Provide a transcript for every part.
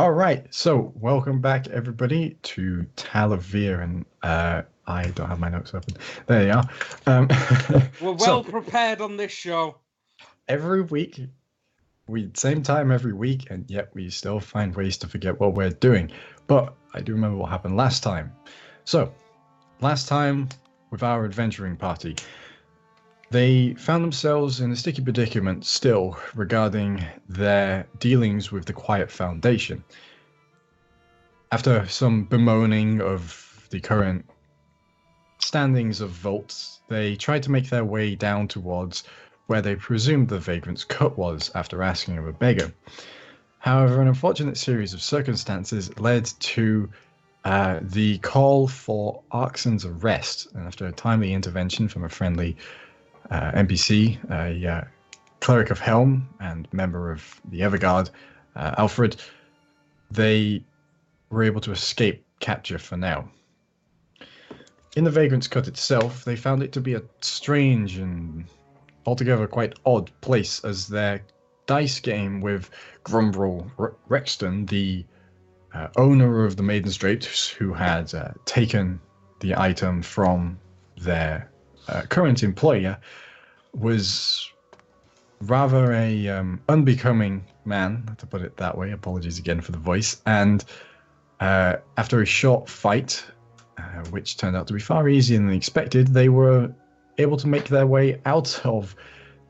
All right, so welcome back everybody to Talevyrr, and I don't have my notes open. There you are. We're so well prepared on this show. every week, same time every week, and yet we still find ways to forget what we're doing. But I do remember what happened last time. So last time with our adventuring party, they found themselves in a sticky predicament still regarding their dealings with the Quiet Foundation. After some bemoaning of the current standings of vaults, they tried to make their way down towards where they presumed the vagrant's cut was after asking of a beggar. However, an unfortunate series of circumstances led to the call for Arxan's arrest, and after a timely intervention from a friendly NPC, a cleric of Helm and member of the Everguard, Alfred, they were able to escape capture for now. In the Vagrant's Cut itself, they found it to be a strange and altogether quite odd place, as their dice game with Grumbrel Rexton, the owner of the Maiden's Drapes, who had taken the item from their current employer, was rather a unbecoming man, to put it that way. Apologies again for the voice. And after a short fight, which turned out to be far easier than expected, they were able to make their way out of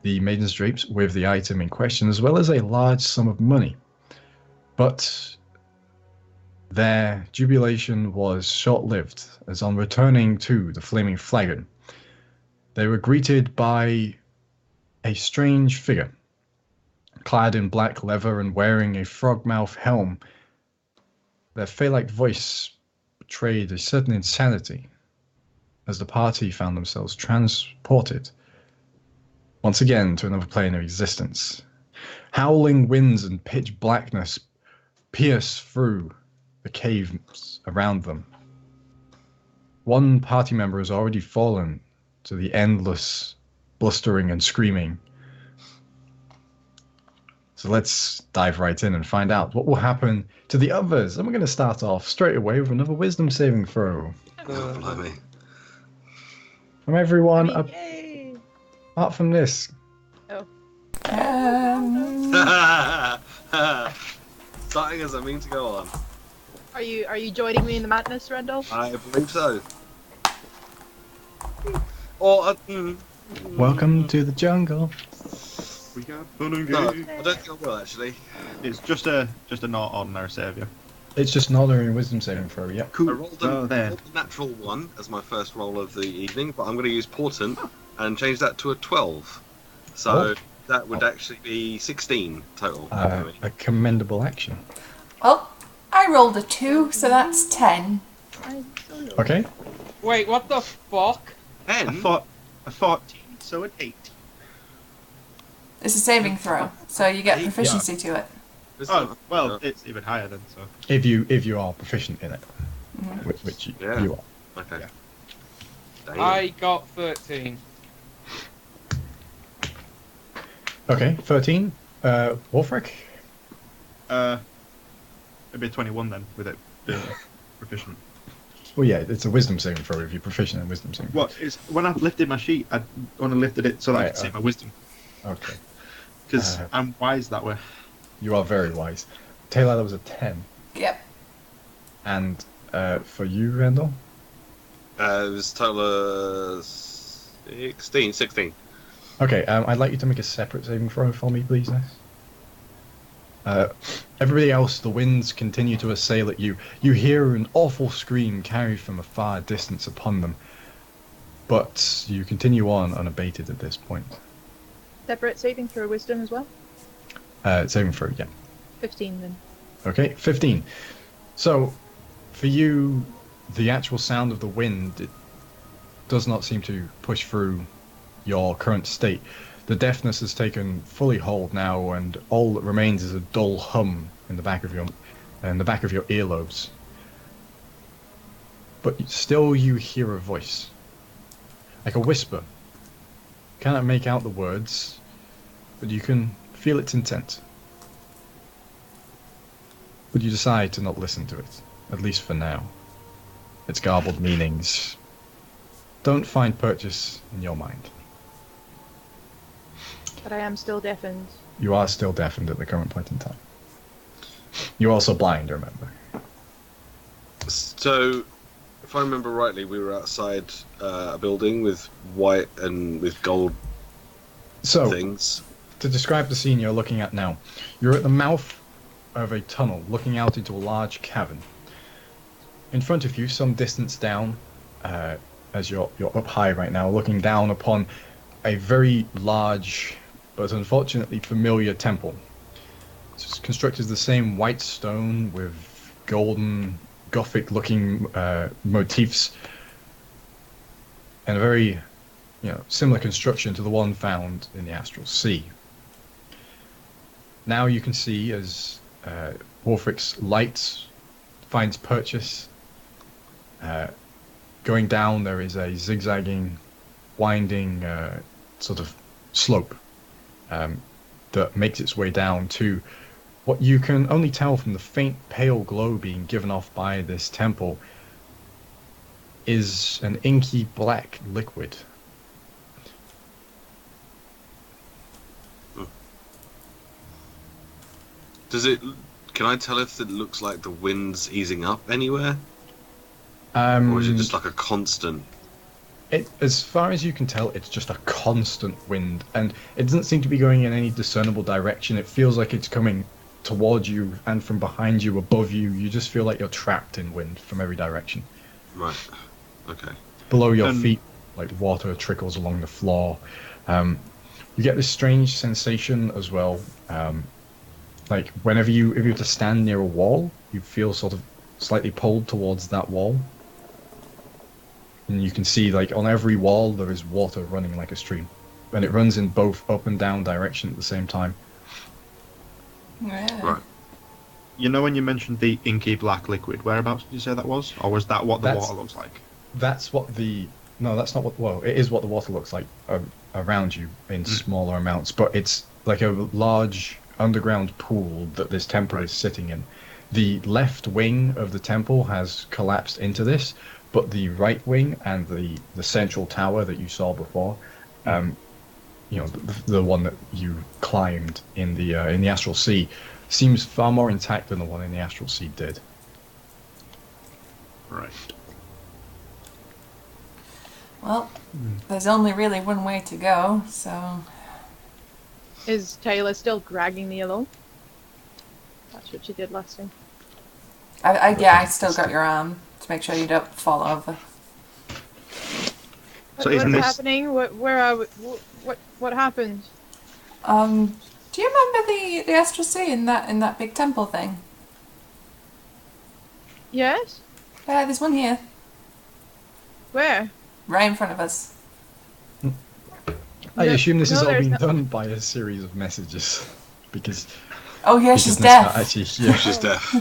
the Maiden's Drapes with the item in question, as well as a large sum of money. But their jubilation was short-lived, as on returning to the Flaming Flagon, they were greeted by a strange figure, clad in black leather and wearing a frog-mouth helm. Their fey-like voice betrayed a certain insanity, as the party found themselves transported once again to another plane of existence. Howling winds and pitch blackness pierce through the caves around them. One party member has already fallen to the endless blustering and screaming. So let's dive right in and find out what will happen to the others. And we're going to start off straight away with another wisdom saving throw. Blimey. From everyone, Yay! apart from this. Oh. Starting as I mean to go on. Are you joining me in the madness, Randall? I believe so. Or Welcome to the jungle. We got fun and no, games. I don't think I will actually. It's just a not ordinary saviour. It's just an ordinary wisdom saving throw, yep. I Cool. rolled Oh, a there. natural one as my first roll of the evening, but I'm going to use Portent and change that to a 12. So that would actually be 16 total. A commendable action. Well, I rolled a 2, so that's 10. Okay. Wait, what the fuck? 10? I thought a 14, so an 8. It's a saving throw, so you get proficiency to it. Oh, well, it's even higher then, so. If you are proficient in it, which you are. Okay. Yeah. Damn. I got 13. Okay, 13. Wulfric? It'd be a 21 then, with it being proficient. Well, yeah, it's a wisdom saving throw if you're proficient in wisdom saving. What? It's when I lifted my sheet, I only lifted it so that I could save my wisdom. Okay. Because I'm wise that way. You are very wise. Tae'la, that was a 10. Yep. And for you, Randall? It was total of 16. Okay, I'd like you to make a separate saving throw for me, please, Niss. Everybody else, the winds continue to assail at you. You hear an awful scream carried from a far distance upon them, but you continue on unabated at this point. Separate saving throw wisdom as well. Saving throw, yeah. 15 then. Okay, 15. So, for you, the actual sound of the wind, it does not seem to push through your current state. The deafness has taken fully hold now, and all that remains is a dull hum in the back of your earlobes. But still, you hear a voice, like a whisper. Cannot make out the words, but you can feel its intent. But you decide to not listen to it, at least for now. Its garbled meanings don't find purchase in your mind. But I am still deafened. You are still deafened at the current point in time. You're also blind, remember. So, if I remember rightly, we were outside a building with white and with gold things. To describe the scene you're looking at now, you're at the mouth of a tunnel looking out into a large cavern. In front of you, some distance down, as you're up high right now, looking down upon a very large but unfortunately familiar temple. It's constructed of the same white stone with golden Gothic looking motifs and a very similar construction to the one found in the Astral Sea. Now you can see as Wulfric's light finds purchase. Going down, there is a zigzagging, winding sort of slope that makes its way down to what you can only tell from the faint pale glow being given off by this temple is an inky black liquid. Can I tell if it looks like the wind's easing up anywhere? Or is it just like a constant? As far as you can tell, it's just a constant wind, and it doesn't seem to be going in any discernible direction. It feels like it's coming towards you and from behind you, above you. You just feel like you're trapped in wind from every direction. Right. Okay. Below your feet, like water trickles along the floor. You get this strange sensation as well. Like if you were to stand near a wall, you feel sort of slightly pulled towards that wall. And you can see, like, on every wall there is water running like a stream. And it runs in both up and down direction at the same time. Yeah. Right. You know when you mentioned the inky black liquid, whereabouts did you say that was? Or was that what the water looks like? That's what the... No, that's not what... Well, it is what the water looks like around you in smaller amounts. But it's like a large underground pool that this temple is sitting in. The left wing of the temple has collapsed into this, but the right wing and the central tower that you saw before, the one that you climbed in the Astral Sea, seems far more intact than the one in the Astral Sea did. Right. Well, there's only really one way to go, so... Is Tae'la still dragging me along? That's what she did last time. I still got your arm to make sure you don't fall over. So What's isn't this... happening? Where are we? What happened? Do you remember the Astral Sea in that big temple thing? Yes? Yeah, there's one here. Where? Right in front of us. I assume this has all there's been no- done by a series of messages, because Oh yeah, because she's Niss deaf. actually, yeah. She's deaf.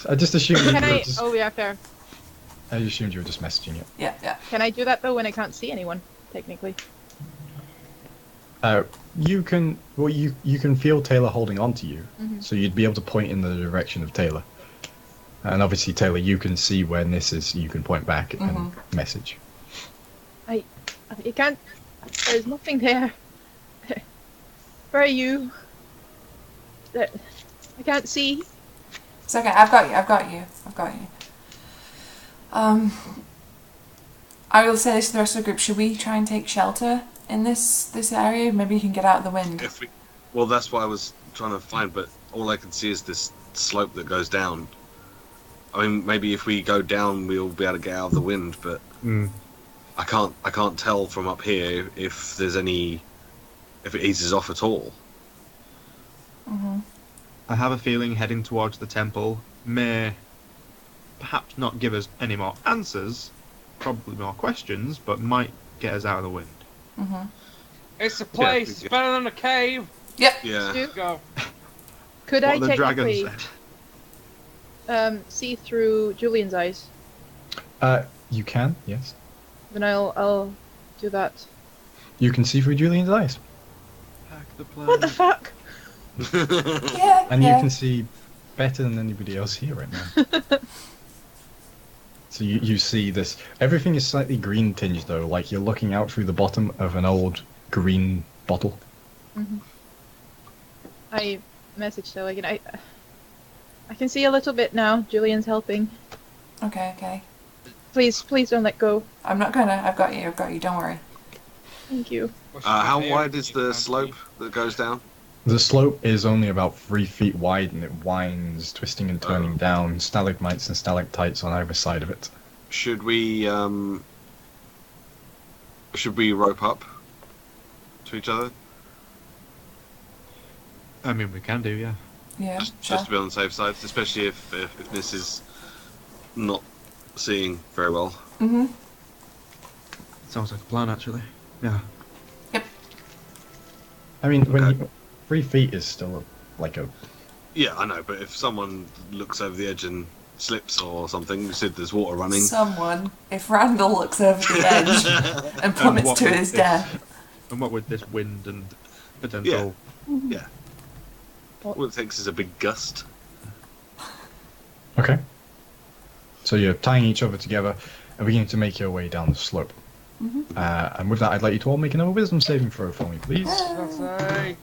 I just assumed Can you were I? just, Oh yeah, fair. I assumed you were just messaging it. Yeah. Can I do that though when I can't see anyone? Technically. You can feel Tae'la holding on to you, Mhm. so you'd be able to point in the direction of Tae'la. And obviously, Tae'la, you can see where Niss is. You can point back and message. You can't. There's nothing there. Where are you? I can't see. It's okay. I've got you. I will say this to the rest of the group. Should we try and take shelter in this area? Maybe you can get out of the wind. Well, that's what I was trying to find, but all I can see is this slope that goes down. I mean, maybe if we go down, we'll be able to get out of the wind, but I can't tell from up here if there's if it eases off at all. I have a feeling heading towards the temple may perhaps not give us any more answers, probably more questions, but might get us out of the wind. It's a place. It's better than a cave. Yep. Yeah. Let's go. Could What I the dragon technically said. see through Julian's eyes? You can, yes. Then I'll do that. You can see through Julian's eyes. Hack the plan. What the fuck? Yeah. And yeah. you can see better than anybody else here right now. So you see this. Everything is slightly green tinged though, like you're looking out through the bottom of an old green bottle. Mm-hmm. I messaged her again. I can see a little bit now. Julian's helping. Okay. Please don't let go. I'm not gonna. I've got you. Don't worry. Thank you. How wide is the slope that goes down? The slope is only about 3 feet wide, and it winds, twisting and turning down, stalagmites and stalactites on either side of it. Should we rope up to each other? I mean, we can do, yeah. Yeah, Just to be on the safe side, especially if Niss is not seeing very well. Mm-hmm. Sounds like a plan, actually. Yeah. Yep. I mean, when Okay. 3 feet is still like a... Yeah, I know, but if someone looks over the edge and slips or something, you said there's water running. Someone, if Randall looks over the edge and plummets what to with his this- death. And what with this wind and potential... Yeah. All it takes is a big gust. Okay. So you're tying each other together and beginning to make your way down the slope. Mm-hmm. And with that, I'd like you to all make another wisdom saving throw for me, please. That's like...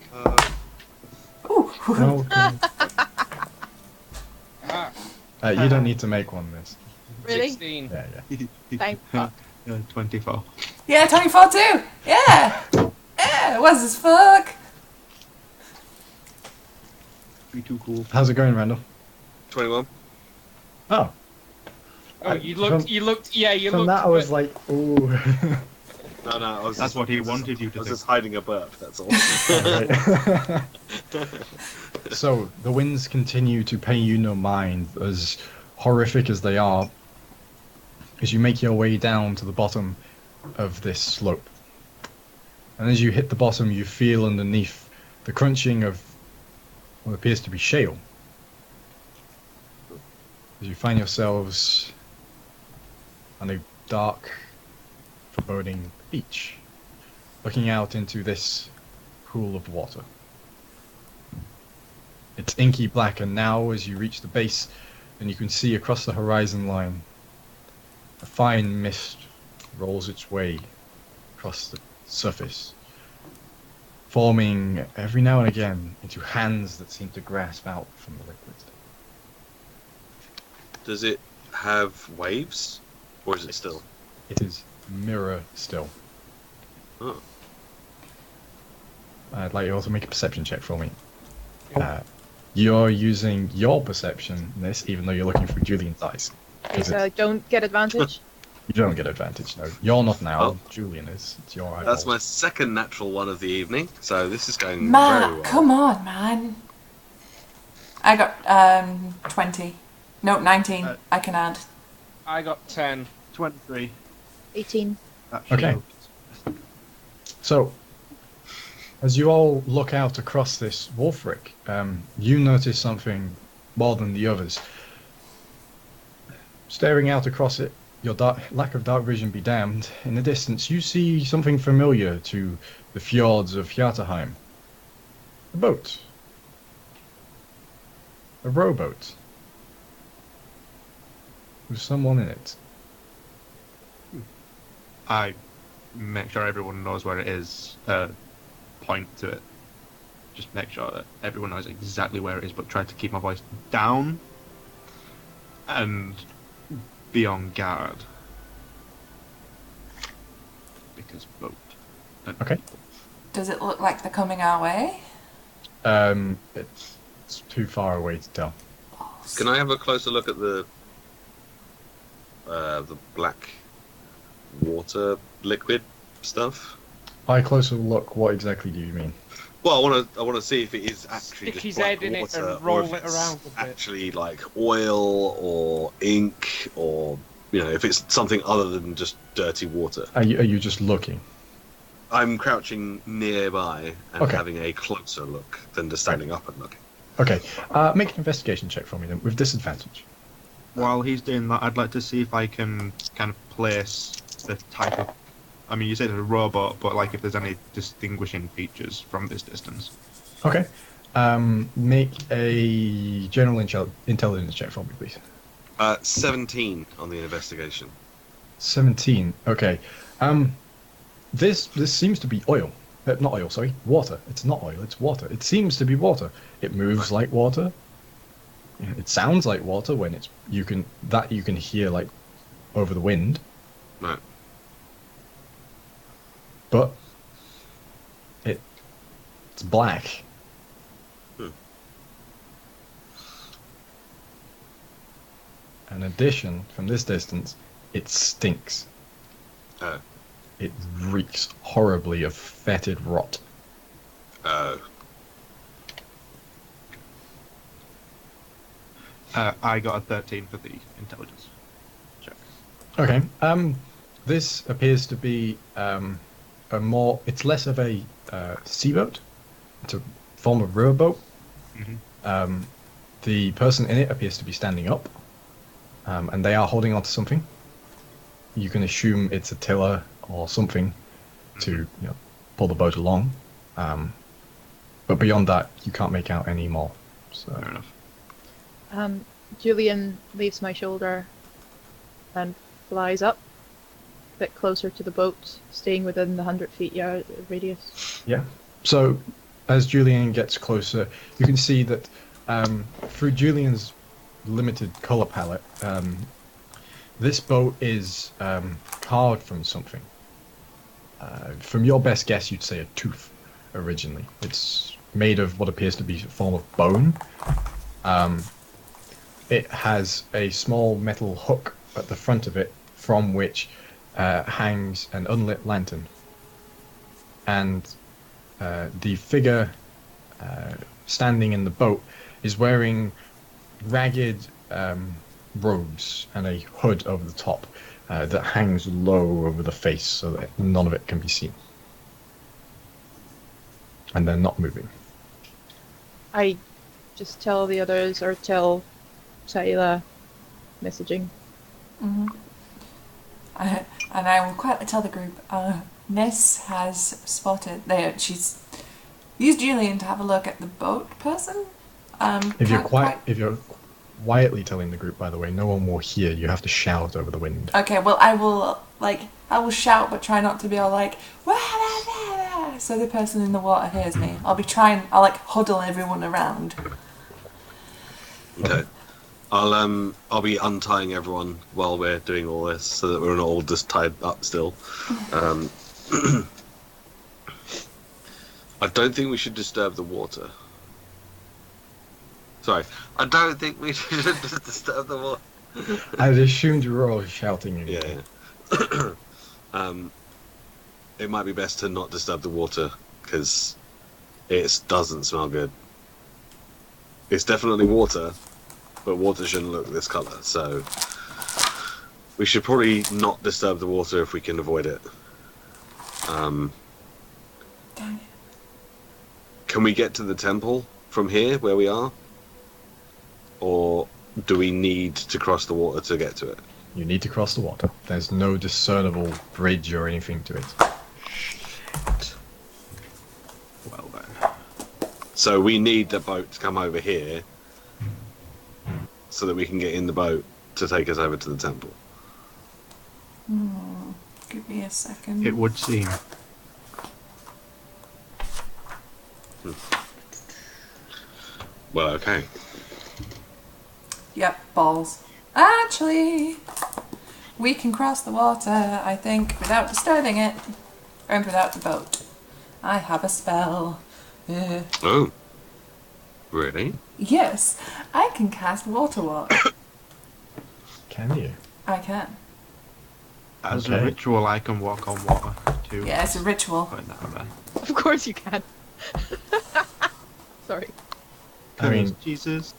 Ooh. No, Ah, you don't need to make one, Miss. Really? 16. Yeah. Thank Yeah, 24. Yeah, 24 too. Yeah. Yeah. What's this fuck? Be too cool. How's it going, Randall? 21. Oh. Oh, you looked, you From looked. that, I was but- like, ooh. No, I was That's just, what he I was wanted you I to was think. just hiding a burp, that's all. Right. So the winds continue to pay you no mind, as horrific as they are, as you make your way down to the bottom of this slope. And as you hit the bottom, you feel underneath the crunching of what appears to be shale. As you find yourselves on a dark, foreboding beach, looking out into this pool of water. It's inky black, and now as you reach the base, and you can see across the horizon line, a fine mist rolls its way across the surface, forming every now and again into hands that seem to grasp out from the liquid. Does it have waves? Or is it still? It is mirror still. Oh. I'd like you all to make a perception check for me. You're using your perception in this, even though you're looking through Julian's eyes. Okay, so I don't get advantage. You don't get advantage, no. You're not now. Oh. Julian is. It's your eyeballs. That's my second natural one of the evening, so this is going very Matt, well. come on, man. I got 20. No, 19. I can add. I got 10. 23. 18. That should Okay. help. So, as you all look out across this Wulfric, you notice something more than the others. Staring out across it, your lack of dark vision be damned, in the distance you see something familiar to the fjords of Hjartaheim. A boat. A rowboat. With someone in it. I make sure everyone knows where it is, point to it. Just make sure that everyone knows exactly where it is, but try to keep my voice down and be on guard. Because boat. And Okay. Does it look like they're coming our way? It's too far away to tell. Can I have a closer look at the black water liquid stuff? By closer look, what exactly do you mean? Well, I want to see if it is actually Stick just his black head in it water, and roll or if it it's around a bit. actually like oil or ink, or if it's something other than just dirty water. Are you just looking? I'm crouching nearby and Okay. having a closer look than just standing up and looking. Okay, make an investigation check for me then, with disadvantage. while he's doing that, I'd like to see if I can kind of place the type of... I mean, you said it's a robot, but like if there's any distinguishing features from this distance. Okay. Make a general intelligence check for me, please. 17 on the investigation. 17. Okay. This seems to be oil. Not oil, sorry. Water. It's not oil, it's water. It seems to be water. It moves like water. It sounds like water when you can hear like over the wind. Right. But it's black. In addition, from this distance, it stinks. Oh. It reeks horribly of fetid rot. Oh. I got a 13 for the intelligence check. Okay. This appears to be it's less of a seaboat. It's a form of riverboat. Mm-hmm. The person in it appears to be standing up, and they are holding onto something. You can assume it's a tiller or something to pull the boat along. But beyond that, you can't make out any more. So. Fair enough. Julian leaves my shoulder and flies up a bit closer to the boat, staying within the 100 feet yard radius. Yeah. So as Julian gets closer, you can see that through Julian's limited color palette, this boat is carved from something. From your best guess, you'd say a tooth originally. It's made of what appears to be a form of bone. It has a small metal hook at the front of it from which hangs an unlit lantern. And the figure standing in the boat is wearing ragged robes and a hood over the top that hangs low over the face so that none of it can be seen. And they're not moving. I just tell the others, or tell Tae'la messaging. Mm-hmm. And I will quietly tell the group, Niss has spotted, she's used Julian to have a look at the boat person. If you're quietly telling the group, by the way, no one will hear. You have to shout over the wind. Okay, well I will shout, but try not to be all like, "Wah-da-da-da," so the person in the water hears me. I'll huddle everyone around. Okay. I'll be untying everyone while we're doing all this, so that we're not all just tied up still. I don't think we should disturb the water. Sorry, I don't think we should disturb the water. I assumed you were all shouting again. Yeah. It might be best to not disturb the water, because it doesn't smell good. It's definitely water, but water shouldn't look this colour, so we should probably not disturb the water if we can avoid it. Dang it. Can we get to the temple from here, where we are? Or do we need to cross the water to get to it? You need to cross the water. There's no discernible bridge or anything to it. Shit. Well then. So we need the boat to come over here so that we can get in the boat to take us over to the temple. Give me a second. It would seem. Well, okay. Yep, balls. Actually, we can cross the water, I think, without disturbing it. And without the boat. I have a spell. Oh. Really? Yes, I can cast water walk. Can you? I can. As Okay. a ritual, I can walk on water too. Yeah, it's a ritual. Find that then. Of course you can. Sorry. I mean, Jesus.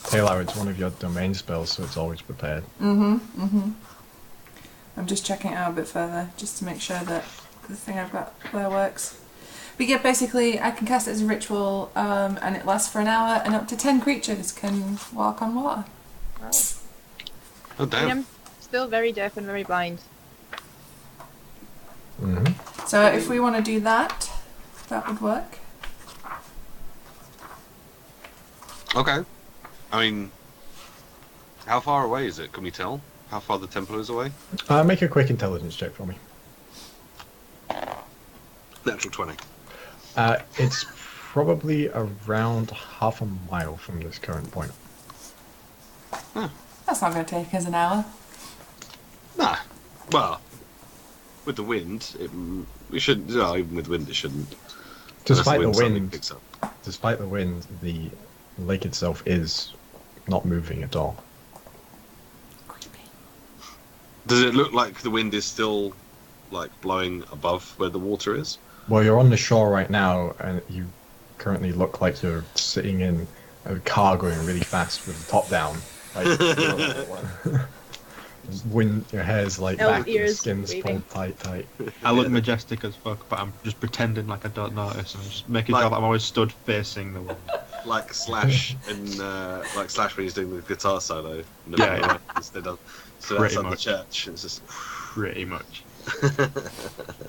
Tae'la, it's one of your domain spells, so it's always prepared. I'm just checking it out a bit further, just to make sure that the thing I've got there works. But yeah, basically, I can cast it as a ritual, and it lasts for an hour, and up to 10 creatures can walk on water. Wow. Oh, I mean, damn. I'm still very deaf and very blind. Mm-hmm. So if we want to do that, that would work. Okay. I mean, how far away is it? Can we tell how far the temple is away? Make a quick intelligence check for me. Natural 20. It's probably around half a mile from this current point. That's not going to take us an hour. Nah. Well, with the wind, we shouldn't. No, even with wind, it shouldn't. Despite the Unless suddenly wind, picks up. despite the wind, the lake itself is not moving at all. Creepy. Does it look like the wind is still like blowing above where the water is? Well, you're on the shore right now, and you currently look like you're sitting in a car going really fast with the top down. Like, wind, your hair's like Elf back, and the ears skin's waving. pulled tight. I look majestic as fuck, but I'm just pretending like I don't notice. I'm just making Like- sure that I'm always stood facing the wind. Like Slash in like Slash when he's doing the guitar solo. Yeah. Instead of so Pretty outside the much. church. It's just Pretty much.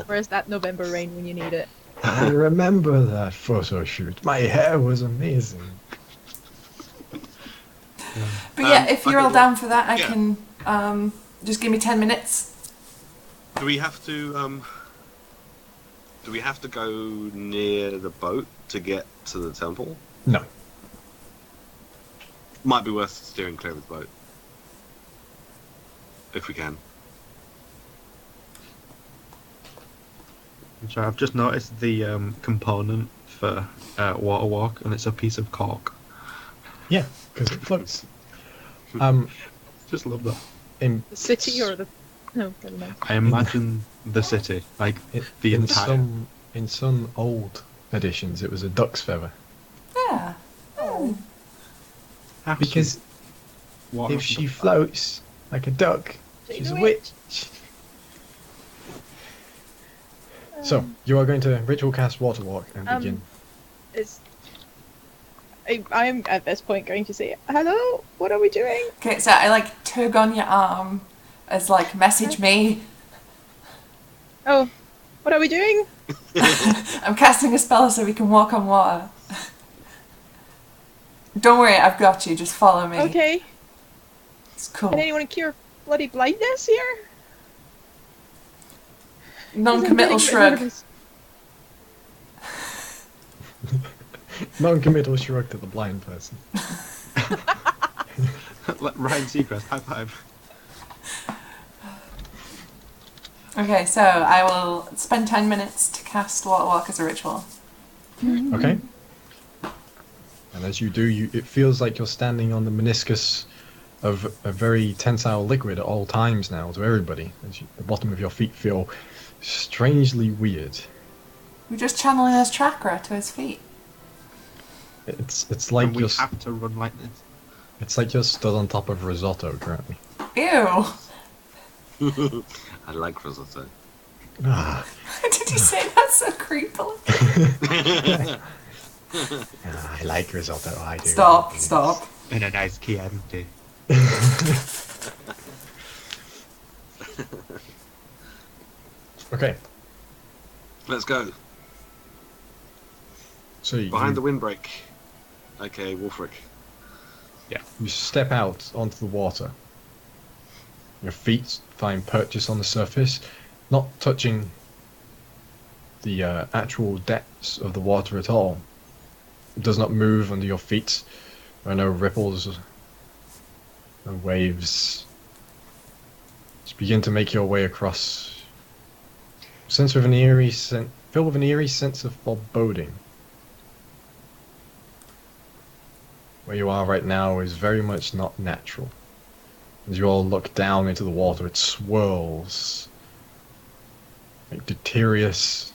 Where's that November rain when you need it? I remember that photo shoot. My hair was amazing. But yeah, if you're okay, all down for that, I yeah. can just give me 10 minutes. Do we have to go near the boat to get to the temple? No. Might be worth steering clear of the boat. If we can. So I've just noticed the component for water walk, and it's a piece of cork. Yeah, because it floats. Just love that. In The city or the... No, never mind. I imagine the city, like the in entire. in some old editions, it was a duck's feather. Yeah. Oh. Because Water if she floats like a duck, she's a witch. So you are going to ritual cast water walk and begin. I'm at this point going to say, hello, what are we doing? Okay, so I like tug on your arm as like message me. Oh, what are we doing? I'm casting a spell so we can walk on water. Don't worry, I've got you. Just follow me. Okay, It's cool. can anyone cure bloody blindness here? Non-committal shrug. Non-committal shrug to the blind person. Ryan Seacrest, high five. Okay, so I will spend 10 minutes to cast Water Walk as a ritual. Okay. And as you do, it feels like you're standing on the meniscus of a very tensile liquid at all times now to everybody. The bottom of your feet feel strangely weird. We're just channeling his chakra to his feet. It's like And we you're have to run like this. it's like you're stood on top of risotto currently. Ew! I like risotto. Ah, Did you say that so creepily? I like risotto. I do. Stop. In a nice Chianti. Okay, Let's go. so Behind the windbreak. Okay, Wulfric. you step out onto the water. Your feet find purchase on the surface, not touching the actual depths of the water at all. It does not move under your feet. There are no ripples, no waves. Just begin to make your way across. Filled with an eerie sense of foreboding. Where you are right now is very much not natural. As you all look down into the water, it swirls like Deuterius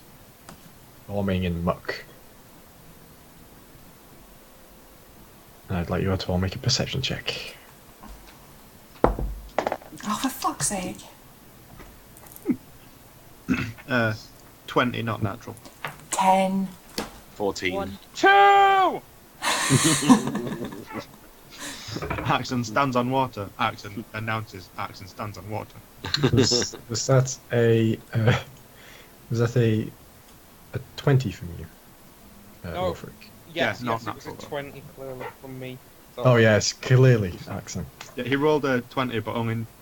forming in muck. And I'd like you all to all make a perception check. Oh, for fuck's sake. 20, not natural. 10. 14. 1, 2! Arxan stands on water. Arxan announces Arxan stands on water. Was that a 20 from you, No. Wulfric? Yes, not yes, it was a natural, though. 20 clearly from me. So- Oh yes, clearly, Arxan. Yeah, he rolled a 20, but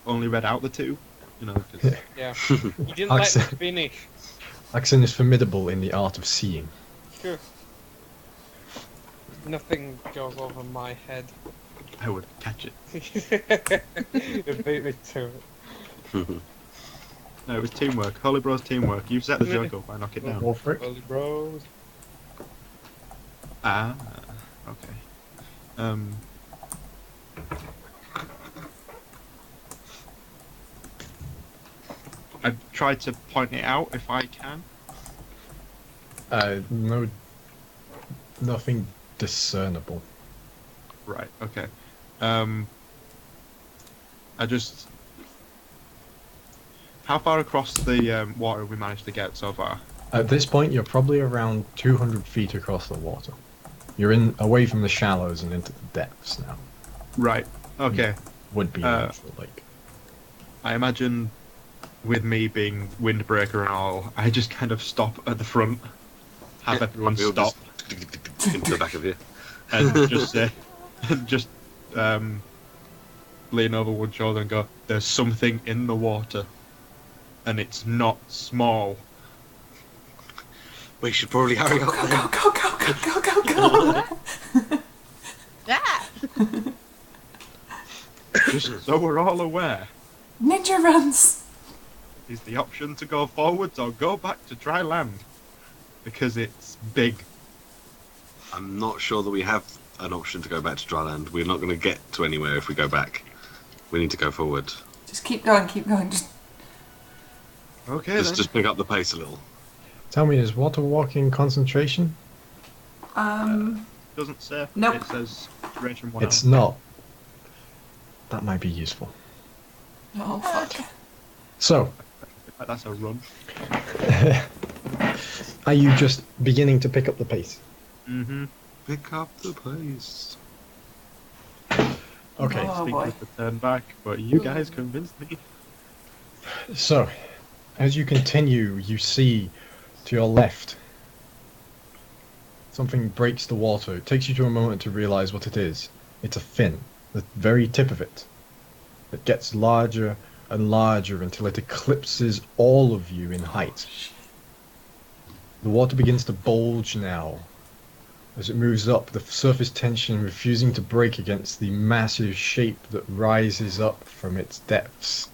only read out the 2. You know, 'cause- Yeah. You didn't let me Arxan, finish. Arxan is formidable in the art of seeing. Sure. Nothing goes over my head. I would catch it. It beat me to it. No, it was teamwork. Holy Bros teamwork. You set the joke up, I knock it down. Wulfric. Holy bros. Ah, okay. I've tried to point it out if I can. No, nothing discernible. Right, okay. I just... How far across the water have we managed to get so far? At this point, you're probably around 200 feet across the water. You're away from the shallows and into the depths now. Right, okay. Would be natural lake. I imagine with me being windbreaker and all, I just kind of stop at the front, have everyone We'll stop, just into the back of you. and just say, just lean over one shoulder and go, "There's something in the water, and it's not small." We should probably hurry up then. Go. Yeah! Just so we're all aware, Ninja runs. is the option to go forwards or go back to dry land, because it's big. I'm not sure that we have an option to go back to dry land. We're not going to get to anywhere if we go back. We need to go forward. Just keep going. Just Okay then. Just pick up the pace a little. Tell me, is water walking concentration? Doesn't say. Nope. It says duration 1 It's hour. not. That might be useful. oh fuck. So, That's a run. are you just beginning to pick up the pace? Mm-hmm. Pick up the pace. Okay, Oh, Speak boy. with the turn back, but you guys convinced me. so as you continue, you see to your left something breaks the water. It takes you to a moment to realize what it is. It's a fin, the very tip of it. It gets larger and larger until it eclipses all of you in height. The water begins to bulge now. As it moves up, the surface tension refusing to break against the massive shape that rises up from its depths.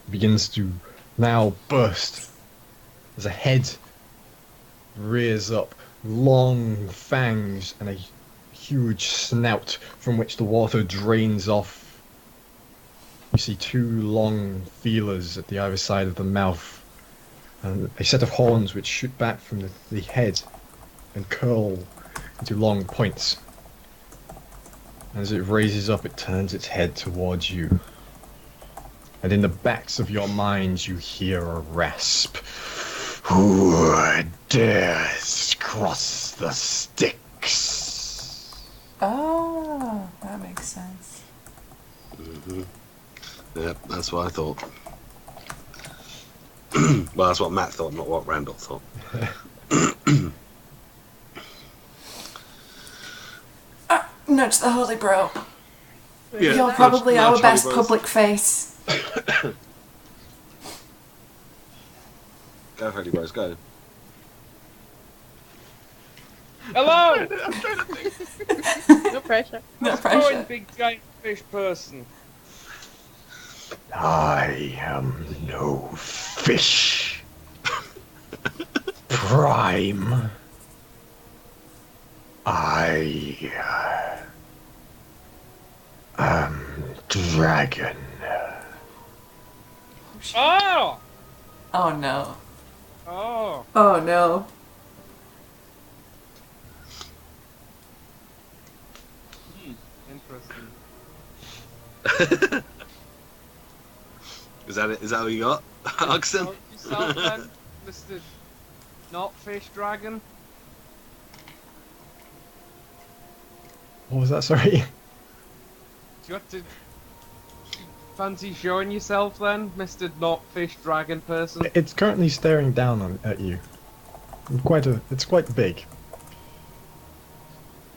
It begins to now burst as a head rears up, long fangs and a huge snout from which the water drains off. You see 2 long feelers at the either side of the mouth, and a set of horns which shoot back from the head and curl into long points. As it raises up, it turns its head towards you. And in the backs of your minds, you hear a rasp. Who dares cross the sticks? Oh, that makes sense. Mm-hmm. Yep, that's what I thought. Well, that's what Matt thought, not what Randall thought. Nudge the holy bro. Yeah, You're nudge- probably nudge our Holy best Bros. public face. Go, Holy Bros, go. Hello! No pressure. No Going pressure. big giant fish person. I am no fish. Prime. I am dragon. Oh! Oh no. Oh! Oh no. Interesting. Is that it? Is that what you got, Arxan? Help yourself then, Mr. Not Fish Dragon. What was that, sorry? Do you want to fancy showing yourself then, Mr. Not Fish Dragon person? It's currently staring down at you. It's quite big.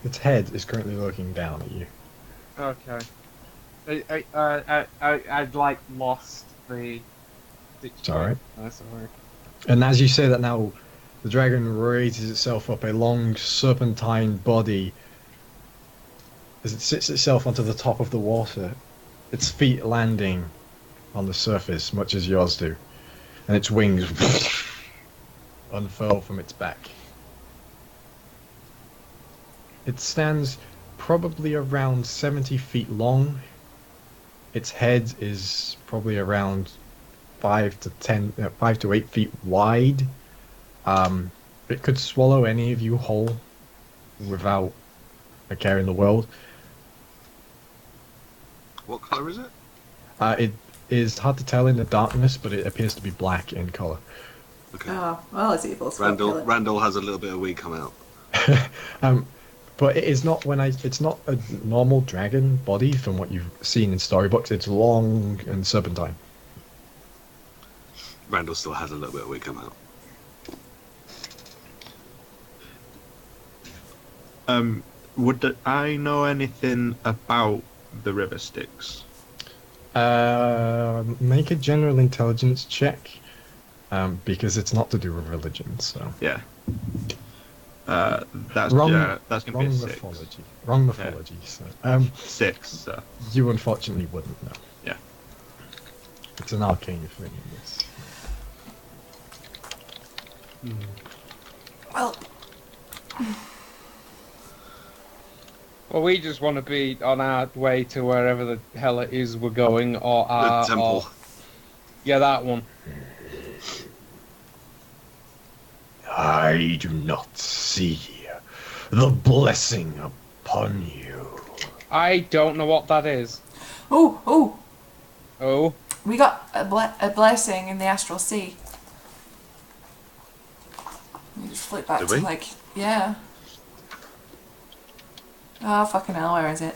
Its head is currently looking down at you. Okay. I'd like lost the. It's alright. That's alright. And as you say that now, the dragon raises itself up, a long serpentine body, as it sits itself onto the top of the water, its feet landing on the surface, much as yours do, and its wings unfurl from its back. It stands probably around 70 feet long. Its head is probably around 5 to 8 feet wide. It could swallow any of you whole without a care in the world. What colour is it? It is hard to tell in the darkness, but it appears to be black in colour. Okay. Oh, well, it's evil. So I'll kill it. Randall has a little bit of wee come out. But it is not it's not a normal dragon body from what you've seen in storybooks. It's long and serpentine. Randall still has a little bit of wee come out. Would I know anything about the river Styx? Make a general intelligence check, because it's not to do with religion. So Yeah. That's wrong. That's gonna be a 6. Mythology. Wrong mythology. So 6. So. you unfortunately wouldn't know. Yeah. It's an arcane thing. This. Well, Well, we just want to be on our way to wherever the hell it is we're going, or The temple. Yeah, that one. I do not see the blessing upon you. I don't know what that is. oh, Oh, we got a blessing in the astral sea. You just flip back Did to we? like, yeah. Oh, fucking hell, where is it?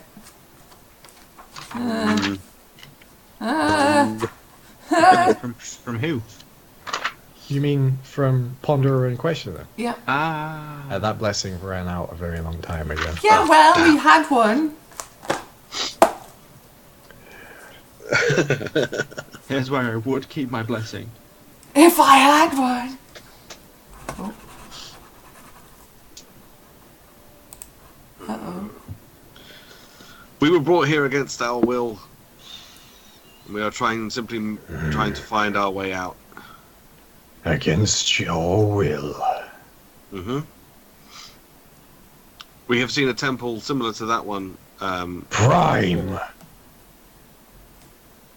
From who? You mean from Ponderer and Questioner? Yeah. Ah. That blessing ran out a very long time ago. Yeah, well, we had one. Here's where I would keep my blessing. If I had one. Oh. Uh-oh. We were brought here against our will. We are simply trying to find our way out. Against your will. Mm-hmm. We have seen a temple similar to that one. Prime.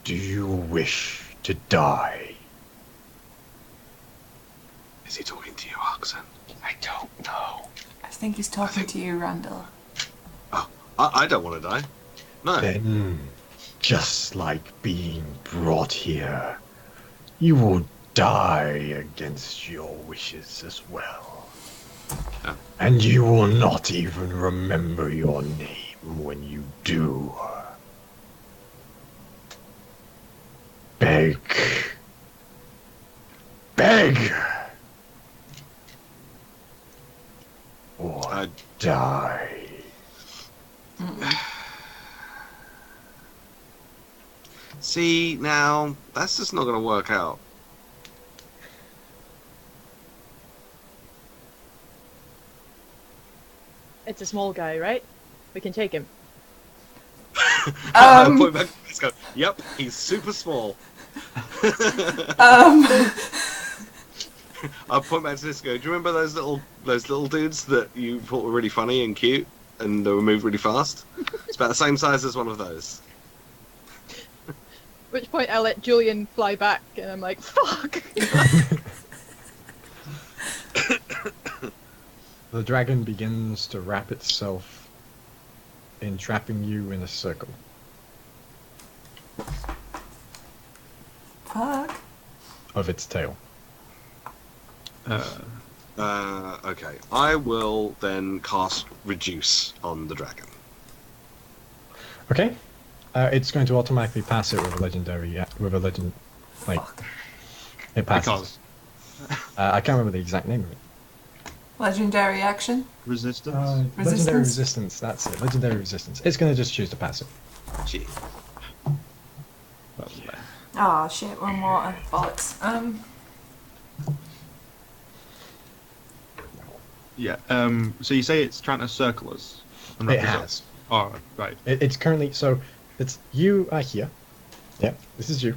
Do you wish to die? Is he talking to you, Arxan? I don't know. I think he's talking to you, Randall. Oh, I don't want to die. No. Then, just like being brought here, you will die against your wishes as well. Yeah. And you will not even remember your name when you do. Beg. Beg! Or die. See, now, that's just not going to work out. It's a small guy, right? We can take him. I'll point back. Let's go. Yep, he's super small. I'll point back to this guy. Do you remember those little dudes that you thought were really funny and cute, and they were moved really fast? It's about the same size as one of those. At which point I let Julian fly back, and I'm like, fuck! The dragon begins to wrap itself, entrapping you in a circle. Fuck. Of its tail. Okay. I will then cast Reduce on the dragon. Okay. It's going to automatically pass it with a legendary, like, it passes. Because I can't remember the exact name of it. Legendary action. Resistance. Legendary Resistance? resistance, that's it. Legendary resistance. It's going to just choose to pass it. Shit. That's fair. Oh shit, we're on water. Bollocks. Yeah. So you say it's trying to circle us? And It wrap us up? has. Oh, right. It's currently, so it's you are here. Yeah, this is you.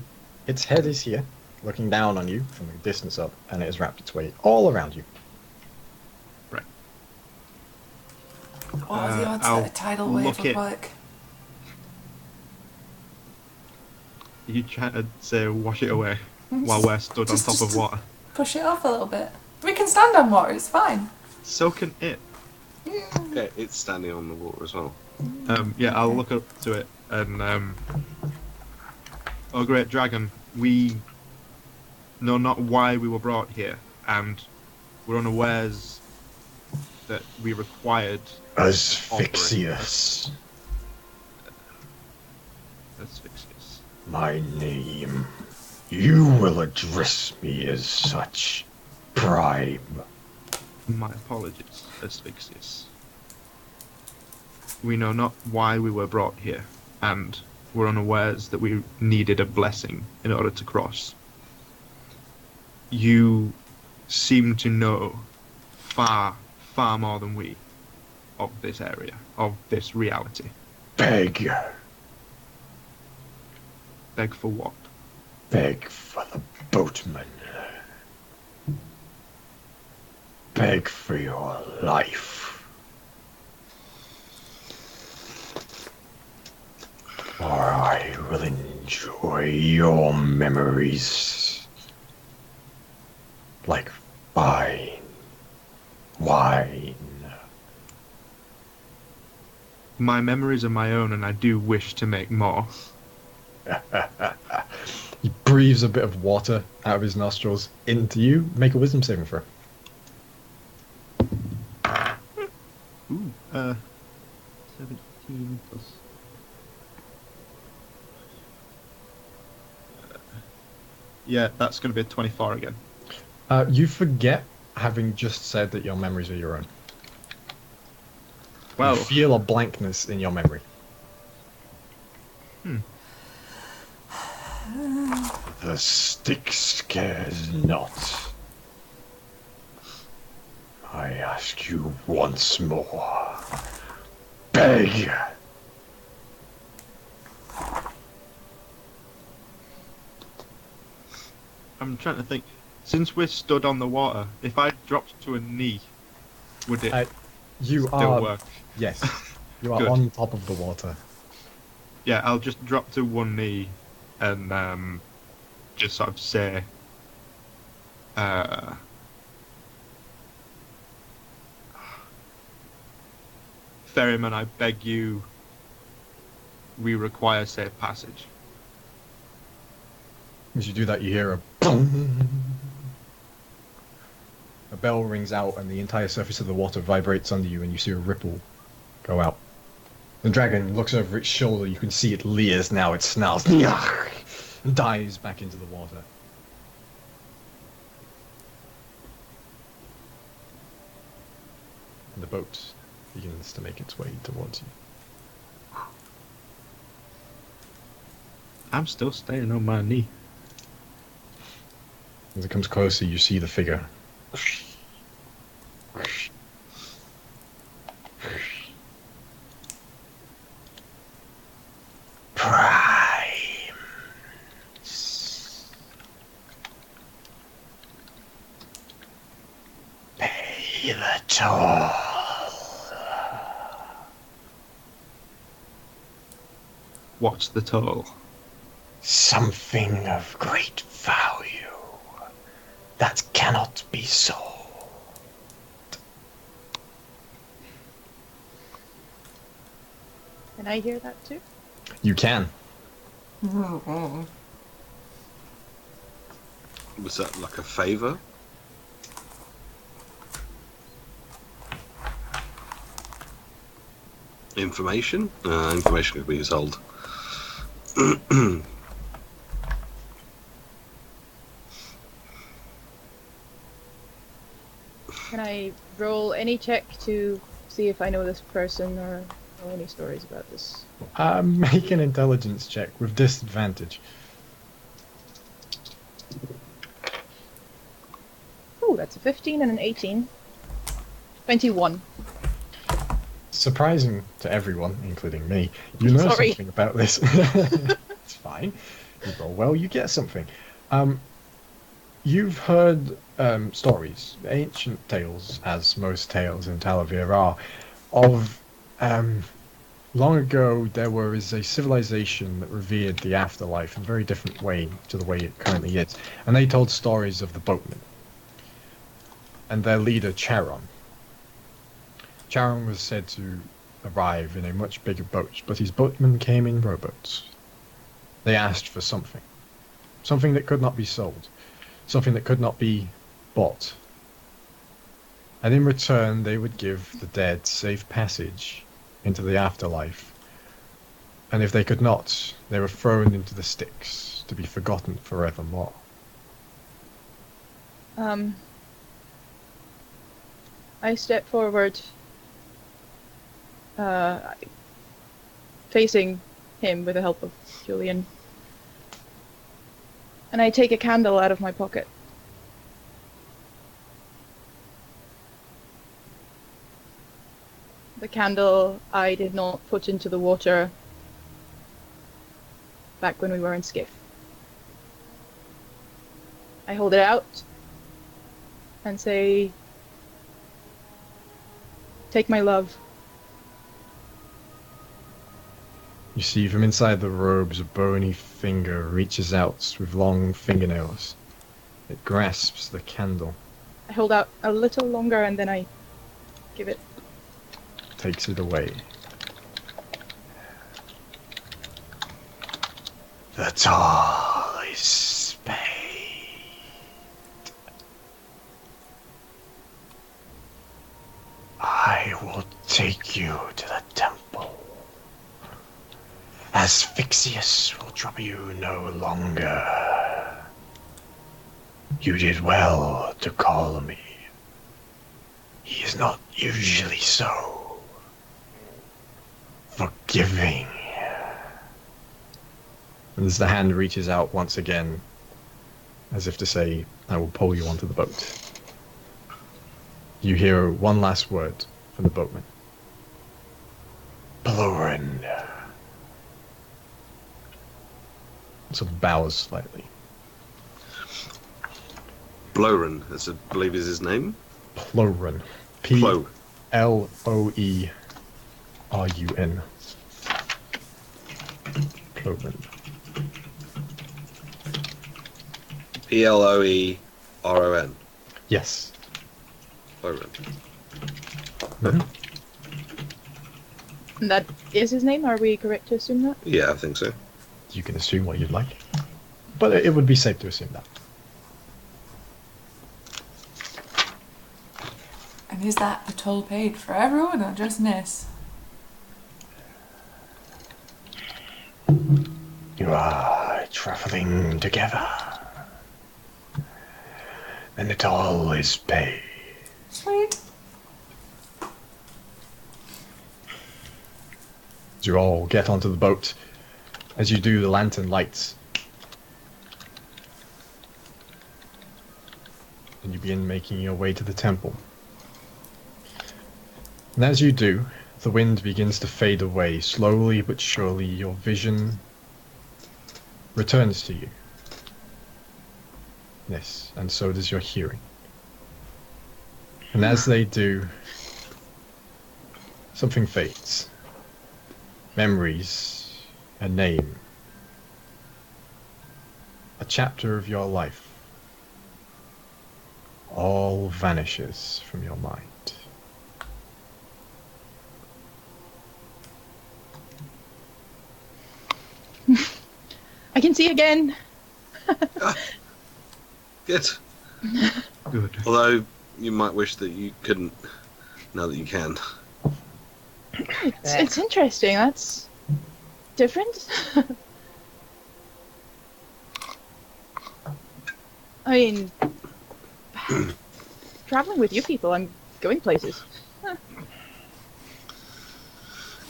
Its head is here, looking down on you from a distance up, and it has wrapped its way all around you. Right. What are the odds I'll that a tidal wave look would it- work? Are you trying to say wash it away while we're stood on top of water? Push it off a little bit. We can stand on water, it's fine. So can it. Yeah, it's standing on the water as well. Yeah, I'll look up to it and oh great dragon, we know not why we were brought here, and we're unawares that we required Asphyxious. asphyxious. My name. You will address me as such. Prime. My apologies, asphyxious. We know not why we were brought here, and we're unawares that we needed a blessing in order to cross. You seem to know far, far more than we of this area, of this reality. Beg. Beg for what? Beg for the boatman. Beg for your life. Or I will enjoy your memories like fine wine. My memories are my own, and I do wish to make more. He breathes a bit of water out of his nostrils into you. Make a wisdom saving throw. Ooh, 17 plus. Yeah, that's going to be a 24 again. You forget having just said that your memories are your own. Well, You feel a blankness in your memory. The stick scares not. I ask you once more. Beg. I'm trying to think. Since we're stood on the water, if I dropped to a knee, would it You still are. work? Yes. You are Good. on top of the water. Yeah, I'll just drop to one knee and just sort of say, Ferryman, I beg you, we require safe passage. As you do that, you hear a boom. A bell rings out, and the entire surface of the water vibrates under you, and you see a ripple go out. The dragon looks over its shoulder. You can see it leers now. It snarls and dives back into the water. And the boat begins to make its way towards you. I'm still staying on my knee. As it comes closer, you see the figure. Prime. Pay the toll. What's the toll? Something of great value that cannot be sold. Can I hear that too? You can. Was that like a favour? Information? Information could be sold. Can Can I roll any check to see if I know this person or know any stories about this? Make an intelligence check with disadvantage. Oh, that's a 15 and an 18. 21. Surprising to everyone, including me, you know Sorry. something about this. It's fine. You roll well, you get something. You've heard stories, ancient tales, as most tales in Talevyrr are, of long ago there was a civilization that revered the afterlife in a very different way to the way it currently is. And they told stories of the boatmen and their leader, Charon. Charon was said to arrive in a much bigger boat, but his boatmen came in rowboats. They asked for something. Something that could not be sold. Something that could not be bought. And in return, they would give the dead safe passage into the afterlife. And if they could not, they were thrown into the Styx to be forgotten forevermore. I step forward, facing him with the help of Julian. And I take a candle out of my pocket. The candle I did not put into the water back when we were in Skiff. I hold it out and say, "Take my love." You see from inside the robes a bony finger reaches out with long fingernails. It grasps the candle, I hold out a little longer and then I give it. takes it away. The toll is paid. I will take you to the temple. Asphyxius will trouble you no longer. You did well to call me. He is not usually so forgiving. And as the hand reaches out once again, as if to say, I will pull you onto the boat, you hear one last word from the boatman. Paloran. Sort of bows slightly. Bloren, I believe is his name. Ploran. Plo. Ploerun. Ploran. Ploeron. Yes. Bloren. Mhm. And that is his name? Are we correct to assume that? Yeah, I think so. You can assume what you'd like. But it would be safe to assume that. And is that the toll paid for everyone or just Niss? You are traveling together. And the toll is paid. Sweet. As you all get onto the boat, as you do, the lantern lights. And you begin making your way to the temple. And as you do, the wind begins to fade away. Slowly but surely, your vision returns to you. Yes, and so does your hearing. And as they do, something fades. Memories, a name, a chapter of your life, all vanishes from your mind. I can see again. Good. Good. Although you might wish that you couldn't, now that you can. It's interesting. That's different. I mean, traveling with you people. I'm going places.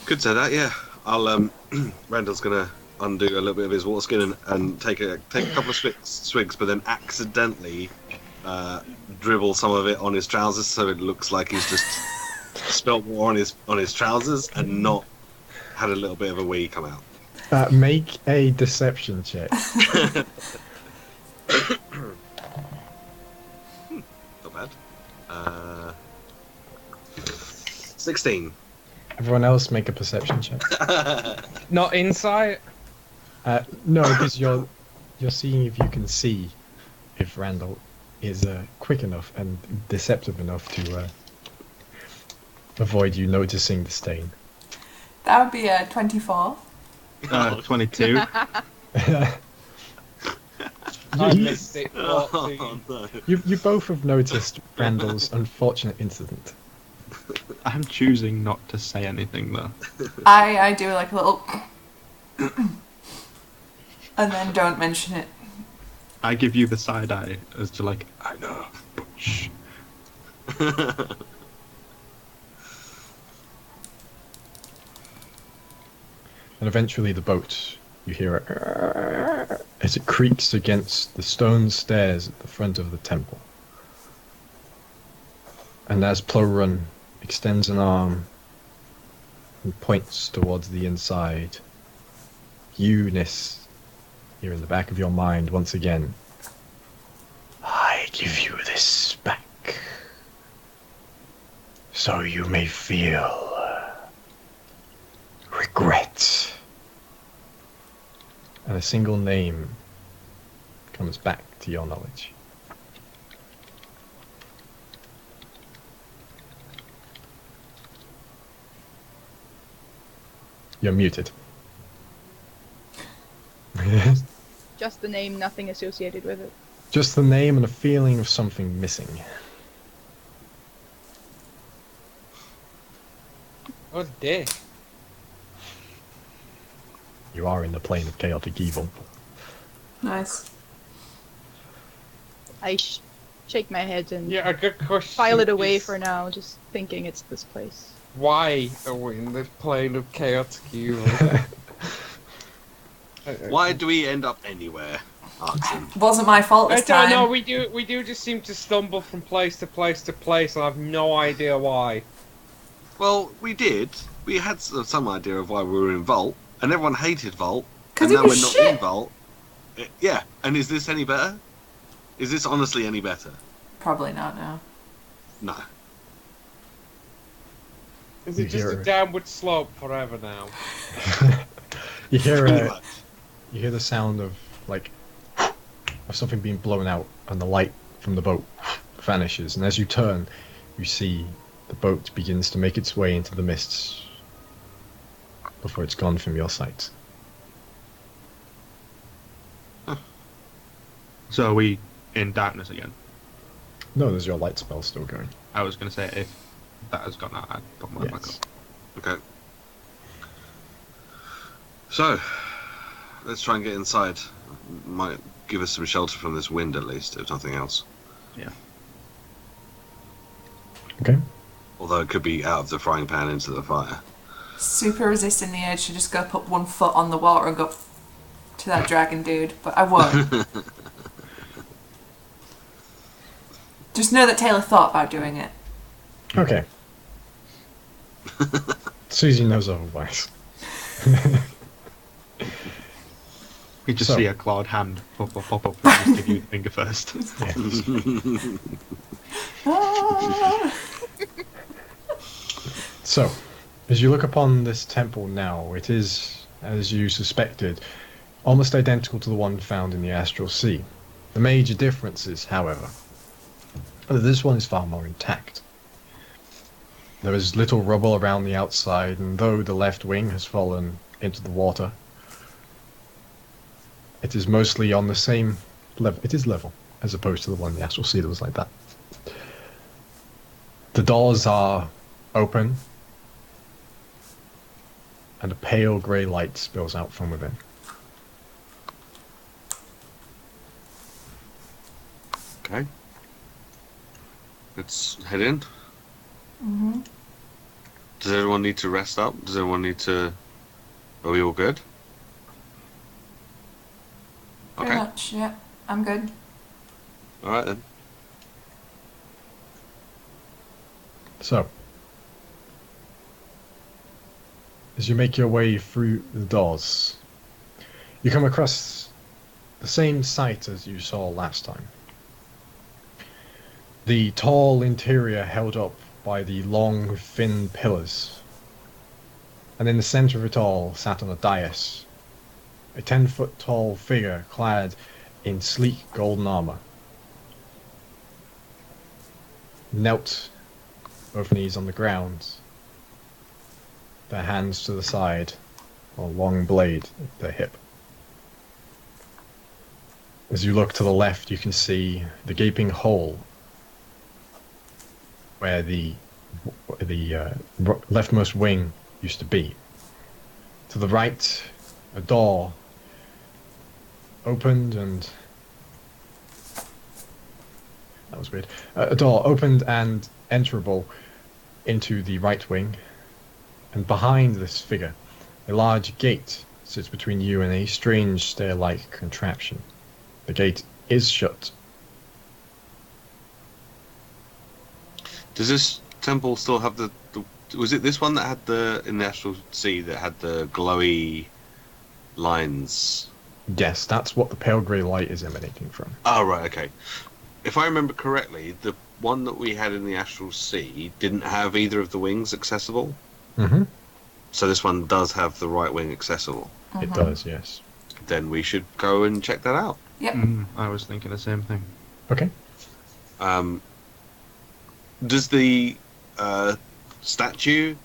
Could say that, yeah. I'll Randall's gonna undo a little bit of his water skin and take a couple of swigs, but then accidentally dribble some of it on his trousers, so it looks like he's just spilt water on his trousers and not had a little bit of a wee come out. Make a deception check. Not bad. 16. Everyone else make a perception check. Not insight. No, because you're seeing if you can see if Randall is quick enough and deceptive enough to avoid you noticing the stain. That would be a 24. 22. I missed it. Oh, no. You both have noticed Randall's unfortunate incident. I'm choosing not to say anything though. I do like a little... and then don't mention it. I give you the side eye as to like, I know, but shh. And eventually the boat, you hear it as it creaks against the stone stairs at the front of the temple. And as Plorun extends an arm and points towards the inside, you, Niss, hear in the back of your mind once again, I give you this back, so you may feel regret. And a single name comes back to your knowledge. You're muted. Just the name, nothing associated with it. Just the name and a feeling of something missing. Oh dear. You are in the plane of chaotic evil. Nice. I shake my head and Yeah, a good question. file it away is, for now, just thinking it's this place. Why are we in the plane of chaotic evil? Why do we end up anywhere, Arxan? Wasn't my fault I this don't time. know. We do just seem to stumble from place to place to place, and I have no idea why. Well, we did. We had some idea of why we were in Vault, and everyone hated Vault, 'Cause and it now was we're shit. not in Vault. Yeah, and is this any better? Is this honestly any better? Probably not, no. No. Is You it just hear a it. downward slope forever now? You hear Pretty much. you hear the sound of of something being blown out, and the light from the boat vanishes. And as you turn, you see the boat begins to make its way into the mists before it's gone from your sight. So are we in darkness again? No, there's your light spell still going. I was going to say if that has gone out, I'd put mine back Yes. up. Okay. So, let's try and get inside. Might give us some shelter from this wind at least, if nothing else. Yeah. Okay. Although it could be out of the frying pan into the fire. Super resisting the urge to just go put one foot on the water and go to that dragon dude, but I won't. Just know that Tae'la thought about doing it. Okay. Susie knows otherwise. We just So- see a clawed hand pop up and just give you the finger first. Yeah. Ah! So, as you look upon this temple now, it is, as you suspected, almost identical to the one found in the Astral Sea. The major difference is, however, that this one is far more intact. There is little rubble around the outside, and though the left wing has fallen into the water, it is mostly on the same level. It is level, as opposed to the one in the Astral Sea that was like that. The doors are open, and a pale grey light spills out from within. Okay. let's head in. Mm-hmm. Does everyone need to rest up? Does everyone need to... Are we all good? Pretty much, yeah. I'm good. Alright then. So, as you make your way through the doors, you come across the same sight as you saw last time. The tall interior held up by the long, thin pillars. And in the center of it all sat on a dais, a 10-foot tall figure clad in sleek golden armor. Knelt, both knees on the ground, their hands to the side, a long blade at their hip. As you look to the left, you can see the gaping hole where the leftmost wing used to be. To the right, a door opened and... That was weird. A door opened and enterable into the right wing, and behind this figure, a large gate sits between you and a strange stair-like contraption. The gate is shut. Does this temple still have the was it this one that had the, in the Astral Sea, that had the glowy lines? Yes, that's what the pale grey light is emanating from. Oh, right, okay. If I remember correctly, the one that we had in the Astral Sea didn't have either of the wings accessible. Mm-hmm. So this one does have the right wing accessible. It does, yes. Then we should go and check that out. Yep. I was thinking the same thing. Okay. Does the statue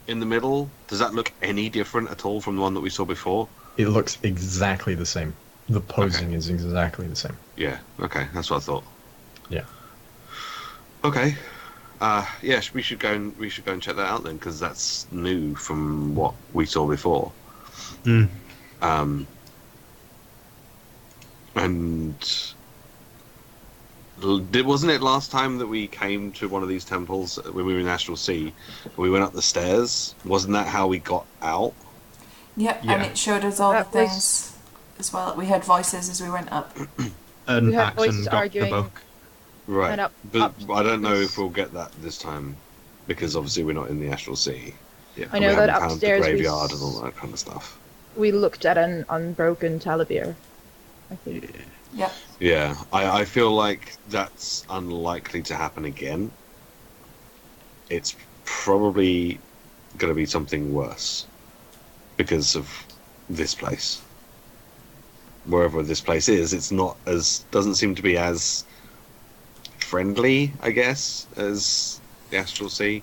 in the middle, does that look any different at all from the one that we saw before? It looks exactly the same. The posing is exactly the same. Yeah, okay, that's what I thought. Yeah. Okay. Yes, we should go and check that out then, because that's new from what we saw before. And wasn't it last time that we came to one of these temples when we were in Astral Sea? We went up the stairs. Wasn't that how we got out? Yep, Yeah. and it showed us all That the things as well. We heard voices as we went up. And We had voices Arxan got the arguing. book. Right, And up but I don't know upstairs. if we'll get that this time, because obviously we're not in the Astral Sea. Yeah. I know we that haven't found the upstairs graveyard and all that kind of stuff. we looked at an unbroken Talevyrr, I think. Yep. Yeah, I feel like that's unlikely to happen again. It's probably going to be something worse because of this place. Wherever this place is, it's not as, doesn't seem to be as friendly, I guess, as the Astral Sea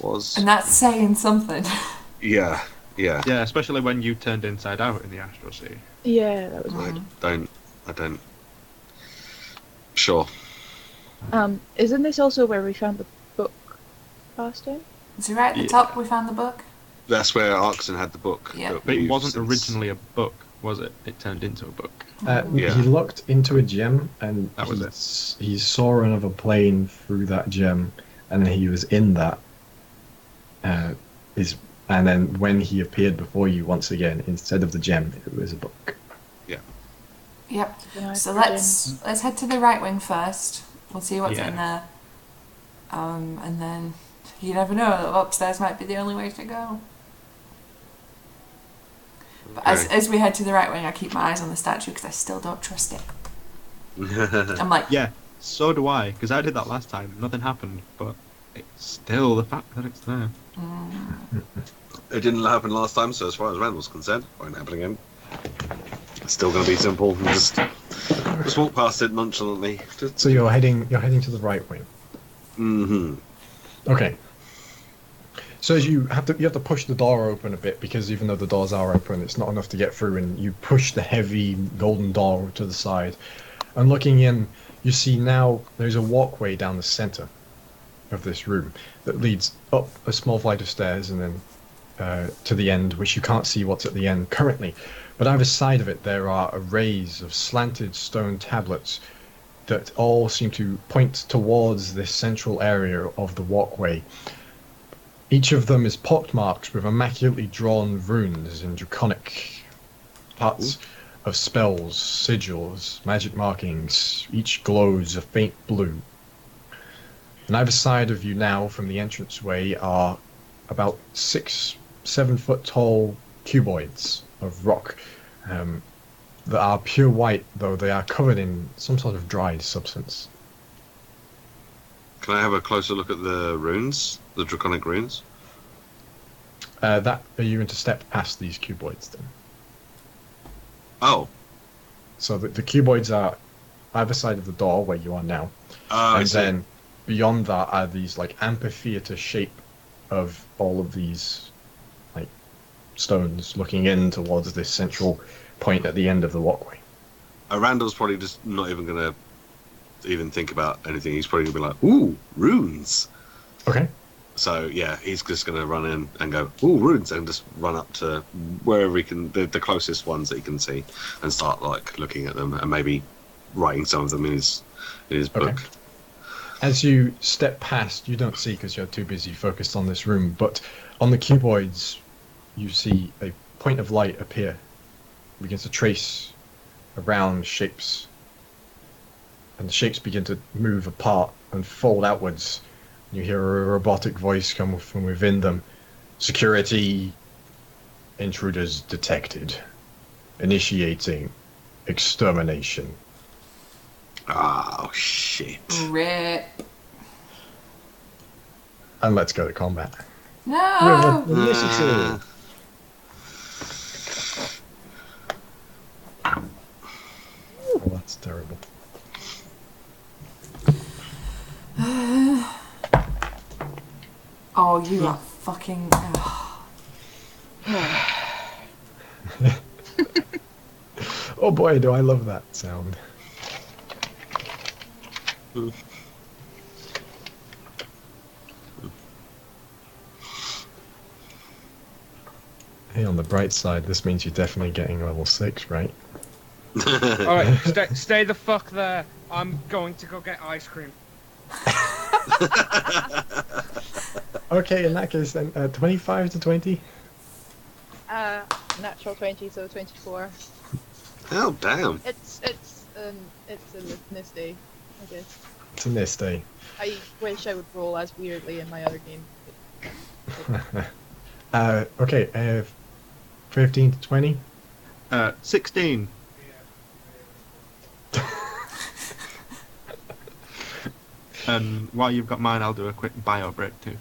was. And that's saying something. Yeah. Yeah, especially when you turned inside out in the Astral Sea. Yeah, that was I weird. don't. Sure. Isn't this also where we found the book last time? Is it right at the Yeah. top we found the book? That's where Arxan had the book. Yeah. that But it we've wasn't since- originally a book, was it? It turned into a book. Yeah. He looked into a gem, and That was he saw another plane through that gem, and then he was in that. And then when he appeared before you once again, instead of the gem, it was a book. Yep. Yeah, So I let's head to the right wing first. We'll see what's Yeah. in there. And then you never know, upstairs might be the only way to go. But as we head to the right wing, I keep my eyes on the statue because I still don't trust it. I'm like, Yeah, so do I, because I did that last time. Nothing happened, but it's still the fact that it's there. It didn't happen last time, so as far as Randall's concerned, won't happen again. It's still going to be simple. Just walk past it nonchalantly. So you're heading to the right wing. Mm-hmm. Okay. So as you have to push the door open a bit, because even though the doors are open, it's not enough to get through, and you push the heavy golden door to the side. And looking in, you see now there's a walkway down the center of this room that leads up a small flight of stairs and then to the end, which you can't see what's at the end currently. But either side of it, there are arrays of slanted stone tablets that all seem to point towards this central area of the walkway. Each of them is pockmarked with immaculately drawn runes in draconic parts of spells, sigils, magic markings. Each glows a faint blue. On either side of you now, from the entranceway, are about 6-7 foot tall cuboids of rock that are pure white, though they are covered in some sort of dried substance. Can I have a closer look at the runes, the draconic runes? Are you going to step past these cuboids then? Oh. So the cuboids are either side of the door where you are now, Oh, and then beyond that are these like amphitheater shape of all of these like stones looking in towards this central point at the end of the walkway. Randall's probably just not even gonna even think about anything. He's probably gonna be like, "Ooh, runes." Okay. So yeah, he's just gonna run in and go, "Ooh, runes," and just run up to wherever he can, the closest ones that he can see, and start like looking at them and maybe writing some of them in his book. As you step past, you don't see because you're too busy focused on this room, but on the cuboids, you see a point of light appear. It begins to trace around shapes, and the shapes begin to move apart and fold outwards. You hear a robotic voice come from within them. Security, intruders detected. Initiating extermination. Oh shit! Rip. And let's go to combat. No! With initiative. Oh, that's terrible. Oh, you are fucking. Oh boy, do I love that sound. Hey, on the bright side, this means you're definitely getting level 6, right? Alright, stay the fuck there. I'm going to go get ice cream. Okay, in that case then, 25 to 20? Natural 20, so 24. Oh damn! It's a Niss day, I guess. It's a Niss day. I wish I would roll as weirdly in my other game. Okay, 15 to 20? 16. And while you've got mine, I'll do a quick bio break too.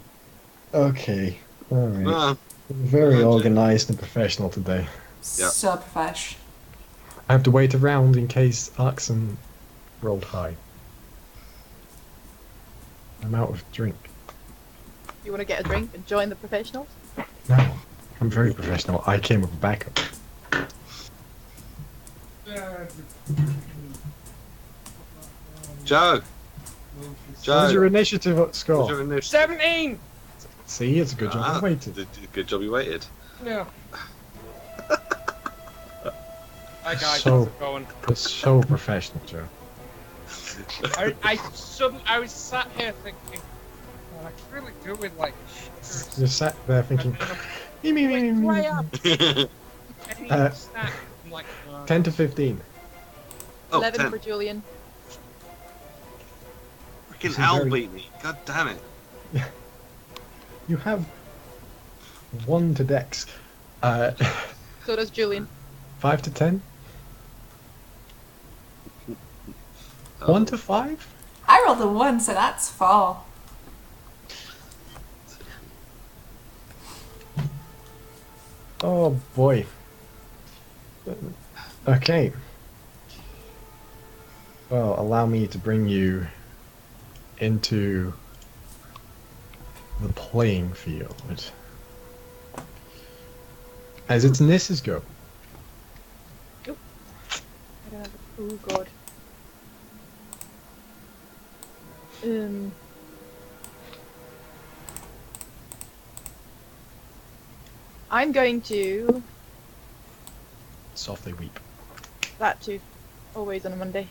Okay, alright. Ah, Very organised and professional today. Yep. So profesh. I have to wait around in case Arxan rolled high. I'm out of drink. You want to get a drink and join the professionals? No, I'm very professional. I came with a backup. Joe. What's your initiative What's score? your initiative? 17! See, it's a good job I waited. Good job you waited. Yeah. Hi guys, So- how's it going? It's so professional, Joe. I was sat here thinking, oh, I could really do with like shitters. You sat there thinking, me, me, me, me, me, Way me. up. Any snack. I'm like, 10 to 15. 11 10. for Julian. Freaking This is Al very- beat me. God damn it. You have 1 to dex. So does Julian. 5 to 10? Oh. 1 to 5? I rolled a 1, so that's fall. Oh boy. Okay. Well, allow me to bring you into the playing field. As it's Niss's go. I don't have a... Oh god. I'm going to... Softly weep. That too. Always on a Monday.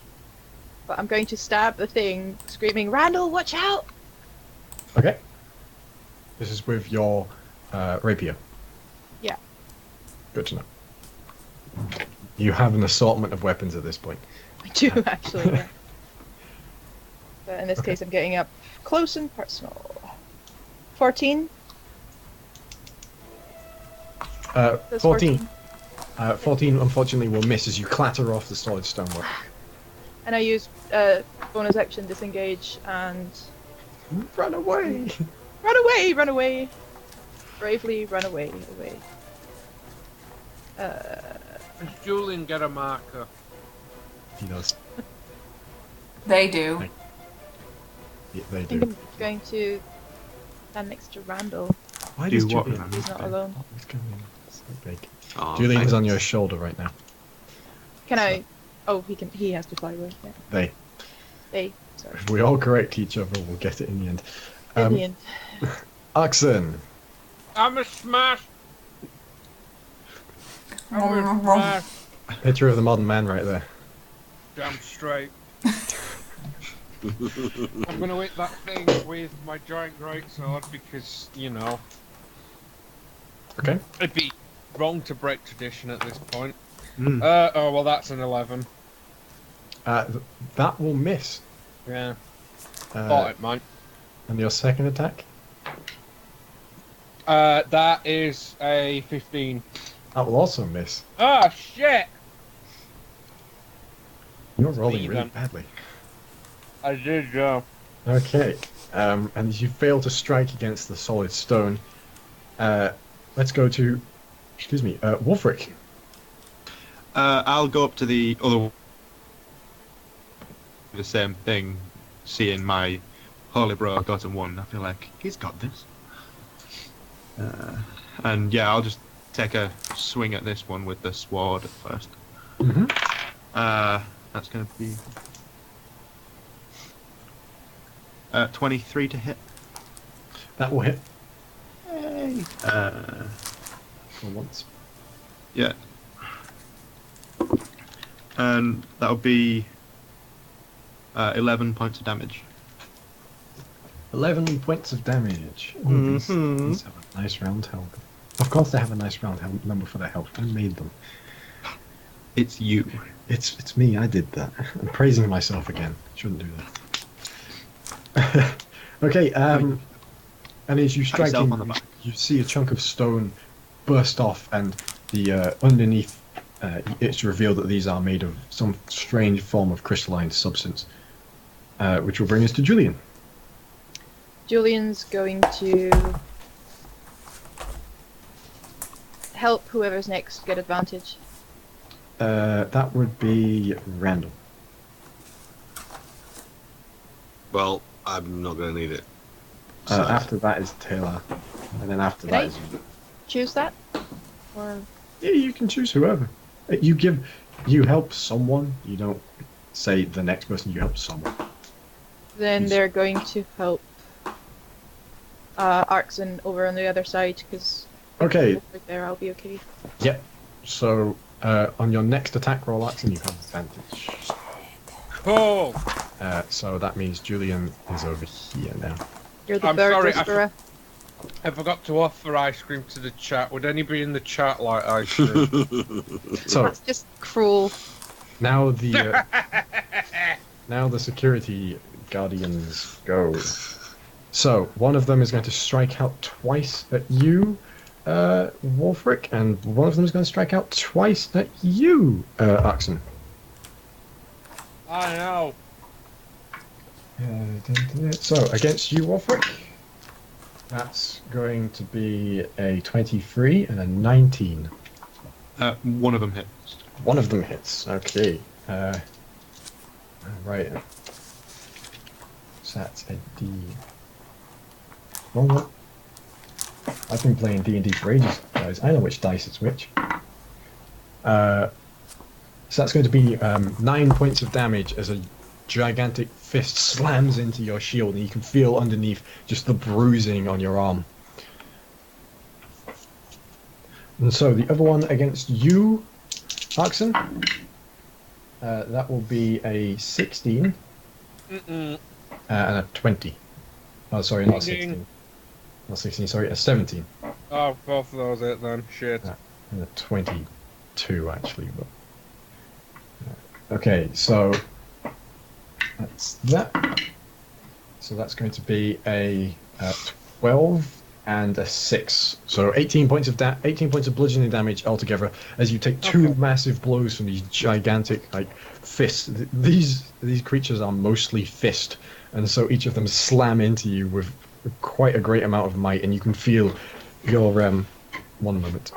but I'm going to stab the thing, screaming, "Randall, watch out!" Okay. This is with your rapier. Yeah. Good to know. You have an assortment of weapons at this point. I do actually. Yeah. But in this Okay. case, I'm getting up close and personal. 14. That's 14. 14 unfortunately will miss as you clatter off the solid stonework. And I use bonus action disengage and Run away! run away, run away, bravely run away, away. Does Julian get a marker? He does. They do. Yeah, they I think do. I'm going to stand next to Randall. Why Do does what, Julian? Randall? He's not alone. He's coming so big. Oh, Julian's thanks. on your shoulder right now. Can I? Oh, he can. He has to fly away. Yeah. They. Sorry. If we all correct each other, we'll get it in the end. In the end. Arxan. I'm a smash. I'm a smash. Picture of the modern man right there. Damn straight. I'm gonna hit that thing with my giant greatsword because, you know, Okay. it'd be wrong to break tradition at this point. Mm. Oh well, that's an 11. That will miss. Yeah, thought Uh, it might. and your second attack? That is a 15. That will also miss. Ah, shit! You're rolling me really then. badly. I did, yeah. Okay. And as you fail to strike against the solid stone, let's go to, Wulfric. I'll go up to the other. The same thing, seeing my holy bro gotten one. I feel like he's got this. And yeah, I'll just take a swing at this one with the sword at first. Mm-hmm. That's going to be 23 to hit. That will hit Yay! for once. Yeah. And that'll be 11 points of damage. 11 points of damage. Ooh, Mhm. these have a nice round health. Of course they have a nice round health number for their health. I made them. It's you. It's me, I did that. I'm praising myself again. Shouldn't do that. Okay, and as you strike yourself in, on the back. you see a chunk of stone burst off, and the underneath it's revealed that these are made of some strange form of crystalline substance, which will bring us to Julian. Julian's going to help whoever's next get advantage. That would be Randall. Well, I'm not going to need it. So, After that is Tae'la, and then after Can that I- is Choose that? Or yeah. You can choose whoever. You help someone. You don't say the next person. You help someone. then Yes. they're going to help Arxan over on the other side, because Okay. right there I'll be okay. Yep. So on your next attack roll, Arxan, you have advantage. Cool! So that means Julian is over here now. You're the I'm third sorry, whisperer. I forgot to offer ice cream to the chat. Would anybody in the chat like ice cream? So That's just cruel. now the now the security guardians go. So one of them is going to strike out twice at you, Wulfric, and one of them is going to strike out twice at you, Arxan. I know. So against you, Wulfric, that's going to be a 23 and a 19. One of them hits. One of them hits. Okay. Right. So that's a D. Wrong one. I've been playing D&D for ages, guys. I know which dice is which. So that's going to be 9 points of damage as a gigantic fist slams into your shield, and you can feel underneath just the bruising on your arm. And so the other one against you, Arxan. That will be a 16 Mm-mm. and a 20. Oh, sorry, not a Ding. 16. Not 16, sorry, a 17. Oh, both of those it then. Shit. And a 22, actually. But... Okay, so that's that. So that's going to be a 12 and a 6. So 18 points of 18 points of bludgeoning damage altogether as you take two massive blows from these gigantic fists. These creatures are mostly fist, and so each of them slam into you with quite a great amount of might, and you can feel your one moment.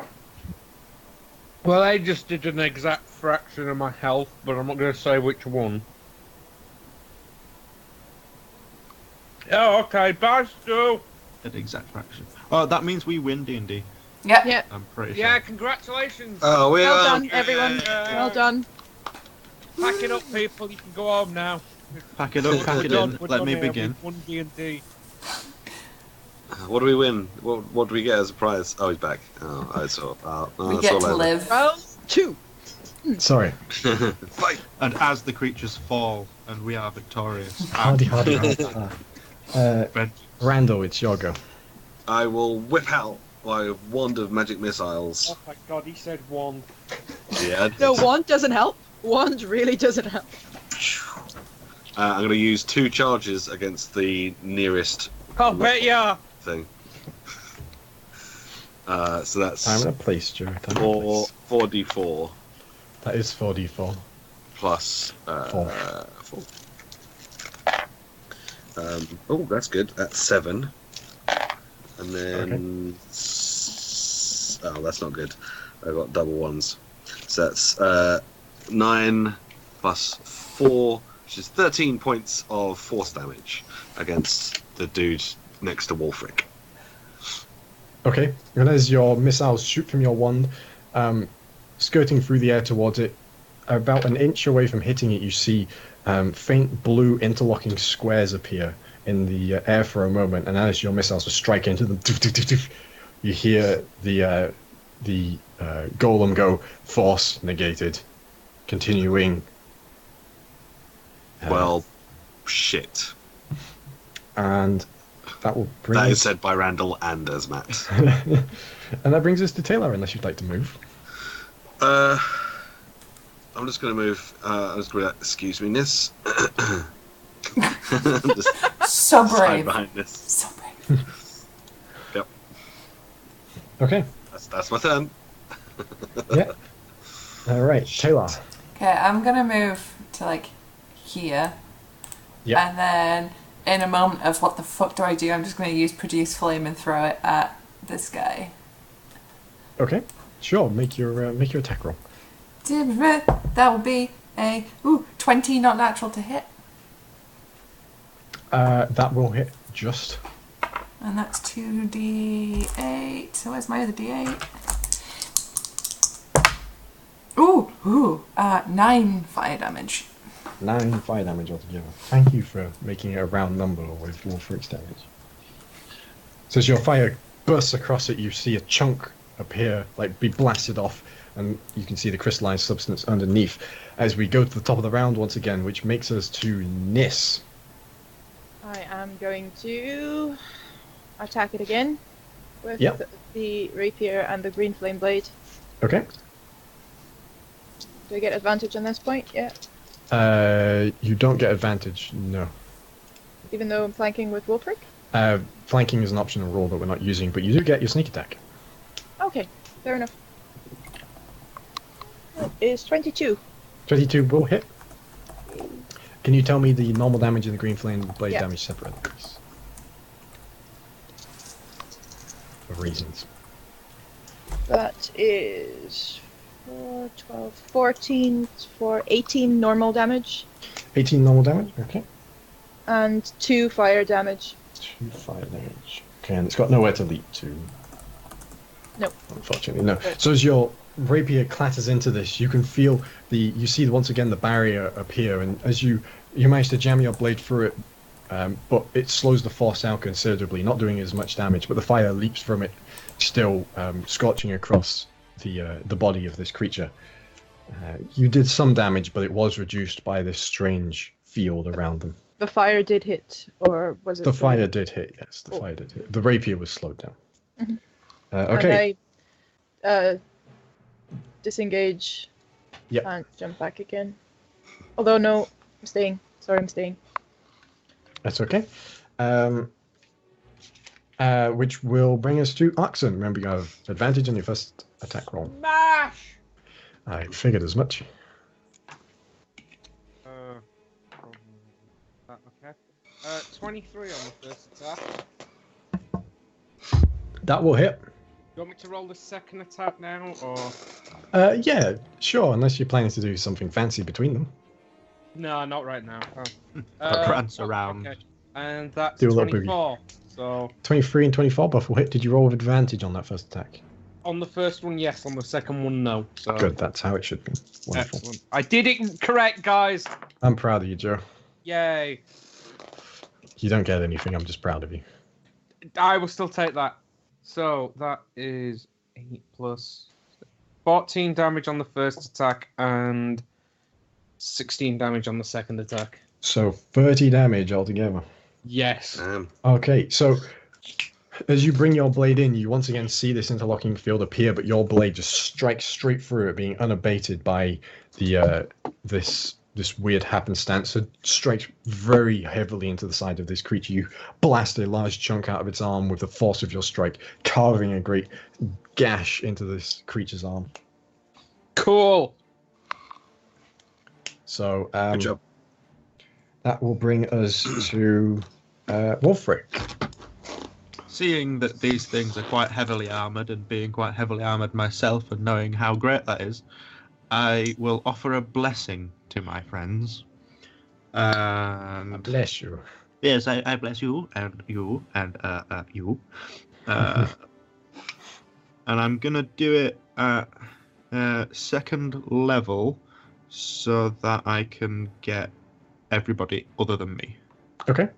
Well, I just did an exact fraction of my health, but I'm not going to say which one. Oh, okay. Bye, Stu. An exact fraction. Oh, that means we win D&D. Yep. Yeah. I'm pretty sure. Yeah, congratulations. Oh, we Well are. done, everyone. Well done. Pack it up, people. You can go home now. Pack it up, pack it in. Let me begin. One D&D. What do we win? What do we get as a prize? Oh, he's back. Oh, I saw. We get to live. Well, 2. Sorry. Fight. And as the creatures fall, and we are victorious. Hardy. Red- Randall, it's your go. I will whip out my wand of magic missiles. Oh my god, he said one. Yeah. No, wand doesn't help. Wand really doesn't help. I'm going to use 2 charges against the nearest I'll bet ya. thing. So that's Time and a place, Joe. Time and a place. 4d4 That is 4d4. plus 4. 4. Oh, that's good. That's 7. And then... Oh, that's not good. I've got double ones. So that's 9 plus 4, which is 13 points of force damage against the dude next to Wulfric. Okay, and as your missiles shoot from your wand, skirting through the air towards it, about an inch away from hitting it, you see faint blue interlocking squares appear in the air for a moment, and as your missiles strike into them, you hear the golem go, force negated, continuing. Well, shit. And that will bring That us... is said by Randall and as Matt. And that brings us to Tae'la, unless you'd like to move. I'm just going to move. I'm just going to excuse me, Niss. Just So hide brave. behind this. So brave. Yep, Okay, that's my turn. yeah. Alright, Tae'la. Okay, I'm gonna move to here. Yeah. And then in a moment of what the fuck do I do, I'm just gonna use produce flame and throw it at this guy. Okay, sure, make your attack roll. That will be a 20 not natural to hit. That will hit just. And that's 2d8. So where's my other d8? Ooh, 9 fire damage. 9 fire damage altogether. Thank you for making it a round number with Wulfric's damage. So as your fire bursts across it, you see a chunk appear, be blasted off, and you can see the crystalline substance underneath. As we go to the top of the round once again, which makes us to Niss. I am going to attack it again with Yep. the rapier and the green flame blade. Okay. Do I get advantage on this point? Yeah. You don't get advantage, no. Even though I'm flanking with Wulfric? Flanking is an optional roll that we're not using, but you do get your sneak attack. Okay, fair enough. That is 22. 22 will hit. Can you tell me the normal damage and the green flame blade Yeah. damage separately, please? For reasons. That is 4, 12, 14 for 18 normal damage 18 normal damage, okay. and 2 fire damage. 2 fire damage. Okay, and it's got nowhere to leap to. No. Unfortunately, no. So as your rapier clatters into this, you can feel you see once again the barrier appear, and as you manage to jam your blade through it, but it slows the force down considerably, not doing as much damage, but the fire leaps from it, still scorching across the body of this creature. You did some damage, but it was reduced by this strange field around them. The fire did hit, or was it The fire did hit, yes. The fire did hit. The rapier was slowed down. Mhm. Okay. And I disengage. Yep. And jump back again. Although no, I'm staying. Sorry, I'm staying. That's okay. Which will bring us to Arxan. Remember, you have advantage on your first attack roll. Smash! I figured as much. Okay. 23 on the first attack. That will hit. You want me to roll the second attack now, or...? Yeah, sure, unless you're planning to do something fancy between them. No, not right now. Prance around. Okay. And that's Do a little 24. So 23 and 24 both will hit. Did you roll with advantage on that first attack? on the first one, yes. On the second one, no. So Good, that's how it should be. Wonderful. excellent. I did it correct, guys. I'm proud of you, Joe. Yay. You don't get anything, I'm just proud of you. I will still take that. So that is 8 plus 14 damage on the first attack and 16 damage on the second attack. So 30 damage altogether. Yes. Okay, so as you bring your blade in, you once again see this interlocking field appear, but your blade just strikes straight through it, being unabated by the this weird happenstance. It strikes very heavily into the side of this creature. You blast a large chunk out of its arm with the force of your strike, carving a great gash into this creature's arm. Cool. So Good job. that will bring us to Wulfric. Seeing that these things are quite heavily armoured and being quite heavily armoured myself and knowing how great that is, I will offer a blessing to my friends. And Bless you. yes, I bless you and you and you. And I'm gonna do it at second level so that I can get everybody other than me. Okay.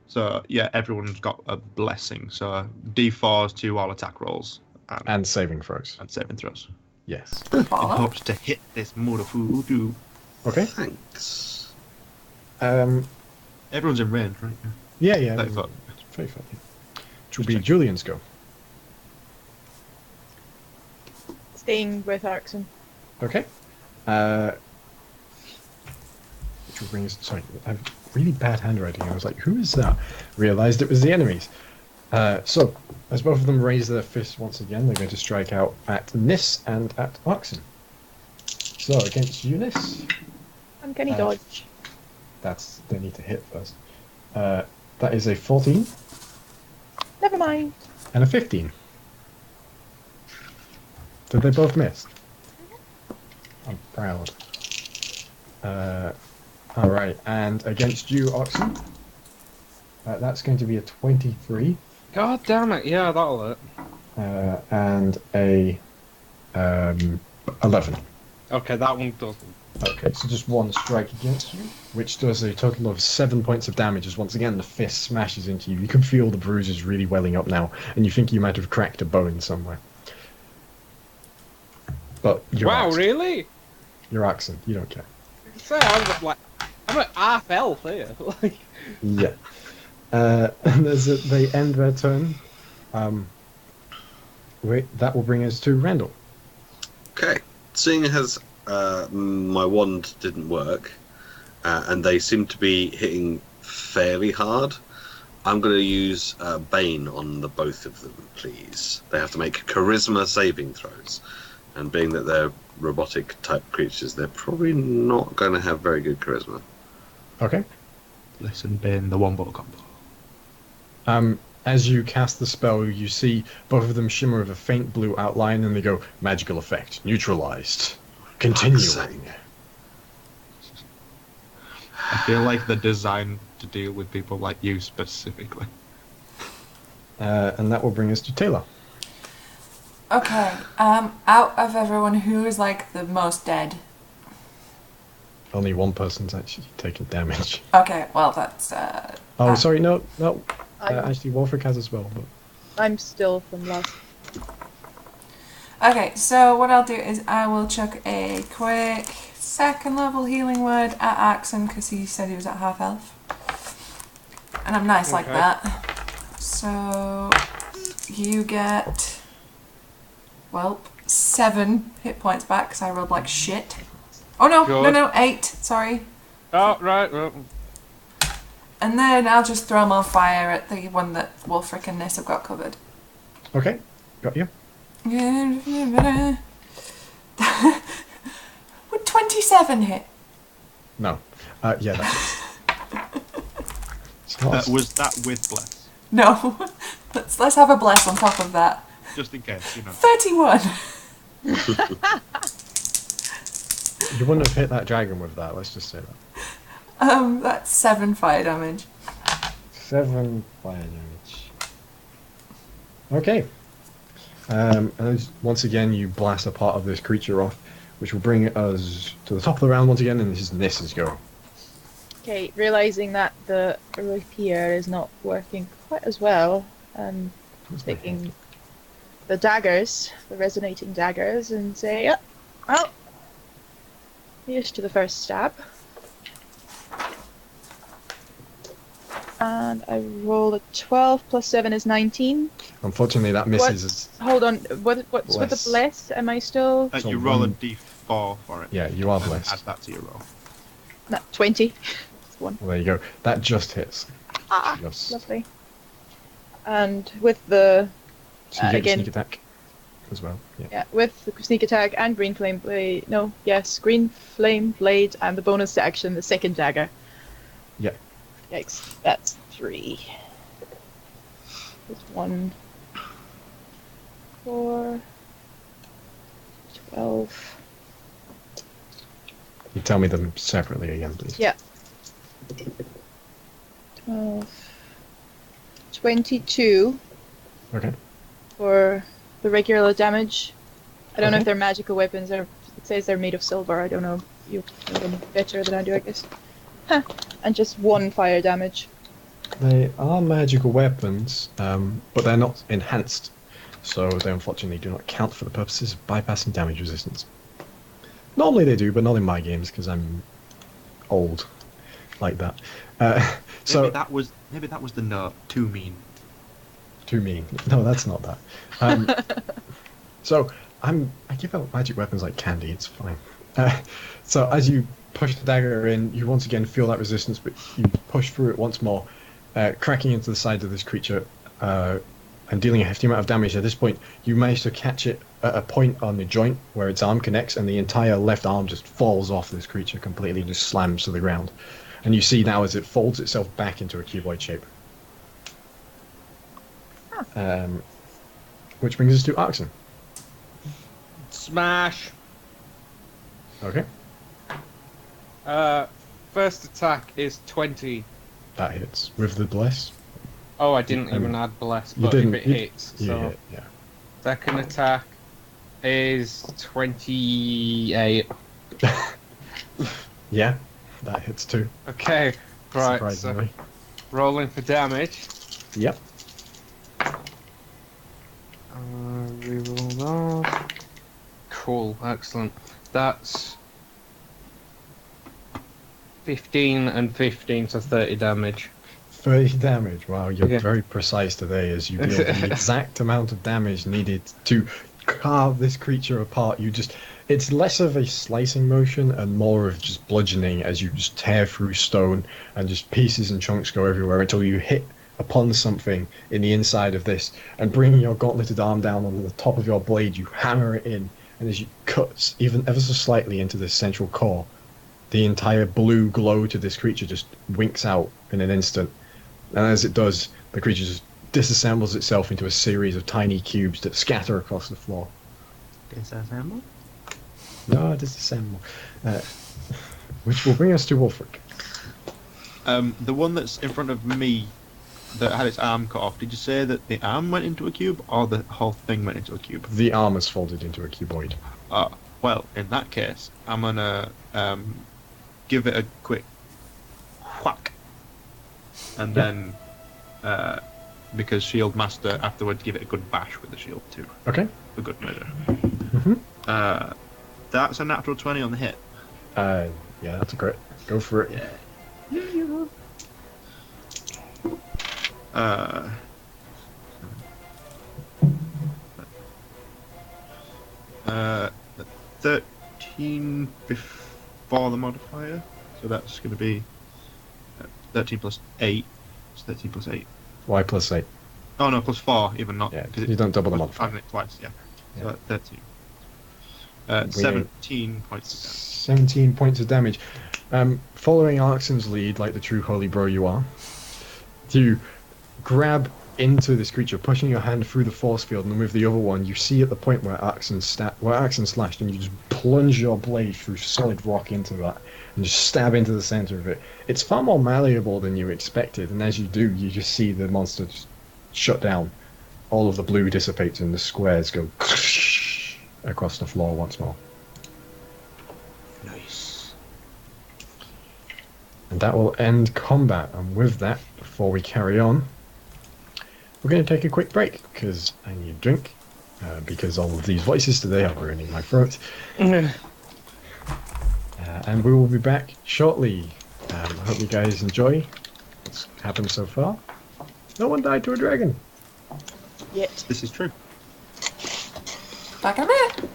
So yeah, everyone's got a blessing. So D4s to all attack rolls And saving throws. and saving throws. Yes. In hopes to hit this motherfucker. Okay. Thanks. Everyone's in range, right? Yeah, yeah. 35. 35, yeah. Which will be Julian's go. Staying with Arxan. Okay. Which will bring us. Sorry, I have really bad handwriting. I was like, who is that? Realized it was the enemies. So, as both of them raise their fists once again, they're going to strike out at Niss and at Arxan. So, against you, Niss. Uncanny dodge. They need to hit first. That is a 14 Never mind. and a 15. Did they both miss? I'm proud. Alright, and against you, Arxan, that's going to be a 23 God damn it. Yeah, that'll hurt. and a 11. Okay, that one doesn't. Okay, so just one strike against you, which does a total of 7 points of damage as once again the fist smashes into you. You can feel the bruises really welling up now, and you think you might have cracked a bone somewhere. But you're Wow, Arxan. really? You're Arxan, you don't care. So I'm an half elf here. Like, Yeah. And they end their turn. That will bring us to Randall. Okay. Seeing as my wand didn't work, and they seem to be hitting fairly hard, I'm going to use Bane on the both of them, please. They have to make charisma saving throws. And being that they're robotic type creatures, they're probably not going to have very good charisma. Okay. Listen, Bane, the one ball combo. As you cast the spell, you see both of them shimmer with a faint blue outline, and they go, magical effect, neutralized. Continuing. I feel like they're designed to deal with people like you specifically. And that will bring us to Tae'la. Okay, out of everyone, who is like the most dead? Only one person's actually taken damage. Okay, well that's Sorry, no. I'm, Actually, Wulfric has as well. But... I'm still from last. Okay, so what I'll do is I will chuck a quick second level healing word at Arxan because he said he was at half health. And I'm nice like that. So you get, well, 7 hit points back because I rolled like shit. Oh no, Good. no, 8, sorry. Oh, right. Well, And then I'll just throw more fire at the one that Wulfric and Niss have got covered. Okay, got you. Would 27 hit? No. Yeah, that's it. Was that with bless? No. Let's have a bless on top of that. Just in case, you know. 31. You wouldn't have hit that dragon with that, let's just say that. That's 7 fire damage. 7 fire damage. Okay. And once again, you blast a part of this creature off, which will bring us to the top of the round once again, and this is Niss's go. Okay, realizing that the rapier is not working quite as well, taking the daggers, the resonating daggers, and say, yeah, well, here's to the first stab. And I roll a 12 plus 7 is 19. Unfortunately, that misses. Hold on, what's with the bless? Am I still... So You roll a one- d4 for it. Yeah, you are and blessed. Add that to your roll. No, 20. That's 1. Well, there you go. That just hits. Ah, Just. lovely. And with the... So you get again- sneak attack as well. Yeah. Yeah, with the sneak attack and green flame blade... No, yes, green flame blade and the bonus to action, the second dagger. Yeah. Yikes, that's 3. That's 1, 4, 12. You tell me them separately again, please. Yeah. 12. 22 Okay. for the regular damage. I don't know Okay. if they're magical weapons or it says they're made of silver. I don't know. You know them better than I do, I guess. Huh. And just 1 fire damage. They are magical weapons, but they're not enhanced, so they unfortunately do not count for the purposes of bypassing damage resistance. Normally they do, but not in my games because I'm old like that. So Maybe that was the note. Too mean. too mean. No, that's not that. So I give out magic weapons like candy. It's fine. So as you push the dagger in, you once again feel that resistance, but you push through it once more, cracking into the side of this creature and dealing a hefty amount of damage. At this point, you manage to catch it at a point on the joint where its arm connects, and the entire left arm just falls off this creature completely and just slams to the ground. And you see now as it folds itself back into a cuboid shape. Which brings us to Arxan. smash. Okay, First attack is 20. that hits with the bless. Oh, I didn't even add bless, You but didn't. if it hits, You so hit, yeah. second attack is 28. Yeah, that hits too. Okay, right. So Surprisingly. rolling for damage. Yep. Reroll that. Cool, excellent. That's 15 and 15, so 30 damage. 30 damage. Wow, you're Yeah. very precise today as you deal the exact amount of damage needed to carve this creature apart. It's less of a slicing motion and more of just bludgeoning as you just tear through stone and just pieces and chunks go everywhere until you hit upon something in the inside of this, and bringing your gauntleted arm down on the top of your blade, you hammer it in, and as you cut even ever so slightly into this central core, the entire blue glow to this creature just winks out in an instant. And as it does, the creature just disassembles itself into a series of tiny cubes that scatter across the floor. Disassemble? No, disassemble. Which will bring us to Wulfric. The one that's in front of me that had its arm cut off, did you say that the arm went into a cube or the whole thing went into a cube? The arm is folded into a cuboid. Well, in that case, I'm gonna give it a quick whack. And then, because Shield Master, afterwards give it a good bash with the shield too. Okay. For good measure. That's a natural 20 on the hit. Yeah, that's a crit. Go for it. Yeah. Uh, 13 before the modifier, so that's going to be 13 plus 8. It's 13 plus 8. Y plus 8. Oh no, plus 4, even not. Yeah, you don't double the modifier. I've done it twice, yeah. Yeah. So that's 13. 17 points of damage. 17 points of damage. Following Arxan's lead, like the true holy bro you are, you grab into this creature, pushing your hand through the force field, and with the other one, you see at the point where Arxan slashed, and you just plunge your blade through solid rock into that, and just stab into the center of it. It's far more malleable than you expected, and as you do, you just see the monster just shut down. All of the blue dissipates, and the squares go across the floor once more. Nice. And that will end combat. And with that, before we carry on, we're going to take a quick break because I need a drink. Because all of these voices today are ruining my throat. And we will be back shortly. I hope you guys enjoy what's happened so far. No one died to a dragon. Yet. This is true. Back in a minute.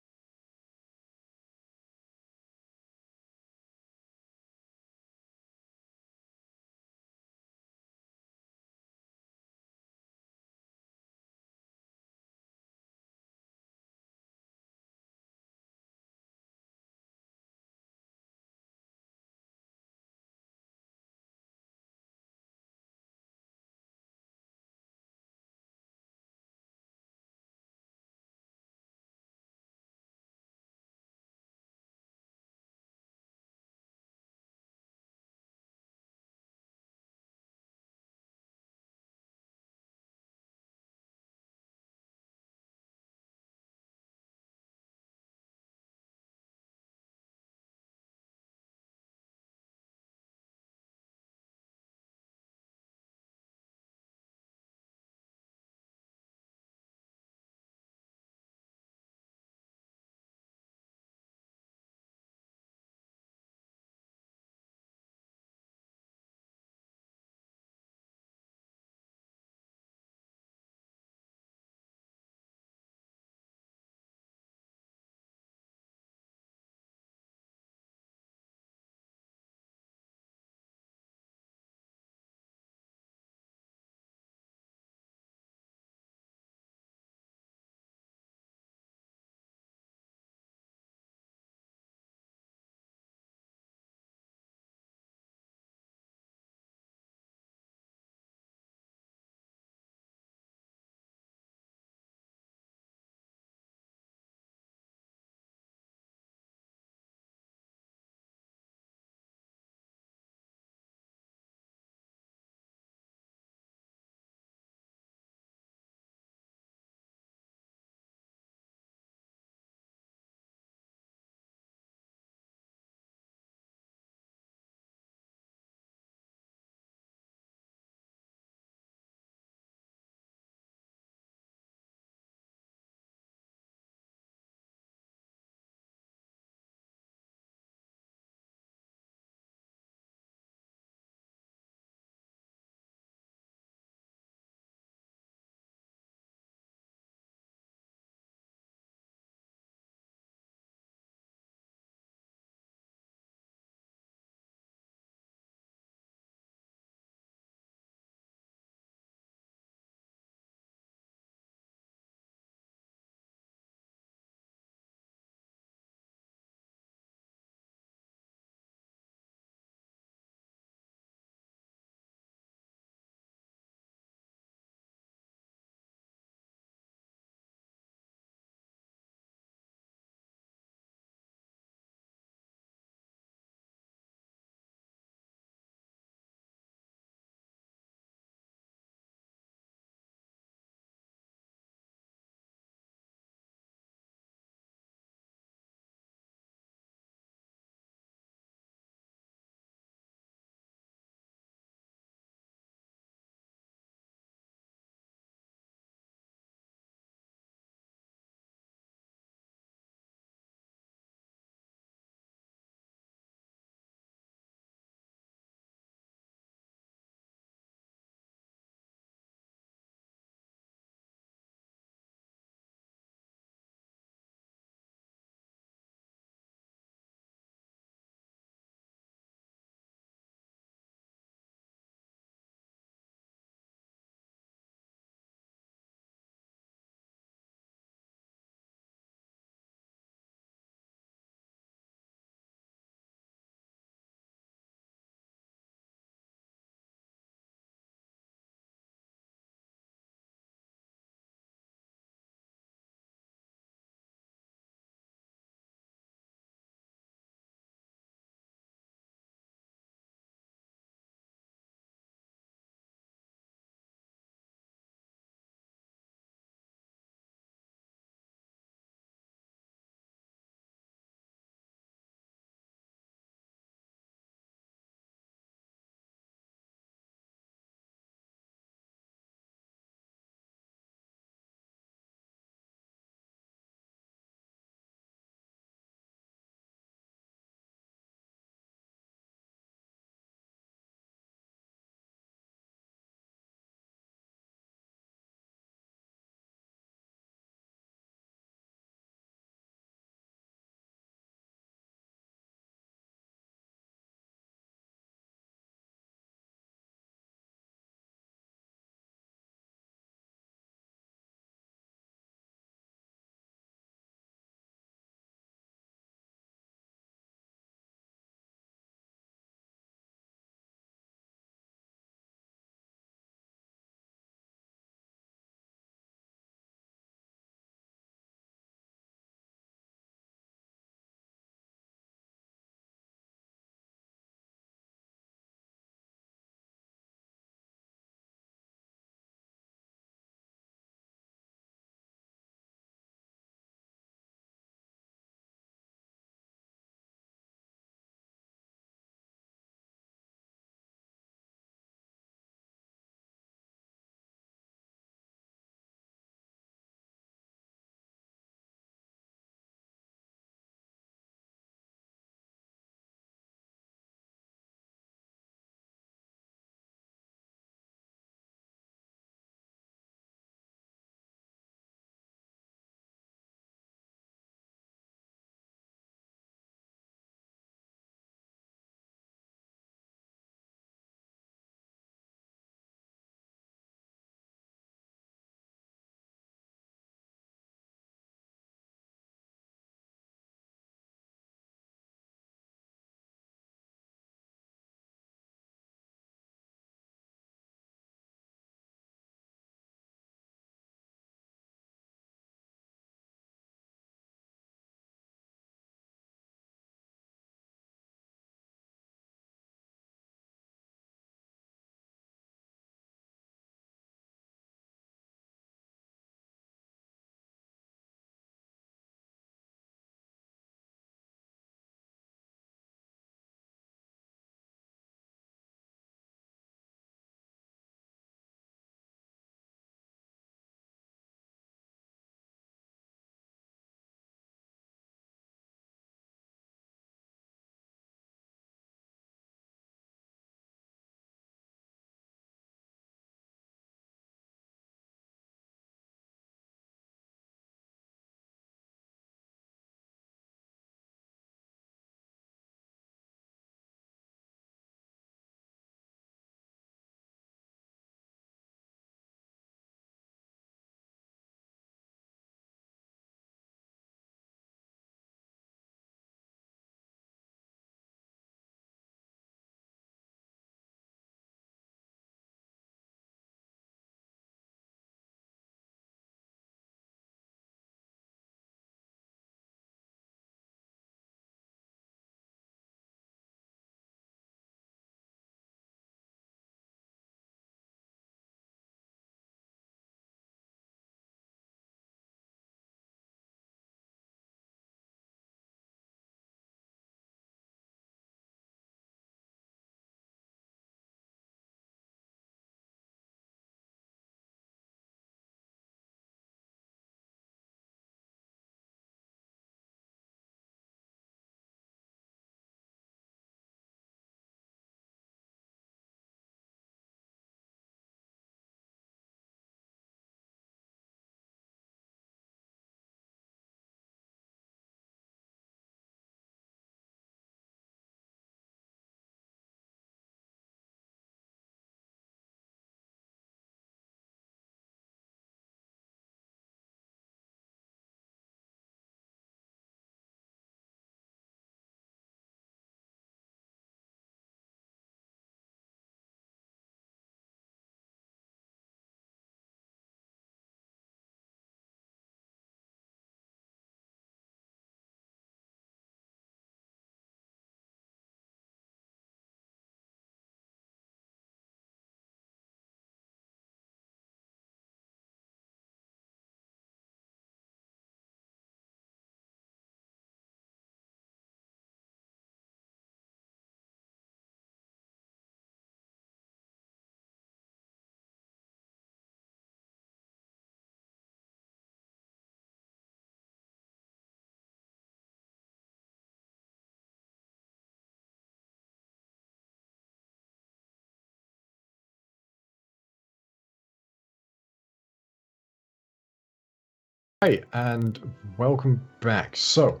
Right, and welcome back. So,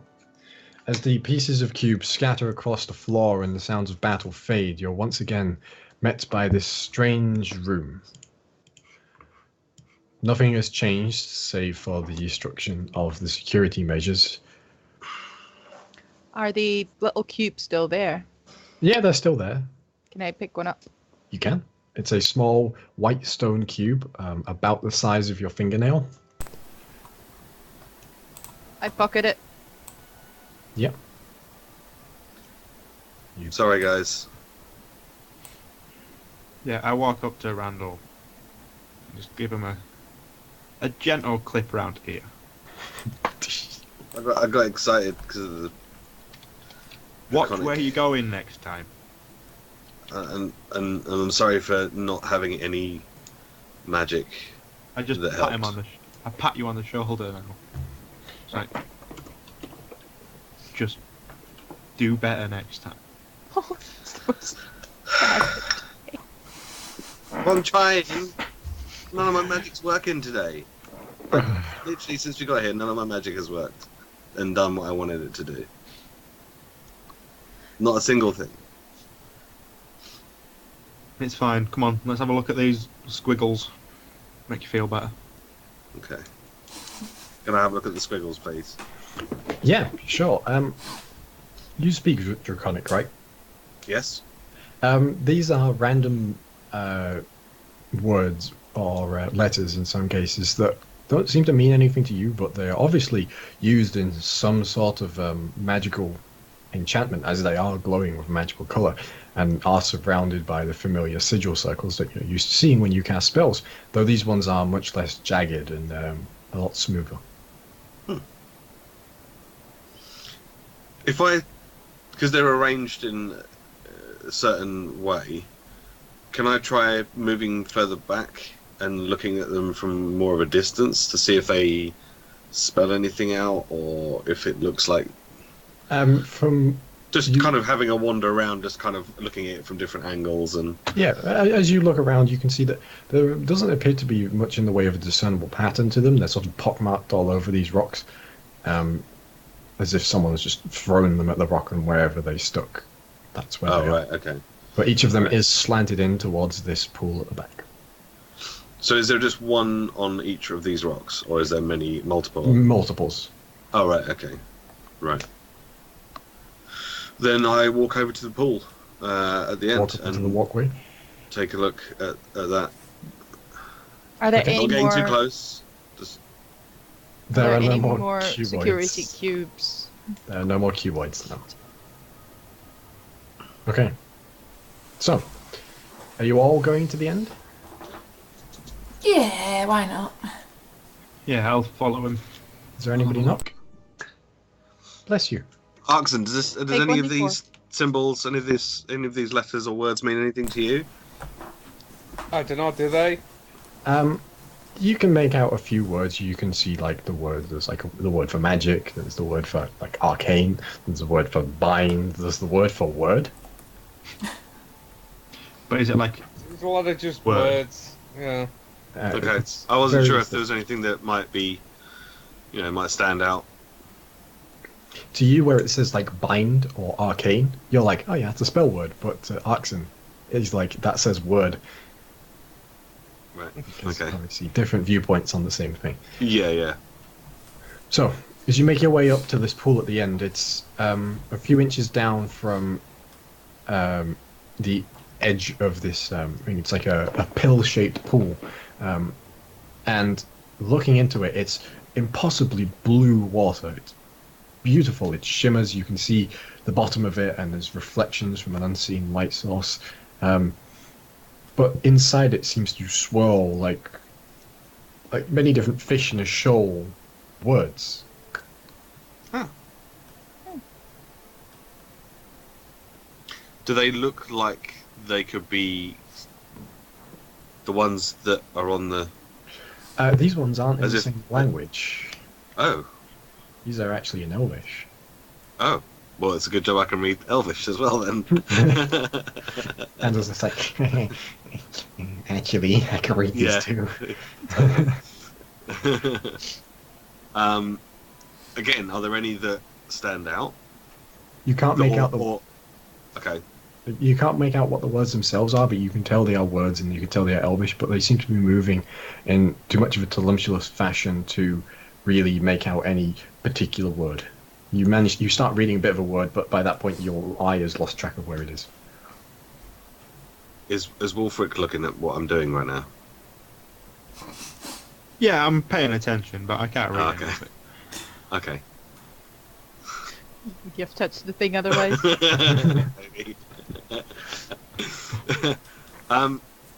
as the pieces of cubes scatter across the floor and the sounds of battle fade, you're once again met by this strange room. Nothing has changed, save for the destruction of the security measures. Are the little cubes still there? Yeah, they're still there. Can I pick one up? You can. It's a small white stone cube, about the size of your fingernail. I pocket it. Yep. Sorry, guys. Yeah, I walk up to Randall. Just give him a gentle clip around here. I got excited because of the. Watch iconic- where you going next time. And I'm sorry for not having any magic. I just That pat him helps. on the. I pat you on the shoulder now. It's like, just do better next time. Oh, I'm trying. None of my magic's working today. Like, literally, since we got here, none of my magic has worked and done what I wanted it to do. Not a single thing. It's fine. Come on, let's have a look at these squiggles. Make you feel better. Okay. Can I have a look at the squiggles, please? Yeah, sure. You speak Draconic, right? Yes. These are random words or letters in some cases that don't seem to mean anything to you, but they are obviously used in some sort of magical enchantment, as they are glowing with magical color and are surrounded by the familiar sigil circles that you're used to seeing when you cast spells, though these ones are much less jagged and a lot smoother. If I, because they're arranged in a certain way, can I try moving further back and looking at them from more of a distance to see if they spell anything out, or if it looks like From just kind of having a wander around, just kind of looking at it from different angles and. Yeah, as you look around, you can see that there doesn't appear to be much in the way of a discernible pattern to them. They're sort of pockmarked all over these rocks, as if someone has just thrown them at the rock, and wherever they stuck, that's where they right, are. okay. But each of them Right. is slanted in towards this pool at the back. So is there just one on each of these rocks, or is there multiple? Multiples. Oh, right, okay. Right. Then I walk over to the pool at the end Walk up into the and walkway. take a look at that. Are there Okay. any Not getting more? too close. Just There are no any more more cuboids. security cubes? There are no more cuboids now. Okay. So, are you all going to the end? Yeah, why not? Yeah, I'll follow him. Is there anybody knock? Bless you. Arxan, does Take any of 1d4. these symbols, any of these letters or words mean anything to you? I don't know, do they? You can make out a few words. You can see like the word. There's like the word for magic. There's the word for like arcane. There's the word for bind. There's the word for word. But is it like There's a lot of just Word. words. Yeah. Okay. It's I wasn't very sure if there was anything that might be, might stand out. To you, where it says like bind or arcane, you're like, oh yeah, it's a spell word. But Arxan is like, that says word. Right. Because Okay. obviously different viewpoints on the same thing. Yeah. So, as you make your way up to this pool at the end, it's a few inches down from the edge of this. It's like a pill-shaped pool, and looking into it, it's impossibly blue water. It's beautiful. It shimmers. You can see the bottom of it, and there's reflections from an unseen light source. But inside it seems to swirl like many different fish in a shoal words. Do they look like they could be the ones that are on the? These ones aren't in As the if- same language. Oh. These are actually in Elvish. Oh. Well, it's a good job I can read Elvish as well then. And as I say, actually, I can read these Yeah. too. Again, are there any that stand out? You can't make out Okay. You can't make out what the words themselves are, but you can tell they are words and you can tell they are Elvish, but they seem to be moving in too much of a tumultuous fashion to really make out any particular word. You start reading a bit of a word, but by that point your eye has lost track of where it is. Is Wulfric looking at what I'm doing right now? Yeah, I'm paying attention, but I can't read Okay. anything. Okay. Would you have touched the thing otherwise? Maybe.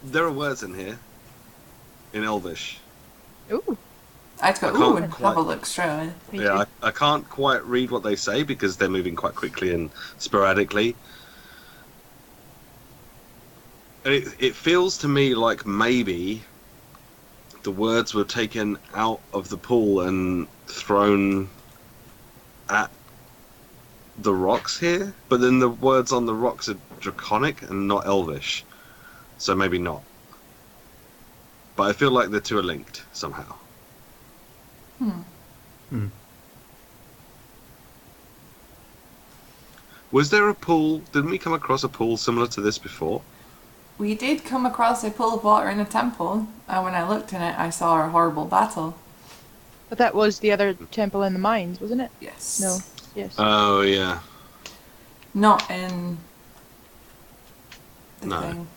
There are words in here in Elvish. Ooh. I'd go, I can't ooh, and quite- have a look straight away. Me Yeah, too. I can't quite read what they say because they're moving quite quickly and sporadically. And it feels to me like maybe the words were taken out of the pool and thrown at the rocks here, but then the words on the rocks are draconic and not Elvish, so maybe not. But I feel like the two are linked somehow. Was there a pool? Didn't we come across a pool similar to this before? We did come across a pool of water in a temple, and when I looked in it, I saw a horrible battle. But that was the other temple in the mines, wasn't it? Yes. No. Yes. Oh yeah. Not in the No. thing.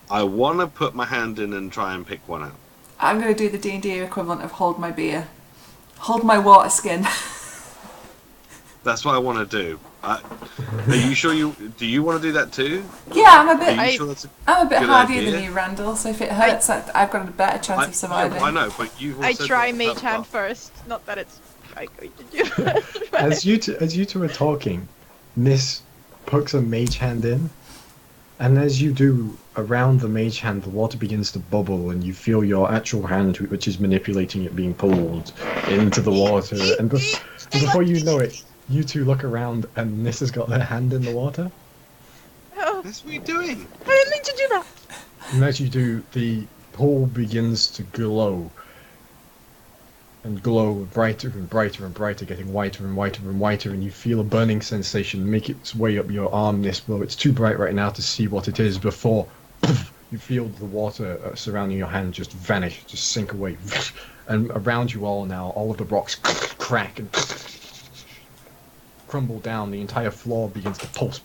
I want to put my hand in and try and pick one out. I'm going to do the D&D equivalent of hold my beer. Hold my water skin. That's what I want to do. Are you sure do you want to do that too? Yeah, I'm a Are bit, you sure that's a hardier good than idea? you, Randall, so if it hurts, I've got a better chance of surviving. Yeah, I know, but you've also I try got mage that hand buff. first. Not that it's quite going to do that. As you two are talking, Niss pokes a mage hand in, and as you do, around the mage hand, the water begins to bubble, and you feel your actual hand, which is manipulating it, being pulled into the water. And before you know it, you two look around, and Niss has got their hand in the water. Oh, That's what you're doing. I didn't mean to do that. And as you do, the pool begins to glow. And glow brighter and brighter and brighter, getting whiter and whiter and whiter, and you feel a burning sensation make its way up your arm, Niss, though it's too bright right now to see what it is before you feel the water surrounding your hand just vanish, just sink away. And around you all now, all of the rocks crack and crumble down. The entire floor begins to pulse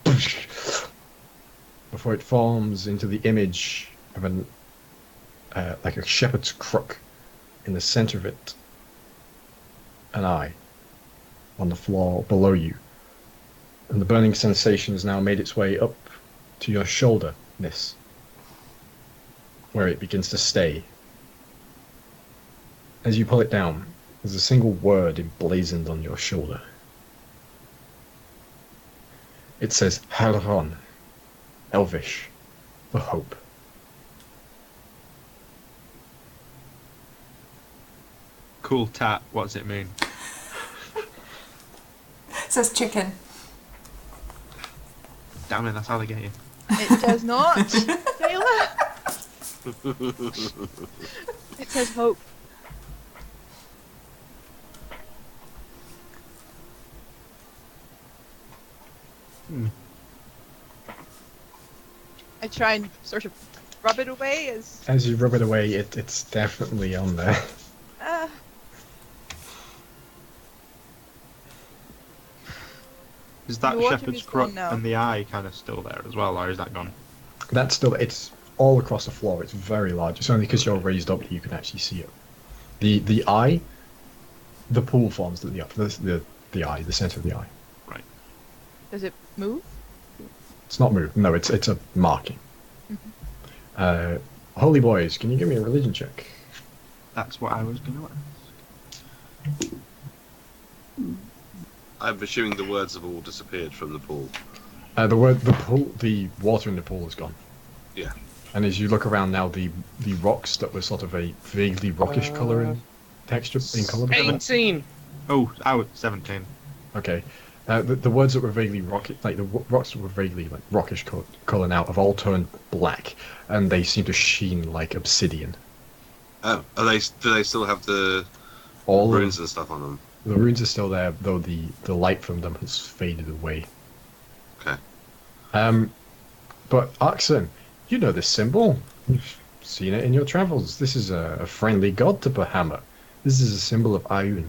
before it forms into the image of an like a shepherd's crook. In the center of it, an eye on the floor below you, and the burning sensation has now made its way up to your shoulder, Niss, where it begins to stay. As you pull it down, there's a single word emblazoned on your shoulder. It says Halron, Elvish, for hope. Cool tat, what does it mean? It says chicken. Damn it, that's how they get you. It does not. Tae'la. It says hope. I try and sort of rub it away As you rub it away, it's definitely on there. uh, Is that The water shepherd's is gone crook now. and the eye kind of still there as well, or is that gone? That's still, it's all across the floor. It's very large. It's only because you're raised up that you can actually see it. The eye, the pool forms the eye, the center of the eye. Right. does it move? It's not moved. No, it's a marking. Holy boys, can you give me a religion check? That's what I was going to ask. I'm assuming the words have all disappeared from the pool. The water in the pool is gone. Yeah. And as you look around now, the rocks that were sort of a vaguely rockish color in texture in color. before. 18. Oh, I was 17. Okay. The words that were vaguely rocks that were vaguely like rockish color now have all turned black, and they seem to sheen like obsidian. Oh, do they still have the All runes of and stuff on them? the runes are still there, though the light from them has faded away. Okay. But Arxan, you know this symbol. You've seen it in your travels. This is a friendly god to Bahamut. This is a symbol of Ayun.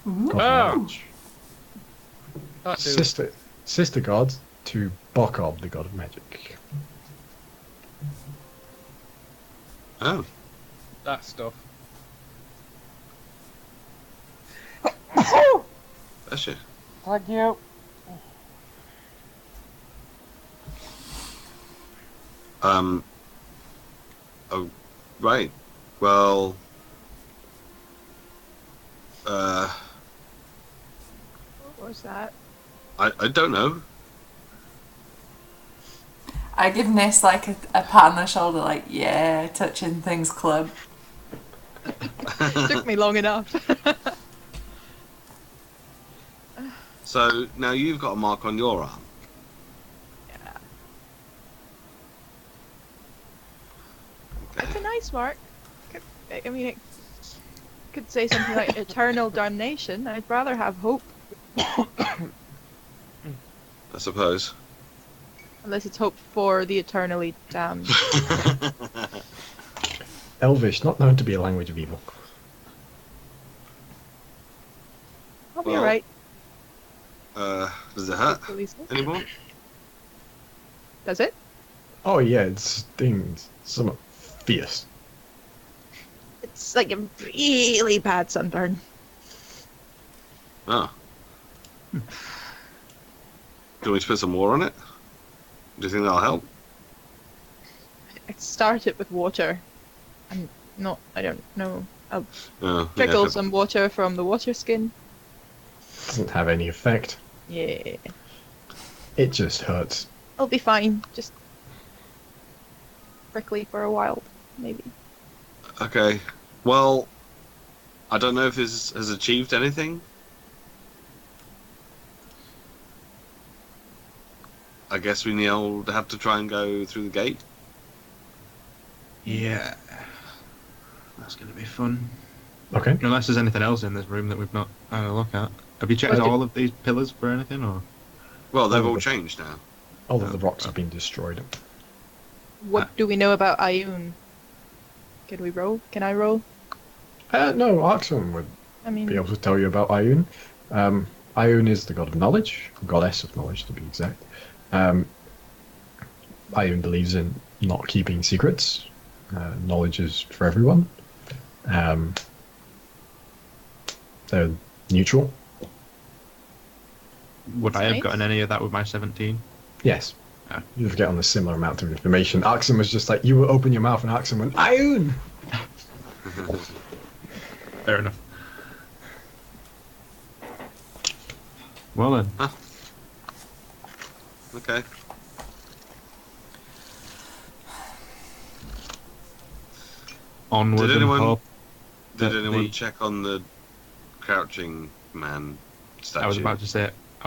God of Oh. knowledge. That dude. Sister god to Bokob, the god of magic. Oh, That stuff. that's it. Thank you. Oh, right. Well. What was that? I don't know. I give Niss like a pat on the shoulder, like, yeah, touching things club. Took me long enough. So now you've got a mark on your arm. Yeah. Okay. It's a nice mark. I mean, it could say something like eternal damnation. I'd rather have hope. I suppose. Unless it's hope for the eternally damned. Elvish, not known to be a language of evil. I'll be Well, alright. Does it hurt Police. anymore? Does it? Oh yeah, it stings somewhat fierce. It's like a really bad sunburn. Oh. Do you want me to put some more on it? Do you think that'll help? I started with water. I don't know. I'll Oh, trickle yeah, some water from the water skin. Doesn't have any effect. Yeah. It just hurts. I'll be fine. Just prickly for a while, maybe. Okay. Well, I don't know if this has achieved anything. I guess we now have to try and go through the gate. Yeah. That's going to be fun. Okay. Unless there's anything else in this room that we've not had a look at. Have you checked Well, all of these pillars for anything, or? Well, they've Oh, all but- changed now. All of the rocks have been destroyed. What do we know about Ayun? Can we roll? Can I roll? No, Arxan would I mean, be able to tell you about Ayun. Ayun is the god of knowledge, goddess of knowledge to be exact. Ayun believes in not keeping secrets. Knowledge is for everyone. They're neutral. Would I have Nice. gotten any of that with my 17? Yes. Ah. You've gotten a similar amount of information. Arxan was just like, you will open your mouth and Arxan went, Ayun! Fair enough. Well then. Okay. Onward Did and anyone- hope. Did that anyone the- check on the crouching man statue? I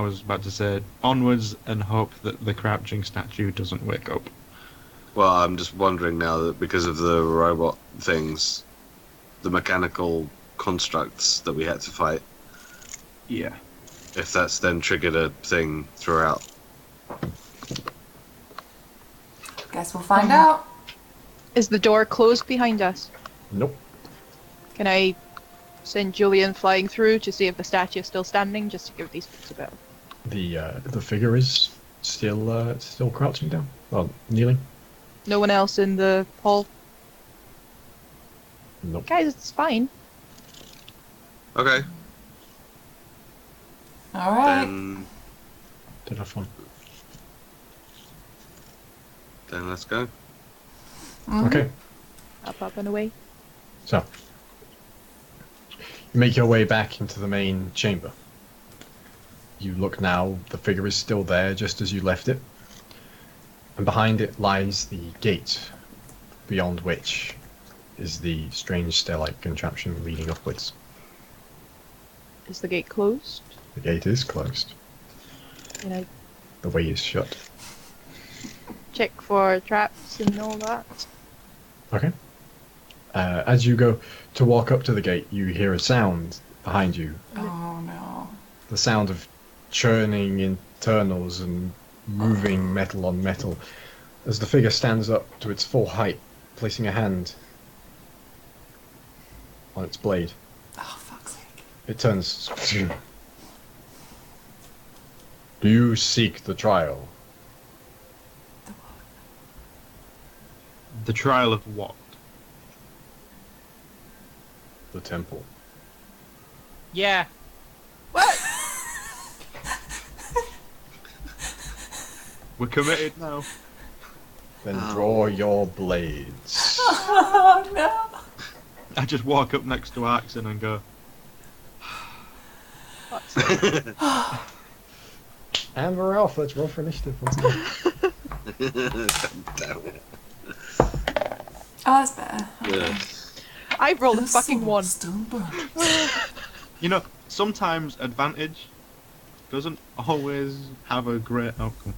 was about to say onwards and hope that the crouching statue doesn't wake up. Well, I'm just wondering now that because of the robot things, the mechanical constructs that we had to fight, Yeah. if that's then triggered a thing throughout. Guess we'll find out. is the door closed behind us? Nope. Can I send Julian flying through to see if the statue is still standing, just to give these folks a bit? The figure is still crouching down. Well, kneeling. No one else in the hall? Nope. Guys, it's fine. Okay, Alright. Did have fun. then let's go. Mhm. Okay. Up and away. So, you make your way back into the main chamber. You look now, the figure is still there just as you left it. And behind it lies the gate, beyond which is the strange stair-like contraption leading upwards. Is the gate closed? The gate is closed. Can I The way is shut. check for traps and all that? Okay. As you go to walk up to the gate, you hear a sound behind you. Oh no. The sound of churning internals and moving metal on metal. As the figure stands up to its full height, placing a hand on its blade. Oh, fuck's sake. It turns. Do you seek the trial? The trial of what? The temple. Yeah. What? We're committed now. Then draw your blades. Oh no. I just walk up next to Arxan and go, And we're off. Let's roll for initiative once again. Damn it. Oh, that's better. Yeah. I rolled a The fucking sword one. Still burns. you know, sometimes advantage doesn't always have a great outcome.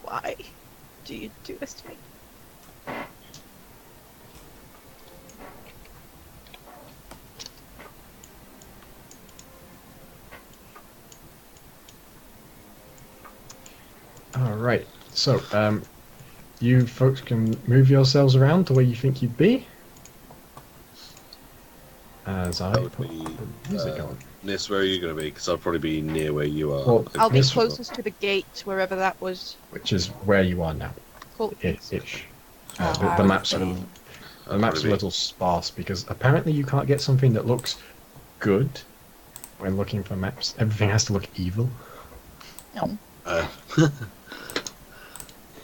Why do you do this to me? All right. So, you folks can move yourselves around to where you think you'd be. As I That would put be, the music on. Niss, where are you going to be? Because I'll probably be near where you are. Well, I'll be Miss- closest to the gate, wherever that was. Which is where you are now. Cool. Ish. Oh, The I would map's a be- little, the map's a little sparse because apparently you can't get something that looks good when looking for maps. Everything has to look evil. No.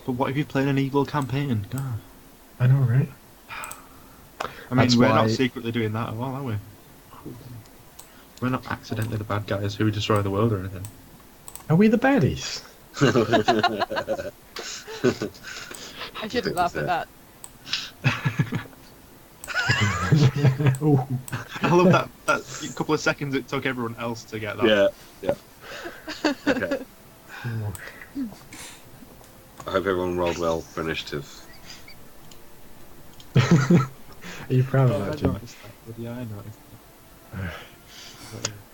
But what if you're playing an evil campaign? God. I know, right? I mean, That's we're why- not secretly doing that at all, are we? We're not accidentally the bad guys who destroy the world or anything. Are we the baddies? I shouldn't laugh at that. Ooh. I love that couple of seconds it took everyone else to get that. Yeah. Okay. I hope everyone rolled well for initiative. Are you proud Oh, of I that, Jim? noticed that. But yeah, I noticed that.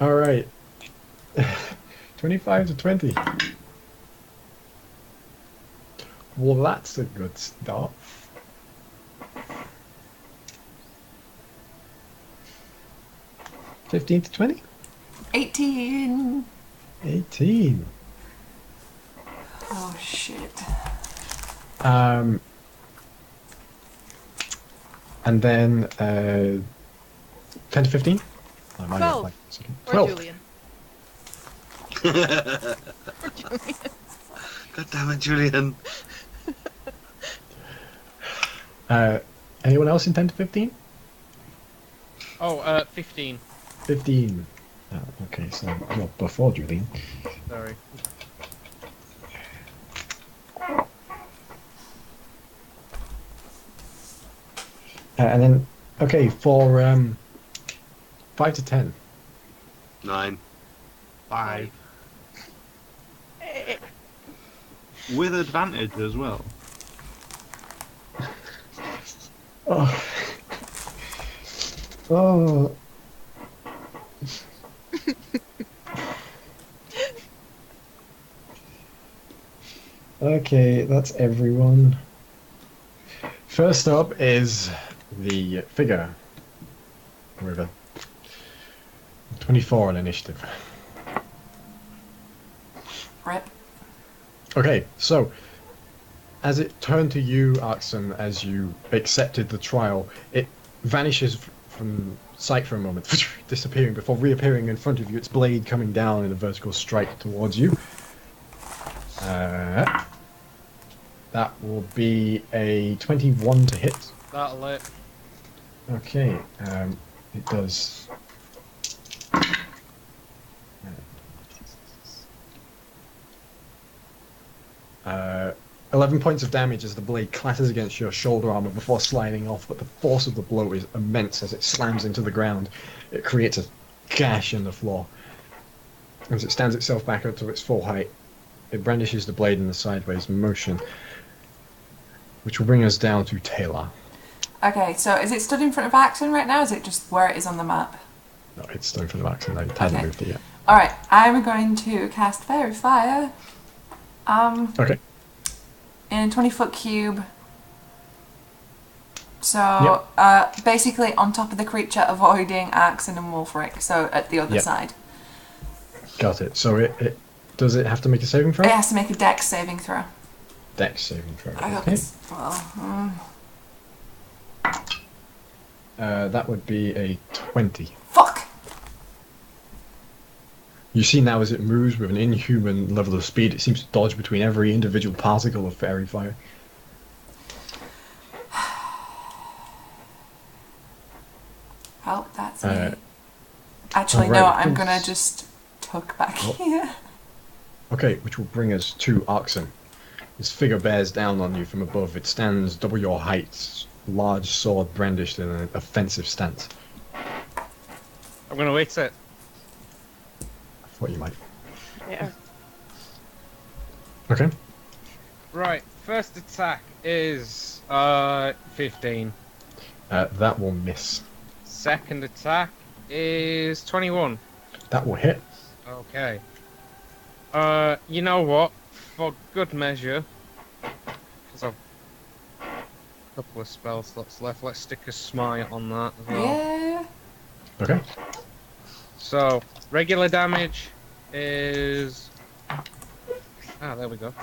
All right. 25 to 20. Well, that's a good start. $15 to 20? 18. 18. Oh shit. And then 10 to 15? I might have 12. like a second. Or 12. Julian. Or Julian. God damn it, Julian. Anyone else in 10 to 15? Oh, 15. 15. Oh, okay, so well, before Julian. Sorry. And then, okay, for 5 to 10. 9. 5. Eh, With advantage as well. Oh. Oh. Okay, that's everyone. First up is the figure with a 24 on initiative. Rip. Okay, so as it turned to you, Arxan, as you accepted the trial, it vanishes from sight for a moment, disappearing before reappearing in front of you, its blade coming down in a vertical strike towards you. That will be a 21 to hit. That'll it. Okay, it does. 11 points of damage as the blade clatters against your shoulder armor before sliding off, but the force of the blow is immense as it slams into the ground. It creates a gash in the floor. As it stands itself back up to its full height, it brandishes the blade in a sideways motion, which will bring us down to Tae'la. Okay, so is it stood in front of Arxan right now? Or is it just where it is on the map? No, it's still for the max, and I hadn't moved it yet. Alright, I'm going to cast Fairy Fire. Okay. In a 20-foot cube. So, basically on top of the creature, avoiding Arxan and Wulfric, so at the other side. Got it. So it does it have to make a saving throw? It has to make a dex saving throw. Dex saving throw. I hope Okay. it's... Well... That would be a 20. Fuck! You see now as it moves with an inhuman level of speed, it seems to dodge between every individual particle of fairy fire. Well, that's me. Actually, no, I'm gonna just tuck back here. Okay, which will bring us to Arxan. This figure bears down on you from above. It stands double your height, large sword brandished in an offensive stance. I'm gonna wait it. I thought you might. Yeah. Okay. Right, first attack is 15. That will miss. Second attack is 21. That will hit. Okay. You know what? For good measure, because I've a couple of spell slots left, let's stick a smite on that as well. Yeah. Okay. So, regular damage is... Ah, there we go.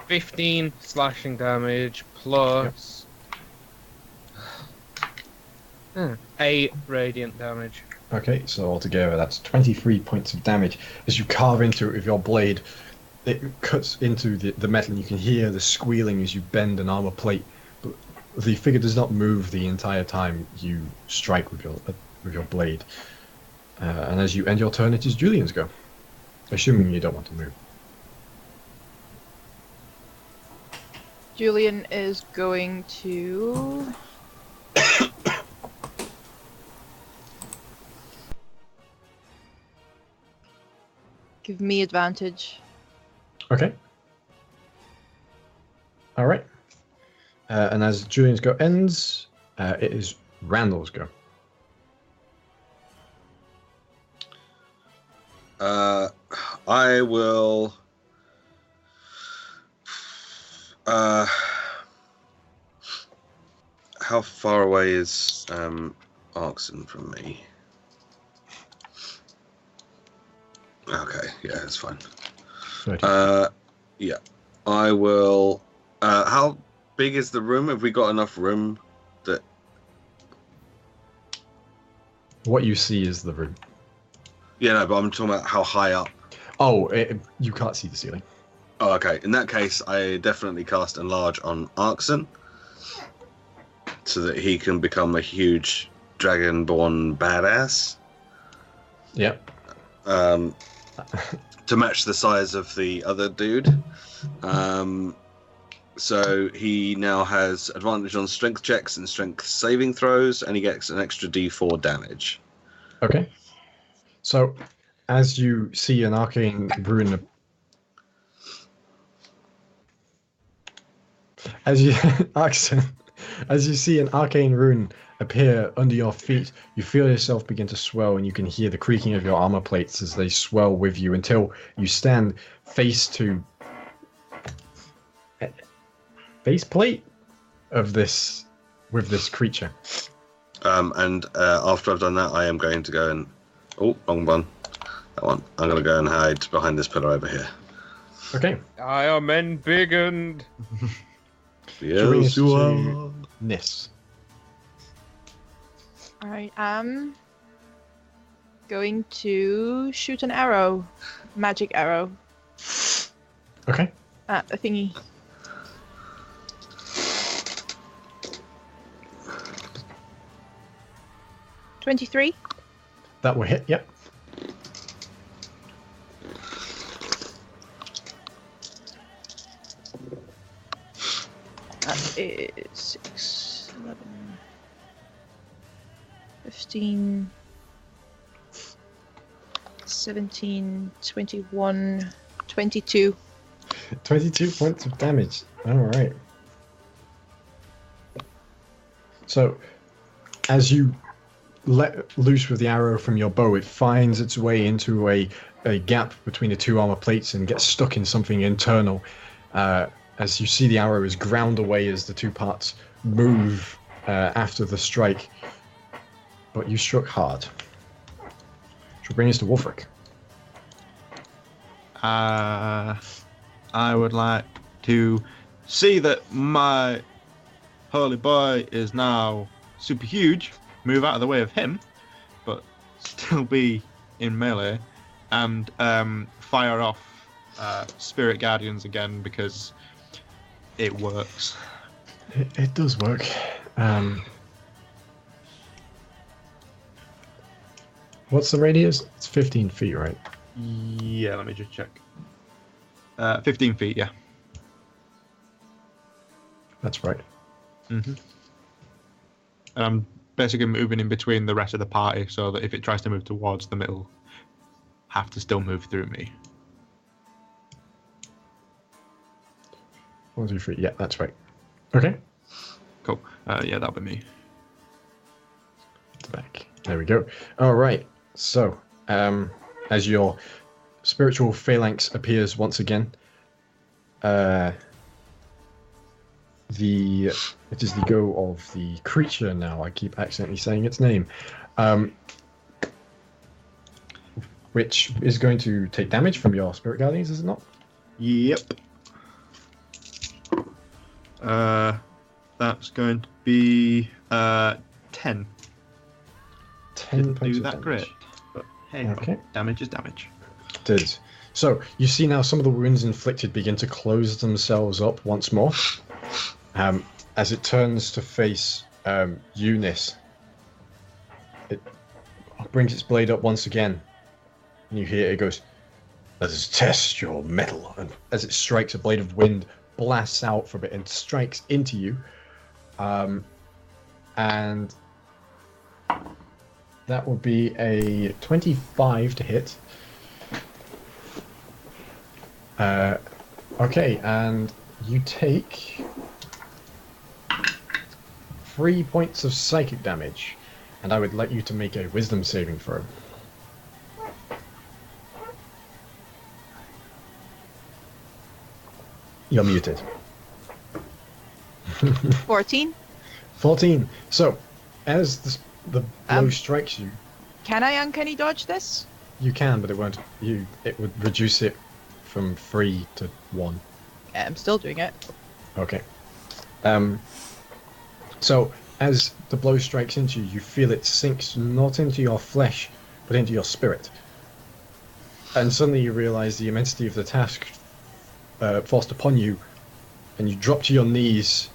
15 slashing damage plus... 8 radiant damage. Okay, so altogether that's 23 points of damage. As you carve into it with your blade, it cuts into the metal and you can hear the squealing as you bend an armor plate. But the figure does not move the entire time you strike with your blade. And as you end your turn, it is Julian's go. Assuming you don't want to move. Julian is going to... give me advantage. Okay. Alright. And as Julian's go ends, it is Randall's go. I will. How far away is Arxan from me? Okay, yeah, that's fine. 30. Yeah, I will. How big is the room? Have we got enough room that? What you see is the room. Yeah, no, but I'm talking about how high up. Oh, you can't see the ceiling. Oh, okay. In that case, I definitely cast Enlarge on Arxan, so that he can become a huge dragonborn badass. Yep. To match the size of the other dude. So he now has advantage on strength checks and strength saving throws, and he gets an extra d4 damage. Okay. So, as you see an arcane rune, as you see an arcane rune appear under your feet, you feel yourself begin to swell, and you can hear the creaking of your armor plates as they swell with you until you stand face plate of this creature. And after I've done that, I am going to go and... Oh, wrong one. That one. I'm going to go and hide behind this pillar over here. Okay. I am embiggened. Yes, you are. Niss. I am going to shoot an arrow. Magic arrow. Okay. At the thingy. $23. That will hit, yep. That is 6, 11, 15, 17, 21, 22. 22 points of damage. Alright. So, as you let loose with the arrow from your bow, it finds its way into a gap between the two armor plates and gets stuck in something internal. As you see, the arrow is ground away as the two parts move after the strike. But you struck hard. Which will bring us to Wulfric. I would like to see that my holy boy is now super huge, move out of the way of him, but still be in melee, and fire off Spirit Guardians again because it works. It does work. What's the radius? It's 15 feet, right? Yeah, let me just check. 15 feet, yeah. That's right. Mm-hmm. And I'm basically moving in between the rest of the party so that if it tries to move towards them, it'll have to still move through me. 1, 2, 3. Yeah, that's right. Okay. Cool. Yeah, that'll be me. Back. There we go. All right. So, as your spiritual phalanx appears once again, it is the go of the creature now. I keep accidentally saying its name, which is going to take damage from your spirit guardians, is it not? Yep. That's going to be 10. 10 Didn't points do of that damage. great, but hey, Okay. damage is damage. It is. So you see now some of the wounds inflicted begin to close themselves up once more, as it turns to face Niss. It brings its blade up once again, and you hear it goes, "Let us test your metal." And as it strikes, a blade of wind blasts out from it and strikes into you, and that will be a 25 to hit. Okay, and you take 3 points of psychic damage, and I would like you to make a wisdom saving throw. You're muted. 14. 14. So, as the blow strikes you, Can I uncanny dodge this? you can, but it won't. It would reduce it from 3 to 1. Yeah, I'm still doing it. Okay. So, as the blow strikes into you, you feel it sinks not into your flesh, but into your spirit. And suddenly you realize the immensity of the task forced upon you, and you drop to your knees,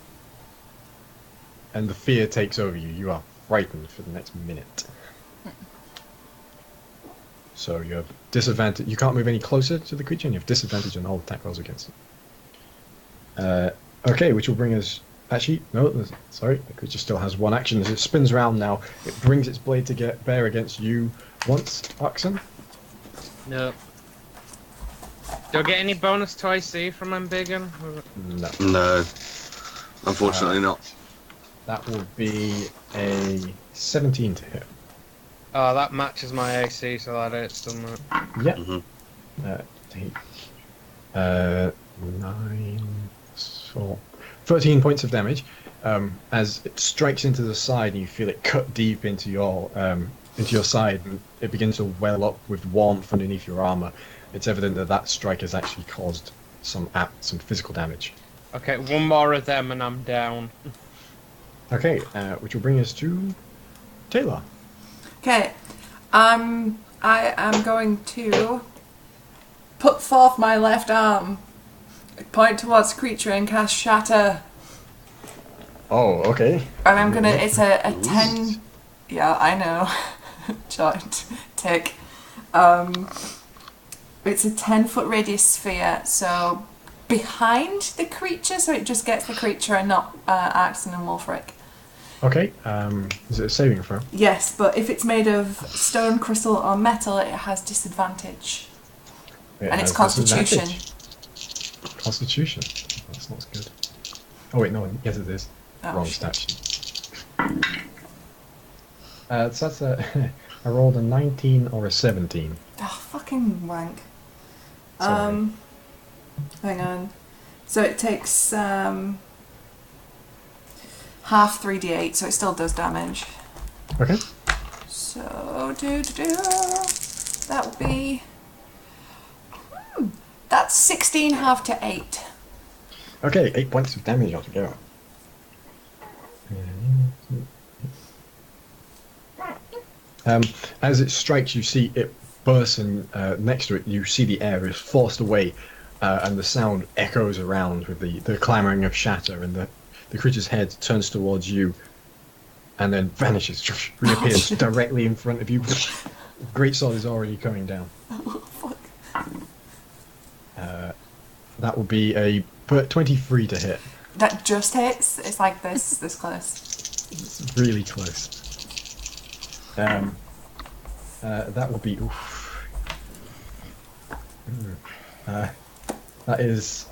and the fear takes over you. You are frightened for the next minute. So you have disadvantage. You can't move any closer to the creature, and you have disadvantage on all attack rolls against it. Okay, which will bring us... Actually, no, sorry. The creature still has one action. As it spins around now, it brings its blade to bear against you once, Arxan. No. Do I get any bonus to AC from Embiggen? No. No, unfortunately not. That will be a 17 to hit. Oh, that matches my AC, so that hits, doesn't it? Yeah. Mm-hmm. 9, 4, 13 points of damage. As it strikes into the side, and you feel it cut deep into your side, and it begins to well up with warmth underneath your armor. It's evident that that strike has actually caused some physical damage. Okay, one more of them and I'm down. Okay, which will bring us to Tae'la. Okay, I am going to put forth my left arm, point towards the creature and cast Shatter. Oh, okay. And I'm gonna, it's a 10, yeah, I know, short tick. It's a 10-foot radius sphere, so behind the creature, so it just gets the creature and not Arxan and Wulfric. Okay, is it a saving throw? Yes, but if it's made of stone, crystal, or metal, it has disadvantage. And it's Constitution. Constitution. That's not good. Oh wait, no, yes it is. Oh, Wrong shit. stat sheet. So that's I rolled a 19 or a 17. Oh, fucking wank. Sorry. Hang on. So it takes half 3d8, so it still does damage. Okay. So that would be that's 16 half to 8. Okay, 8 points of damage altogether. As it strikes, you see it bursts, and next to it, you see the air is forced away, and the sound echoes around with the clamoring of shatter, and the creature's head turns towards you, and then vanishes, reappears directly in front of you. Great sword is already coming down. Oh, fuck. That will be a 23 to hit. That just hits. It's like this close. It's really close. That will be. Oof. That is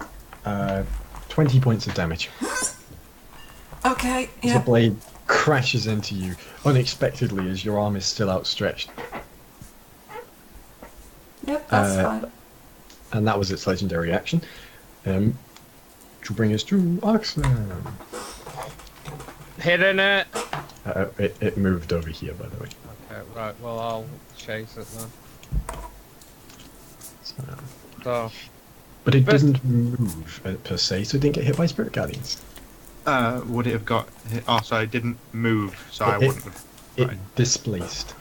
20 points of damage. Okay, The yeah. blade crashes into you unexpectedly as your arm is still outstretched. Yep, that's fine. And that was its legendary action. Which will bring us to Arxan. Hitting it. It moved over here, by the way. Okay, right. Well, I'll chase it then. So, But it First- didn't move per se, so it didn't get hit by Spirit Guardians. Would it have got hit? Oh, so it didn't move, so I It- wouldn't have. It Right. displaced.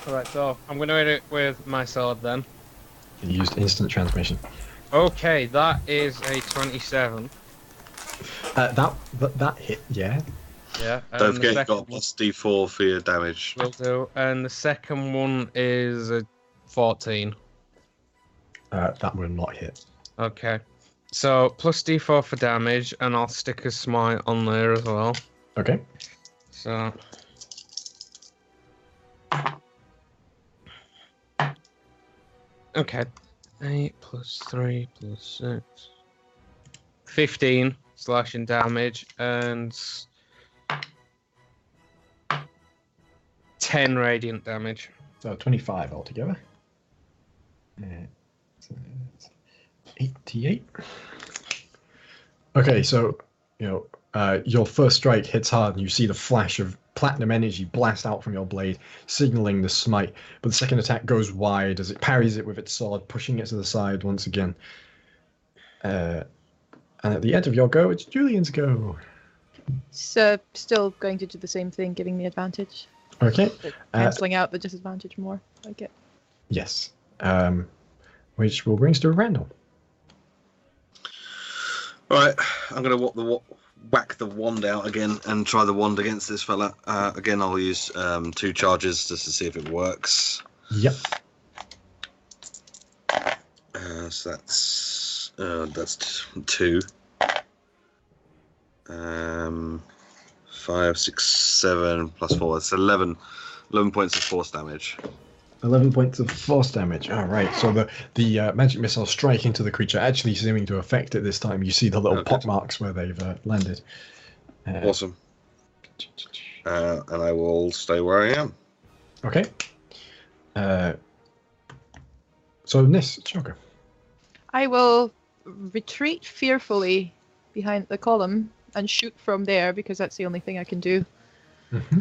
alright, so I'm going to hit it with my sword then. It used instant transmission. Okay, that is a 27. That hit, yeah. Yeah. Don't and the forget you second got a plus D4 for your damage. Will do. And the second one is a 14. That will not hit. Okay. So plus D4 for damage, and I'll stick a smite on there as well. Okay. So. Okay. 8 plus 3 plus 6. 15 slashing damage, and 10 radiant damage. So 25 altogether. 88. Okay, so your first strike hits hard, and you see the flash of platinum energy blast out from your blade, signaling the smite. But the second attack goes wide as it parries it with its sword, pushing it to the side once again. And at the end of your go, it's Julian's go. So still going to do the same thing, giving me advantage. Okay. But cancelling out the disadvantage more. Like it. Yes. Which will bring us to Randall. Right, I'm going to whack the wand out again and try the wand against this fella. Again, I'll use 2 charges just to see if it works. Yep. So that's 2. 5, 6, 7 plus 4. That's 11 points of force damage. 11 points of force damage. All right. So the magic missile strike into the creature, actually seeming to affect it this time. You see the little Okay. pock marks where they've landed. Awesome. And I will stay where I am. Okay. So Niss, it's your go. I will retreat fearfully behind the column and shoot from there because that's the only thing I can do. Mm-hmm.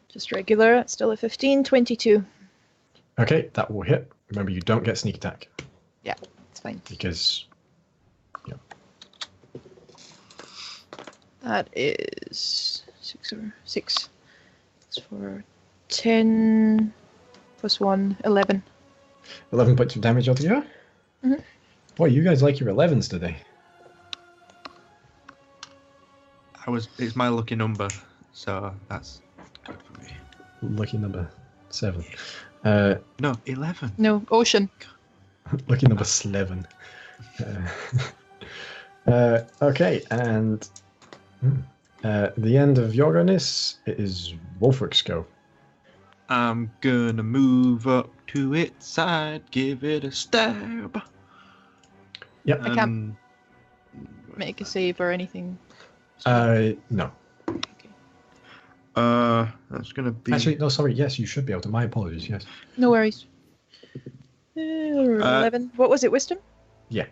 Just regular, it's still a 15, 22. Okay, that will hit. Remember, you don't get sneak attack Yeah, it's fine. because That is 6 or 6. It's for 10 plus 1, 11. 11 points of damage altogether. Mhm. Boy, you guys like your 11s today. It's my lucky number, so that's good for me. Lucky number 7. No, 11. No, ocean. Lucky number 11. Okay, and the end of your Niss, it is Wulfric's go. I'm gonna move up to its side, give it a stab. Yep. I can't make a save or anything. No. That's gonna be. Actually, no, sorry. Yes, you should be able to. My apologies. Yes. No worries. 11. What was it? Wisdom? Yeah.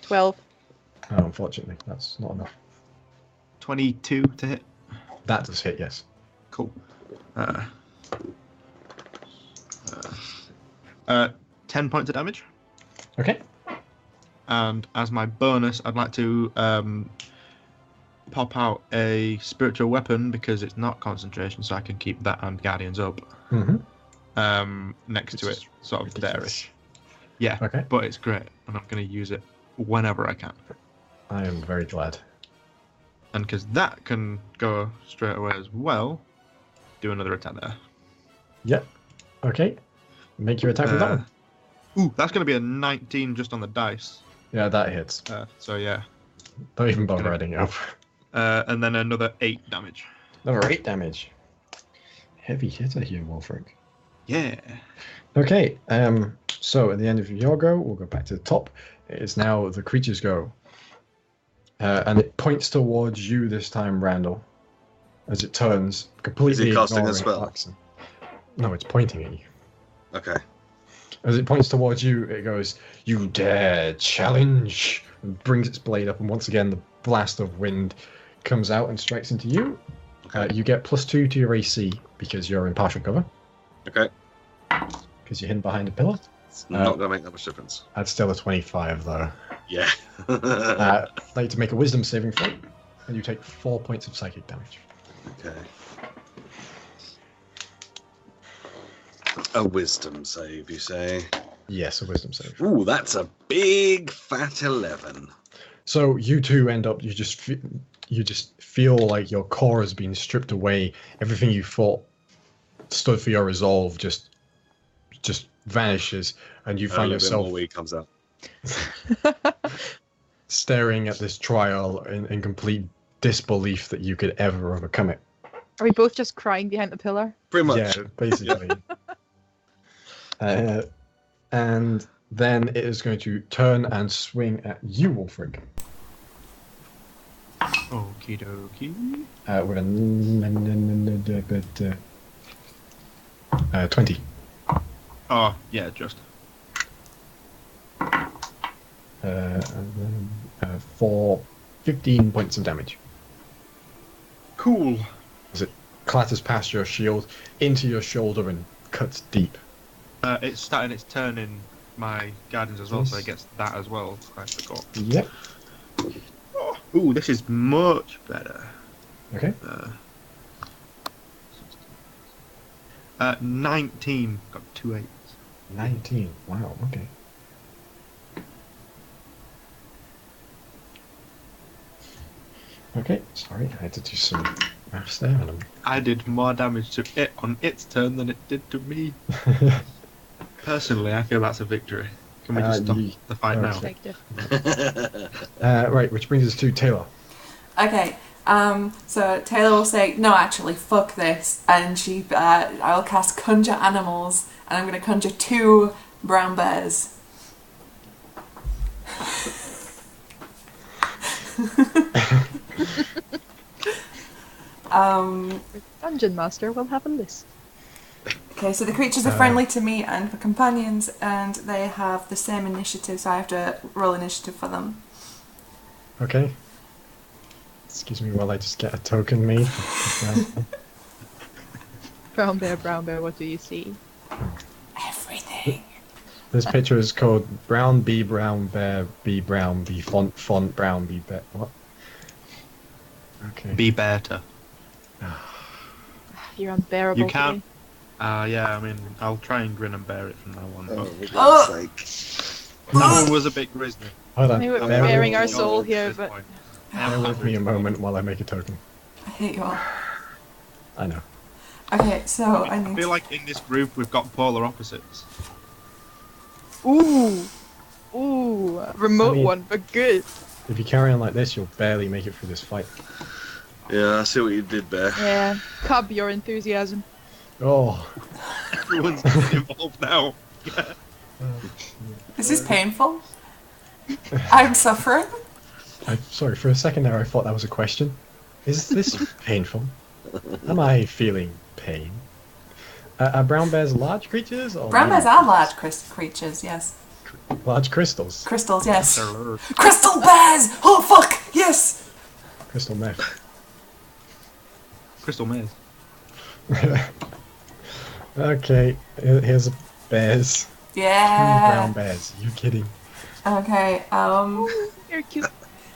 12. Oh, unfortunately, that's not enough. 22 to hit. That does hit, yes. Cool. 10 points of damage. Okay. And as my bonus, I'd like to pop out a spiritual weapon because it's not concentration, so I can keep that and Guardians up. Next to it, sort of there-ish. Yeah, okay. But it's great, and I'm going to use it whenever I can. I am very glad. And because that can go straight away as well, do another attack there. Yep. Okay. Make your attack with that one. Ooh, that's going to be a 19 just on the dice. Yeah, that hits. So yeah. Don't even bother adding it up. And then another 8 damage. Another 8 damage. Heavy hitter here, Wulfric. Yeah. Okay, so at the end of your go, we'll go back to the top. It is now the creature's go. And it points towards you this time, Randall. As it turns, completely Is it casting a ignoring spell? Arxan. No, it's pointing at you. Okay. As it points towards you, it goes, "You dare challenge!" And brings its blade up, and once again, the blast of wind comes out and strikes into you. Okay. You get +2 to your AC because you're in partial cover. Okay. Because you're hidden behind a pillar. It's not going to make that much difference. That's still a 25, though. Yeah. I'd like to make a wisdom saving throw, and you take 4 points of psychic damage. Okay. A wisdom save, you say? Yes, a wisdom save. Ooh, that's a big fat 11. So you two end up, you just feel like your core has been stripped away. Everything you thought stood for your resolve just vanishes, and you find yourself more weed comes out. staring at this trial in complete disbelief that you could ever overcome it. Are we both just crying behind the pillar? Pretty much. Yeah, basically. And then it is going to turn and swing at you, Wulfric. Okie dokie. With a 20. Oh, yeah, just. For 15 points of damage. Cool. As it clatters past your shield, into your shoulder, and cuts deep. It's starting its turn in my Guardians as well, so it gets that as well. I forgot. Yep. Oh, ooh, this is much better. Okay. 19. Got 2 8s. 19. Wow, okay. Okay, sorry, I had to do some maths there. I did more damage to it on its turn than it did to me. Personally, I feel that's a victory. Can we just stop the fight now? Right, which brings us to Tae'la. Okay, so Tae'la will say, "No, actually, fuck this," and I'll cast Conjure Animals, and I'm going to conjure 2 brown bears. Dungeon Master will have a list. Okay, so the creatures are friendly to me and my companions, and they have the same initiative, so I have to roll initiative for them. Okay. Excuse me while I just get a token made. Brown bear, what do you see? Everything. This picture is called Brown B Brown Bear B Brown B Font Brown B Bear. What? Okay. Be better. You're unbearable. You can't. Today. Yeah, I mean, I'll try and grin and bear it from now on. Oh, But for God's sake. that one was a bit grisly. Hold on. I think we're Bear bearing with- our soul here, but Bear with me a moment while I make a token. I hate you all. I know. Okay, so I I need feel like in this group we've got polar opposites. ooh, remote I mean- one, but good. If you carry on like this, you'll barely make it through this fight. Yeah, I see what you did there. Yeah, cub your enthusiasm. Oh. Everyone's involved now. This is painful. I'm suffering. Sorry, for a second there I thought that was a question. Is this painful? Am I feeling pain? Are brown bears large creatures? Or Brown bears medium are large creatures, yes. creatures? Large crystals. Crystals, yes. They're- Crystal bears! Oh, fuck! Yes! Crystal meth. Crystal maze. Okay, here's bears. Two Yeah. brown bears. You kidding? Okay, You're cute.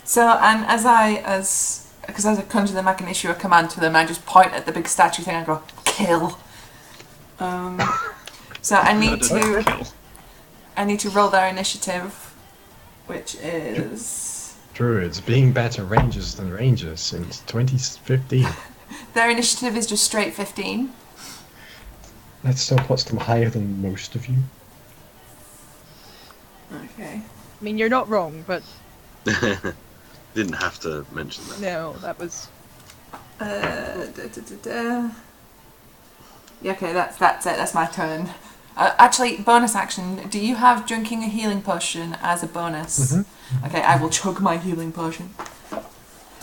so, and because as I conjure them, I can issue a command to them. I just point at the big statue thing and go, kill. So I need to roll their initiative, which is Druids being better rangers than rangers since 2015. their initiative is just straight 15. That still puts them higher than most of you. Okay. I mean, you're not wrong, but Didn't have to mention that. no, that was. Yeah, okay, that's it. That's my turn. Actually, bonus action. Do you have drinking a healing potion as a bonus? Mm-hmm. Okay, I will chug my healing potion.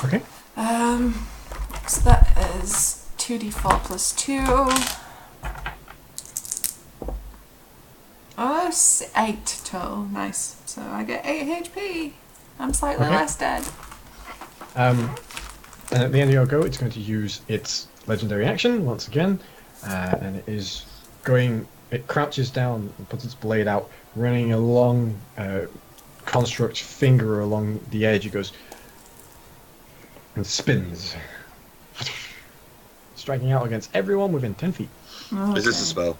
Okay. So that is 2d4 plus 2. Oh, 8 total. Nice. So I get 8 HP. I'm slightly Okay. less dead. And at the end of your go, it's going to use its legendary action once again, and it is going. It crouches down and puts its blade out, running a long construct finger along the edge. It goes and spins, striking out against everyone within 10 feet. Is this a Okay. spell?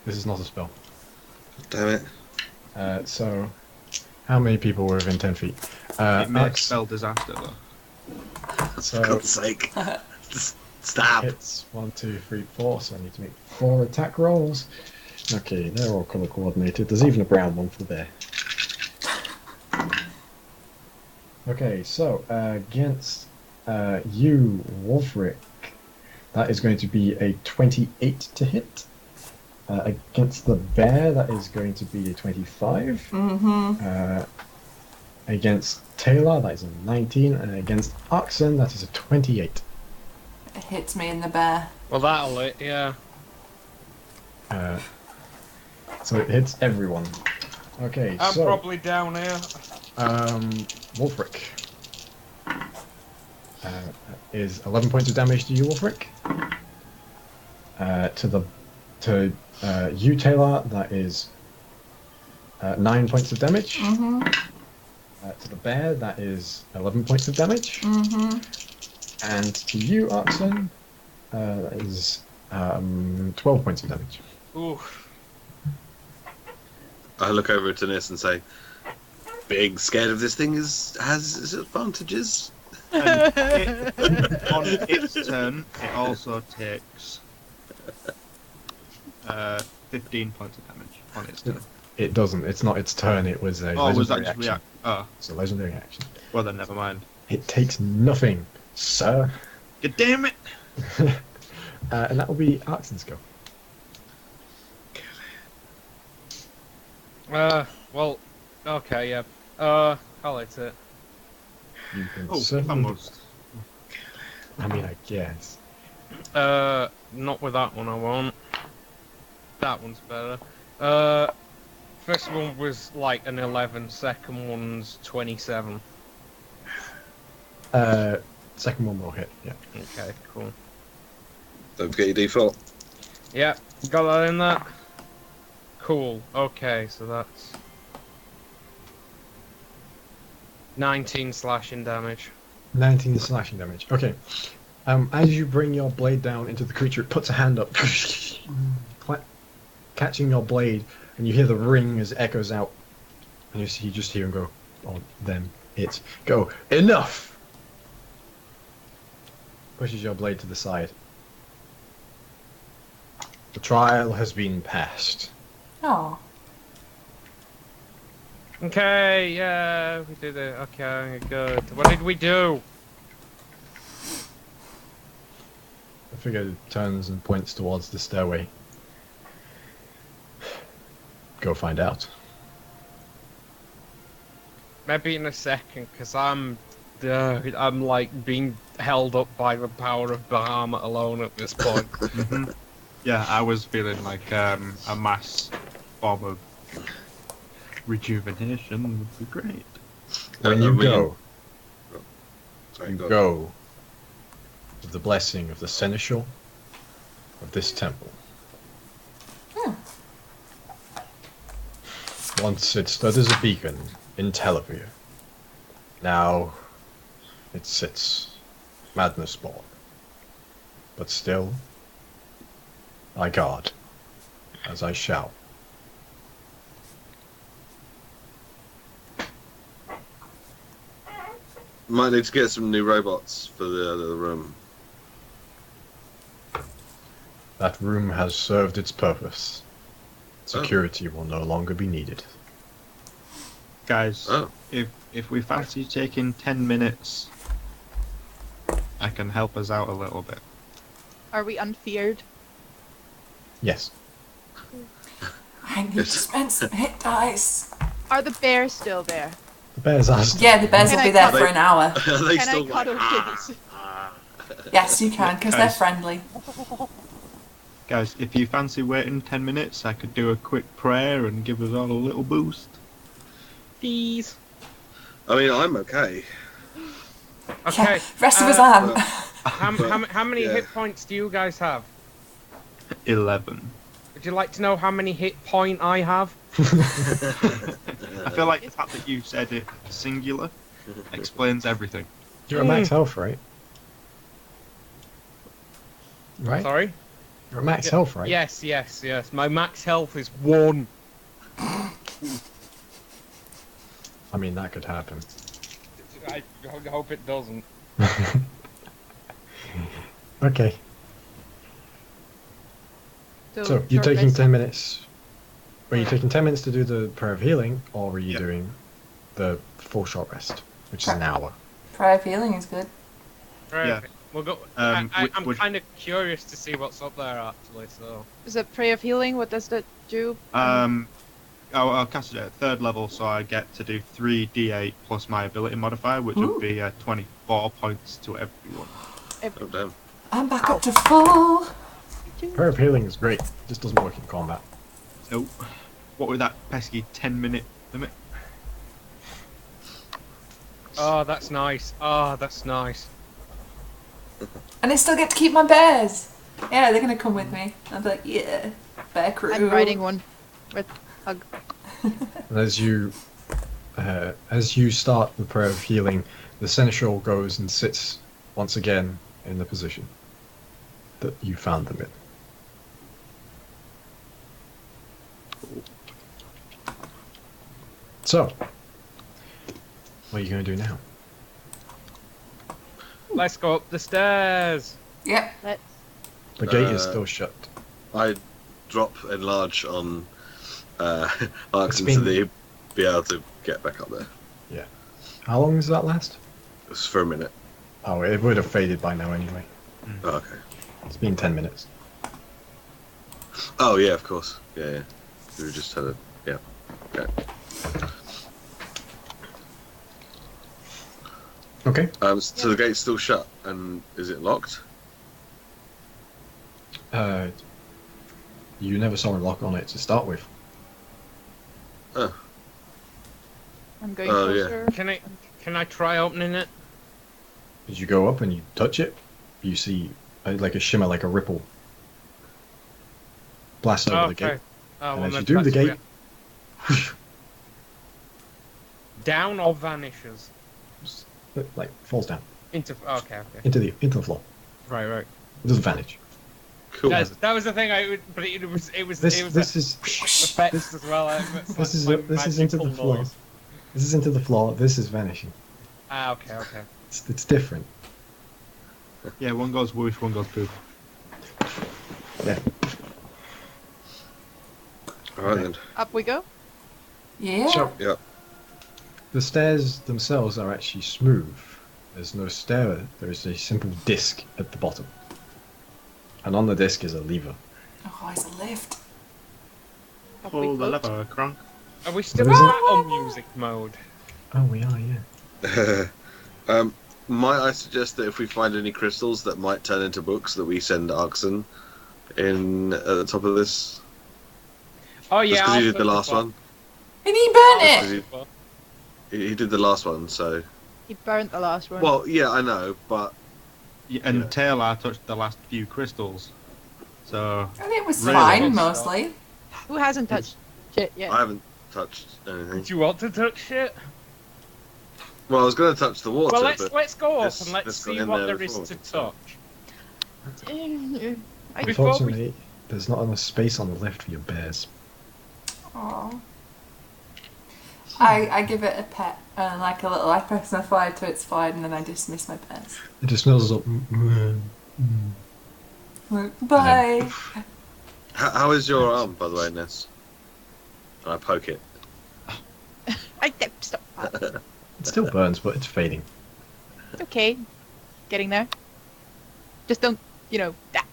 This is not a spell. Damn it. So, how many people were within 10 feet? It makes Arx spell disaster though. So- For God's sake. Just stop. hits 1, 2, 3, 4. So I need to make 4 attack rolls. Okay, they're all color coordinated. There's even a brown one for the bear. Okay, so against you, Wulfric, that is going to be a 28 to hit. Against the bear, that is going to be a 25. Mm-hmm. Against Tae'la, that is a 19. And against Arxan, that is a 28. It hits me in the bear. Well, that'll it, yeah. So it hits everyone. Okay, I'm so probably down here. Wulfric is 11 points of damage to you, Wulfric. To you, Tae'la, that is 9 points of damage. Mm-hmm. To the bear, that is 11 points of damage. Mm-hmm. And to you, Arxan, that is 12 points of damage. Ooh. I look over to Niss and say, "Big scared of this thing has its advantages." And on its turn, it also takes 15 points of damage on its turn. It doesn't. It's not its turn. It was a Oh, was that legendary just action. react? Oh, It's a legendary action. well then, never mind. It takes nothing, sir. God damn it! And that will be Arxan's go. Well, okay, yeah. I'll hit it. You can Oh, certainly. almost. I mean, I guess. Not with that one, I won't. That one's better. First one was like an 11, second one's 27. Second one will hit. Yeah. Okay, cool. Don't forget your default. Yeah, got that in there? Cool, okay, so that's 19 slashing damage. 19 slashing damage. Okay. As you bring your blade down into the creature, it puts a hand up, catching your blade, and you hear the ring as it echoes out. And you just hear him go, or them, it, go, enough! Pushes your blade to the side. The trial has been passed. Oh. Okay, yeah, we did it. Okay, good. What did we do? I figure it turns and points towards the stairway. Go find out. Maybe in a second, because I'm I'm like being held up by the power of Bahamut alone at this point. Mhm. Yeah, I was feeling like a mass form of rejuvenation would be great. When you go, Sorry, you go. go with the blessing of the seneschal of this temple. Once it stood as a beacon in Talevyrr. Now it sits madness born. But still, I guard as I shall. Might need to get some new robots for the other room. That room has served its purpose. Security will no longer be needed. Guys, Oh, if we fancy taking 10 minutes, I can help us out a little bit. Are we unfeared? Yes. I need to spend some hit dice. Are the bears still there? The bears are still... Yeah, the bears Can will I be there cuddle- for an hour. are they Can still I cuddle like, kitties? Yes, you can, because they're Guys. friendly. Guys, if you fancy waiting 10 minutes, I could do a quick prayer and give us all a little boost. Please. I mean, I'm okay. Okay. Yeah, rest of us uh, aren't. How many Yeah. hit points do you guys have? 11. Would you like to know how many hit point I have? I feel like the fact that you said it singular explains everything. You're at max health, right? Right? Sorry? You're at max health, right? Yes. My max health is 1. I mean, that could happen. I hope it doesn't. Okay. So, you're short taking rest. 10 minutes. Were you taking 10 minutes to do the prayer of healing, or were you Yeah. doing the full short rest, which is an hour? Prayer of healing is good. Right. Yeah. We'll go. Um, I'm would- kind of curious to see what's up there actually. So. Is it prayer of healing? What does that do? I'll cast it at 3rd level, so I get to do 3d8 plus my ability modifier, which Ooh. would be 24 points to everyone. Oh, damn. I'm back up to full. Prayer of healing is great. Just doesn't work in combat. So, what with that pesky 10-minute limit? Oh, that's nice. Oh, that's nice. And I still get to keep my bears. Yeah, they're gonna come with me. I'm like, yeah, bear crew. I'm riding one with hug. And as you start the prayer of healing, the seneschal goes and sits once again in the position that you found them in. So, what are you going to do now? Let's go up the stairs. Yep. Let's. The gate is Uh, still shut. I drop enlarge on It's Arxan been- so that he'd be able to get back up there. How long does that last? It was for a minute. Oh, it would have faded by now anyway. Oh, okay. It's been 10 minutes. Oh, yeah, of course. Yeah. We just had a... Yeah. Okay. Okay. So the gate's still shut, and is it locked? You never saw a lock on it to start with. Oh. I'm going Oh, yeah. closer. Can I try opening it? As you go up and you touch it, you see like a shimmer, like a ripple, blast over the gate. Oh, And well, as you then do the that's gate, weird. Down or vanishes it, like falls down into. Okay. into the floor. Right. It doesn't vanish. Cool. That was the thing. But it was. This It was is effects as well. this is into the floor. Noise. This is into the floor. This is vanishing. Ah, okay. It's different. Yeah, one goes whoosh, one goes poof. Yeah. Alright then. Up we go. Yeah. So Yeah. the stairs themselves are actually smooth. There's no stair. There is a simple disc at the bottom, and on the disc is a lever. Oh, it's a lift. Up we Pull the float. lever, Kronk. Are we still What in is it? battle music mode? Oh, we are, yeah. Might I suggest that if we find any crystals that might turn into books, that we send Arxan in at the top of this? Oh Just yeah, because I'll he did put the last book. one. And he burnt I'll it! put the book. He did the last one, so... He burnt the last one. Well, yeah, I know, but... Yeah, and Yeah. Tae'la touched the last few crystals. So, And it was Really? fine, mostly. Who hasn't touched shit yet? I haven't touched anything. Do you want to touch shit? Well, I was going to touch the water, Well, but... let's go up this- and let's this got see in what there there is before, to so- touch. Unfortunately, there's not enough space on the left for your bears. Aww. I give it a pet, and like a little, I personify to its flight, and then I dismiss my pets. It just smells up. Like, bye! How is your arm, by the way, Niss? And I poke it. Stop. It still burns, but it's fading. It's okay. Getting there. Just don't, that.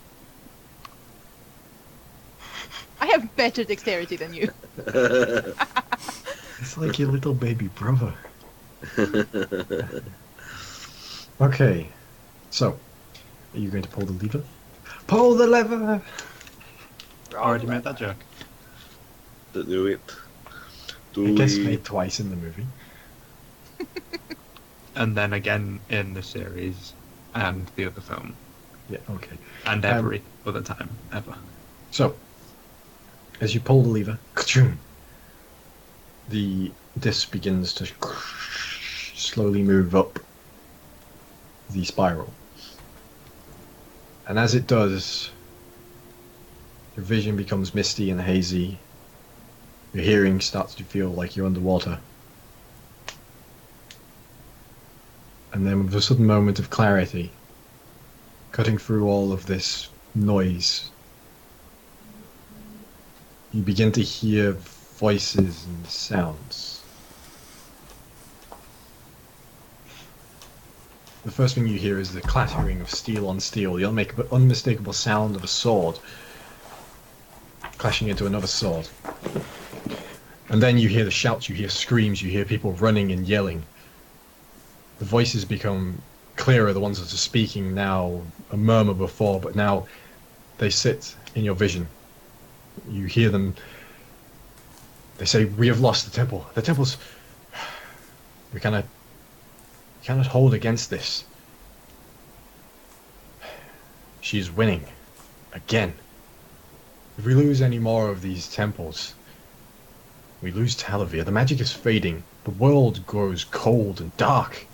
I have better dexterity than you. It's like your little baby brother. Okay, so are you going to pull the lever? Pull the lever! already made that joke. Do it. It gets made twice in the movie. And then again in the series and the other film. Yeah, okay. And every other time ever. So, as you pull the lever, ka-choom, the disc begins to slowly move up the spiral. And as it does, your vision becomes misty and hazy. Your hearing starts to feel like you're underwater. And then with a sudden moment of clarity, cutting through all of this noise, you begin to hear voices and sounds. The first thing you hear is the clattering of steel on steel, the unmistakable sound of a sword clashing into another sword. And then you hear the shouts, you hear screams, you hear people running and yelling. The voices become clearer, the ones that are speaking now, a murmur before, but now they sit in your vision. You hear them. They say, "We have lost the temple. The temple's... We cannot hold against this. She's winning. Again. If we lose any more of these temples, we lose Talevyrr. The magic is fading. The world grows cold and dark.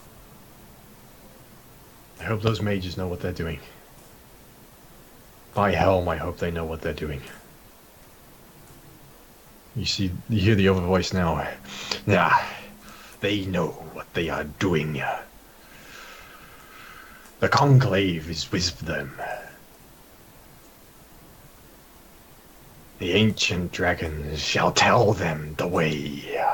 I hope those mages know what they're doing. By helm, I hope they know what they're doing." You hear the other voice now. "Yeah, they know what they are doing. The Conclave is with them. The ancient dragons shall tell them the way.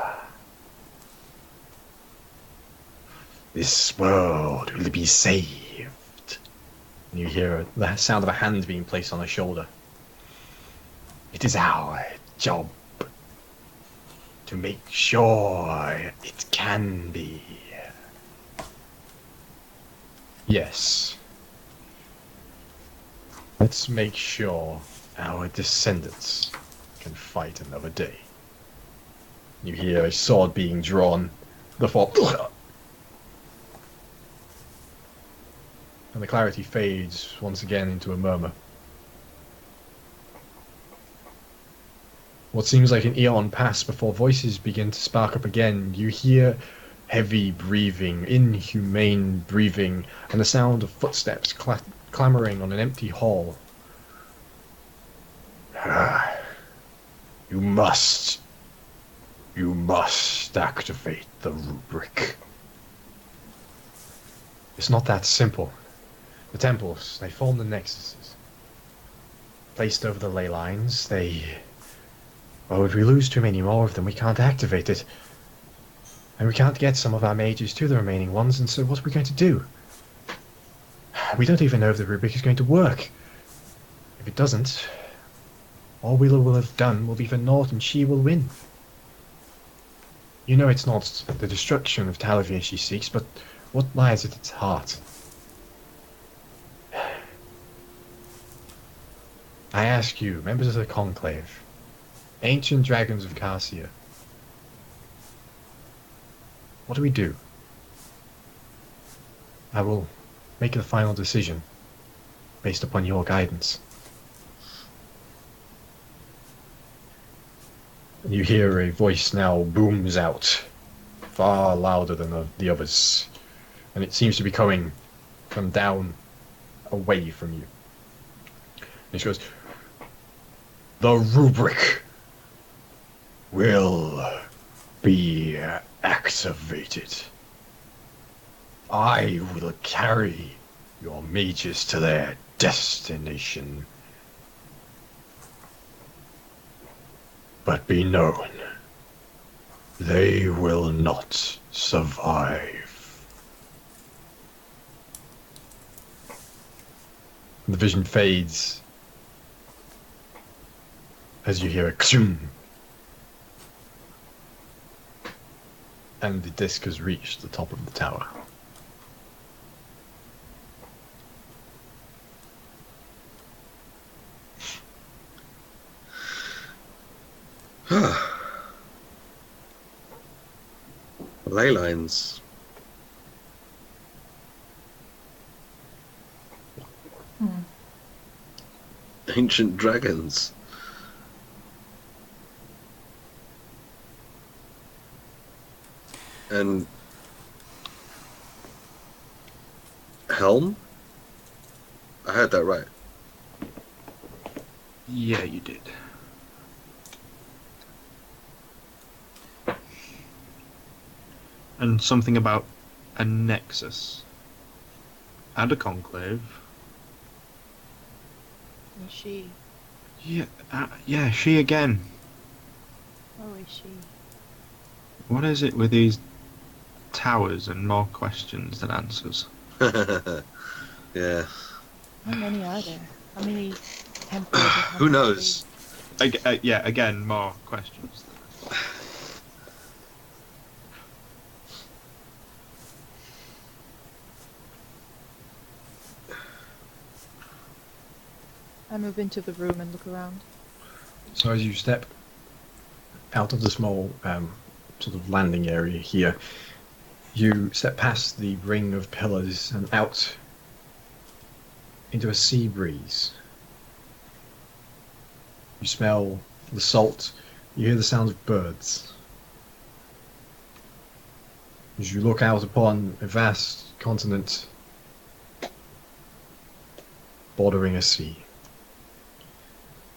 This world will be saved." And you hear the sound of a hand being placed on a shoulder. "It is our job to make sure it can be." Yes. Let's make sure our descendants can fight another day. You hear a sword being drawn. The fall. And the clarity fades once again into a murmur. What seems like an eon pass before voices begin to spark up again. You hear heavy breathing, inhumane breathing, and the sound of footsteps clamoring on an empty hall. You must activate the rubric. It's not that simple. The temples, they form the nexuses. Placed over the ley lines, well, if we lose too many more of them, we can't activate it. And we can't get some of our mages to the remaining ones, and so what are we going to do? We don't even know if the rubric is going to work. If it doesn't, all we will have done will be for naught, and she will win. You know it's not the destruction of Talevyrr she seeks, but What lies at its heart? I ask you, members of the Conclave, ancient dragons of Carcia, what do we do? I will make the final decision based upon your guidance. And you hear a voice now booms out, far louder than the others, and it seems to be coming from down away from you. And she goes, "The rubric will be activated. I will carry your mages to their destination. But be known, they will not survive." The vision fades as you hear a kzoom, and the disc has reached the top of the tower. Ley lines. Ancient dragons. And Helm? I heard that right. Yeah, you did. And something about a nexus and a conclave. And she. Yeah, she again. Oh, is she? What is it with these towers and more questions than answers? Yeah. How many are there? How many temples? Who knows? Yeah, again, more questions. I move into the room and look around. So as you step out of the small sort of landing area here, you step past the ring of pillars and out into a sea breeze. You smell the salt, you hear the sound of birds. As you look out upon a vast continent bordering a sea.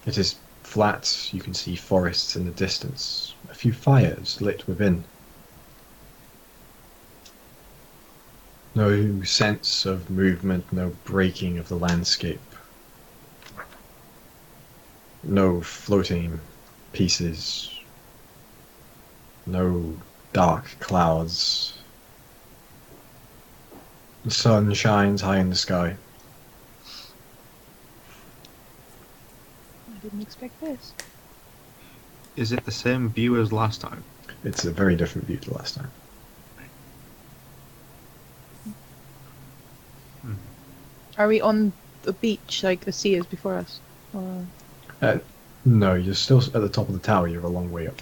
It is flat, you can see forests in the distance, a few fires lit within. No sense of movement, no breaking of the landscape. No floating pieces. No dark clouds. The sun shines high in the sky. I didn't expect this. Is it the same view as last time? It's a very different view to last time. Are we on the beach like the sea is before us? Or... No, you're still at the top of the tower, you're a long way up.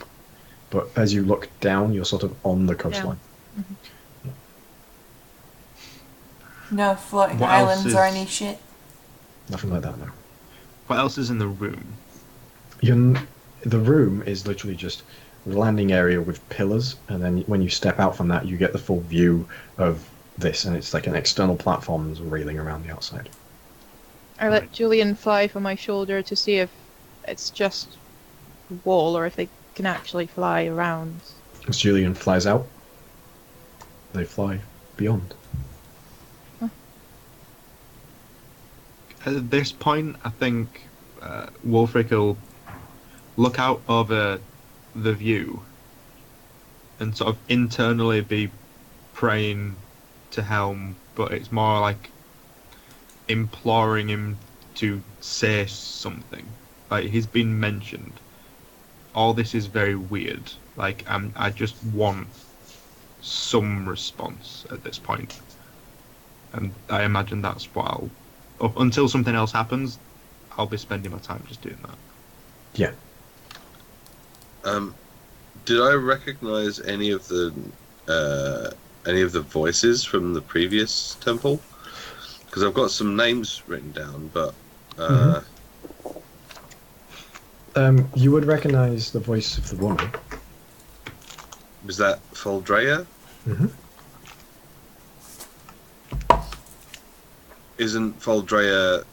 But as you look down, you're sort of on the coastline. Mm-hmm. No floating What else islands or is- any shit. Nothing like that, no. What else is in the room? The room is literally just a landing area with pillars, and then when you step out from that, you get the full view of this, and it's like an external platform that's railing around the outside. I let Julian fly from my shoulder to see if it's just a wall or if they can actually fly around. As Julian flies out, they fly beyond. At this point, I think Wulfric will look out over the view and sort of internally be praying to Helm, but it's more like imploring him to say something. Like, he's been mentioned. All this is very weird. Like, I just want some response at this point. And I imagine that's what until something else happens, I'll be spending my time just doing that. Yeah. Did I recognize any of the voices from the previous temple? Because I've got some names written down, but you would recognize the voice of the woman. Was that Foldrea? Mm-hmm. Isn't Foldrea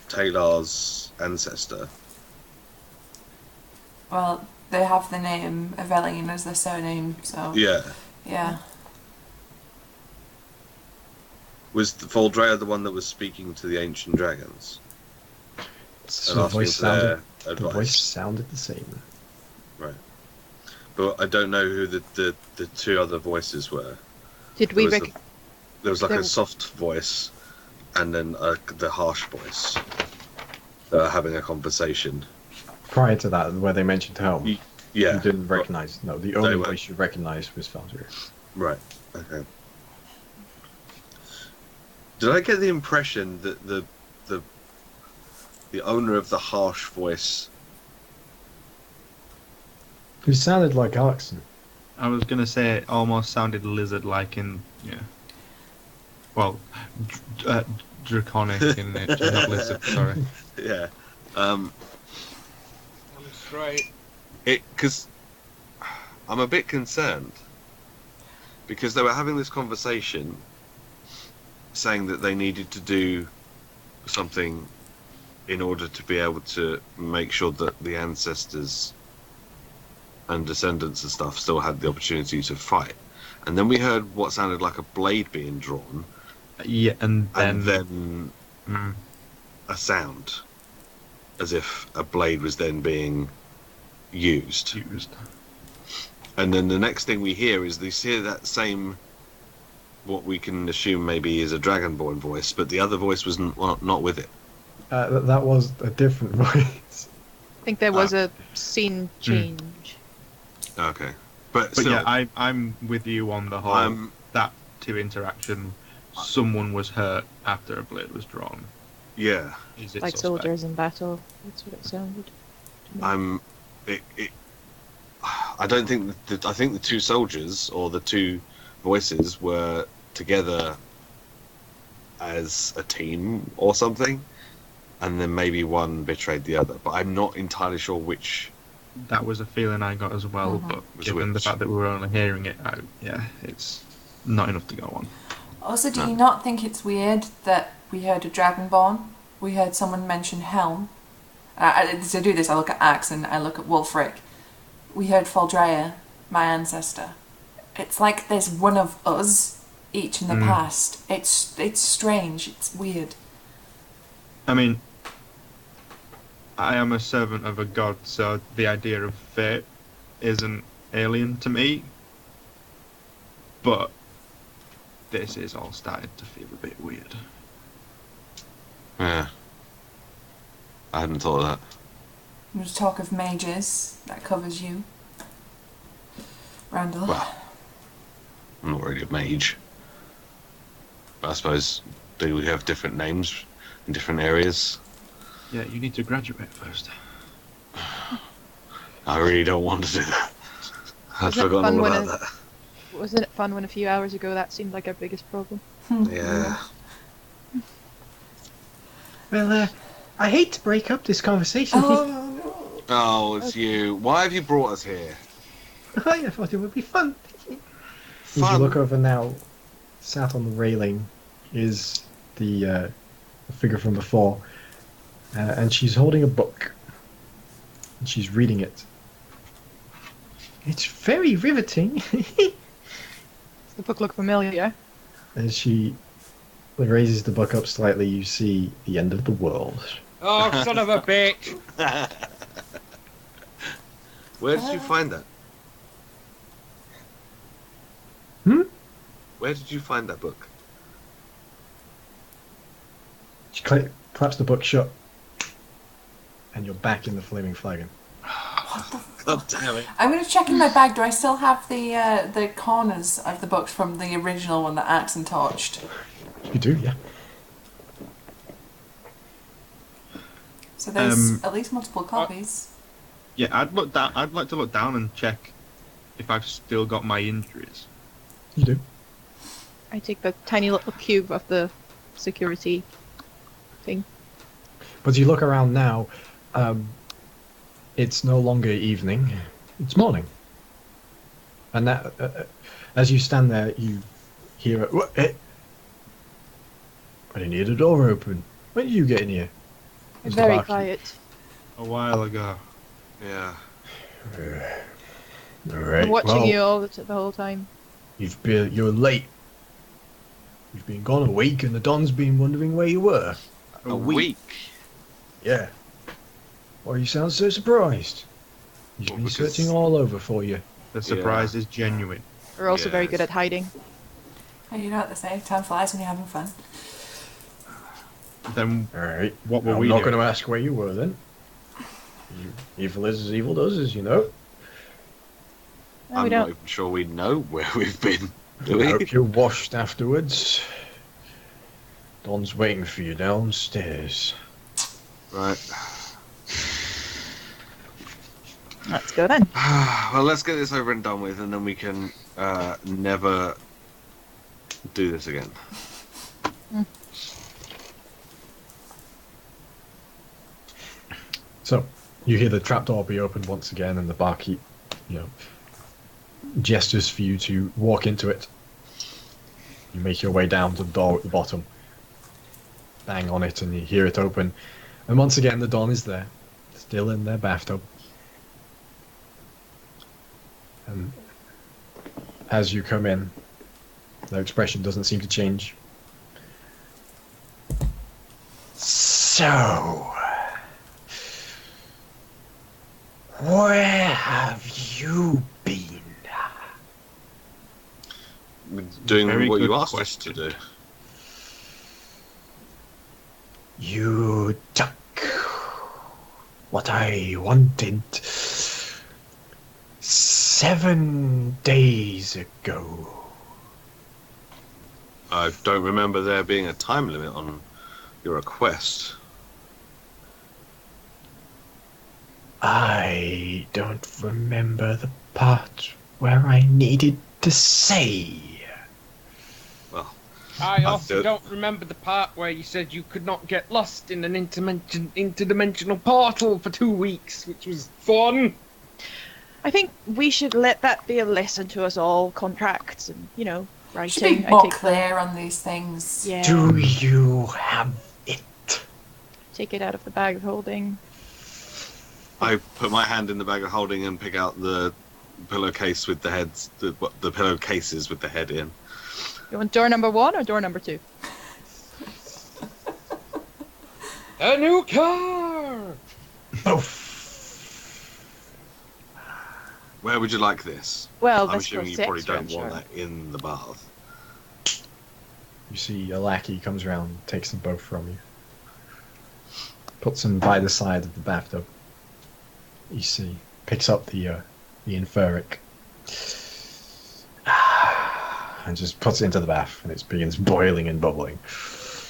Tae'la's ancestor? Well, they have the name Evelyn as their surname, so... Yeah. Yeah. Was Foldrea the one that was speaking to the ancient dragons? So And the asking voice for their sounded. The advice? voice sounded the same. Right. But I don't know who the two other voices were. Did we There rec- There was like There- a soft voice, and then the harsh voice. They were having a conversation. Prior to that, where they mentioned home, Yeah. you didn't recognize. No, the only were- voice you recognized was Falzir. Right. Okay. Did I get the impression that the owner of the harsh voice? Who sounded like Arxan. I was gonna say it almost sounded lizard-like in draconic in nature, not lizard. Sorry. Yeah. I'm straight. Because I'm a bit concerned because they were having this conversation, saying that they needed to do something in order to be able to make sure that the ancestors and descendants and stuff still had the opportunity to fight. And then we heard what sounded like a blade being drawn, Yeah, and and then then a sound, as if a blade was then being used. And then the next thing we hear is they hear that same, what we can assume maybe is a Dragonborn voice, but the other voice was not with it. That was a different voice. I think there was a scene change. Okay. But But still, yeah, I'm with you on the whole that two interaction. Someone was hurt after a blade was drawn. yeah, Is it Like suspect? soldiers in battle. That's what it sounded. to me. I don't think I think the two soldiers or the two voices were together as a team or something, and then maybe one betrayed the other. But I'm not entirely sure which. That was a feeling I got as well, but Was given the which? fact that we were only hearing it out, it's not enough to go on. Also, do you not think it's weird that we heard a Dragonborn? We heard someone mention Helm. To do this, I look at Arxan, I look at Wulfric. We heard Foldrea, my ancestor. It's like there's one of us each in the past. It's strange. It's weird. I mean, I am a servant of a god, so the idea of fate isn't alien to me. But this is all starting to feel a bit weird. Yeah, I hadn't thought of that. There's talk of mages. That covers you. Randall. Well, I'm not really a mage, but I suppose do we have different names in different areas? Yeah, you need to graduate first. I really don't want to do that. I've Wasn't it forgotten fun all when about that. Wasn't it fun when a few hours ago that seemed like our biggest problem? Yeah. Well, I hate to break up this conversation. Oh, it's you. Why have you brought us here? I thought it would be fun. As you Fun. look over now, sat on the railing is the figure from before, and she's holding a book. And she's reading it. It's very riveting. Does the book look familiar? As she raises the book up slightly, you see the end of the world. Oh, son of a bitch! Where did you find that? Hmm? Where did you find that book? She claps the book shut, and you're back in the flaming flagon. God damn it. I'm going to check in my bag. Do I still have the corners of the books from the original one that Arxan torched? You do, yeah. So there's at least multiple copies. Yeah, I'd look down. I'd like to look down and check if I've still got my injuries. You do. I take the tiny little cube of the security thing. But you look around now, it's no longer evening, it's morning. And that, as you stand there, you hear I didn't hear the door open. When did you get in here? It's the Very barkeep. quiet. A while ago. Yeah. All right. I'm watching well, you all the whole time. You're late. You've been gone a week, and the Don's been wondering where you were. A week. Yeah. Why you sound so surprised? He's Well, been because- searching all over for you. The surprise is genuine. We're also very Yes. good at hiding. And you know what they say, time flies when you're having fun. Then All right. what were I'm we not doing? going to ask where you were then. Evil is as evil does, as you know. No, we I'm not don't. even sure we know where we've been. Do I we? hope you're washed afterwards. Don's waiting for you downstairs. Right. Let's go then. Well, let's get this over and done with, and then we can never do this again. So, you hear the trapdoor be opened once again, and the barkeep, gestures for you to walk into it. You make your way down to the door at the bottom. Bang on it, and you hear it open. And once again, the Don is there, still in their bathtub. And as you come in, their expression doesn't seem to change. So, where have you been? We're doing Very what you good asked us to do. You took what I wanted 7 days ago. I don't remember there being a time limit on your request. I don't remember the part where I needed to say. Well, I I'll also do it. don't remember the part where you said you could not get lost in an interdimensional portal for 2 weeks, which was fun. I think we should let that be a lesson to us all. Contracts and, Should be writing. I more take clear on these things. Yeah. Do you have it? Take it out of the bag of holding. I put my hand in the bag of holding and pick out the pillowcase with the heads, the pillowcases with the head in. You want door number 1 or door number 2? A new car! Both. Where would you like this? Well, I'm that's assuming you close probably extra, don't I'm want sure. that in the bath. You see a lackey comes around, takes them both from you. Puts them by the side of the bathtub. You see, picks up the inferic. And just puts it into the bath, and it begins boiling and bubbling.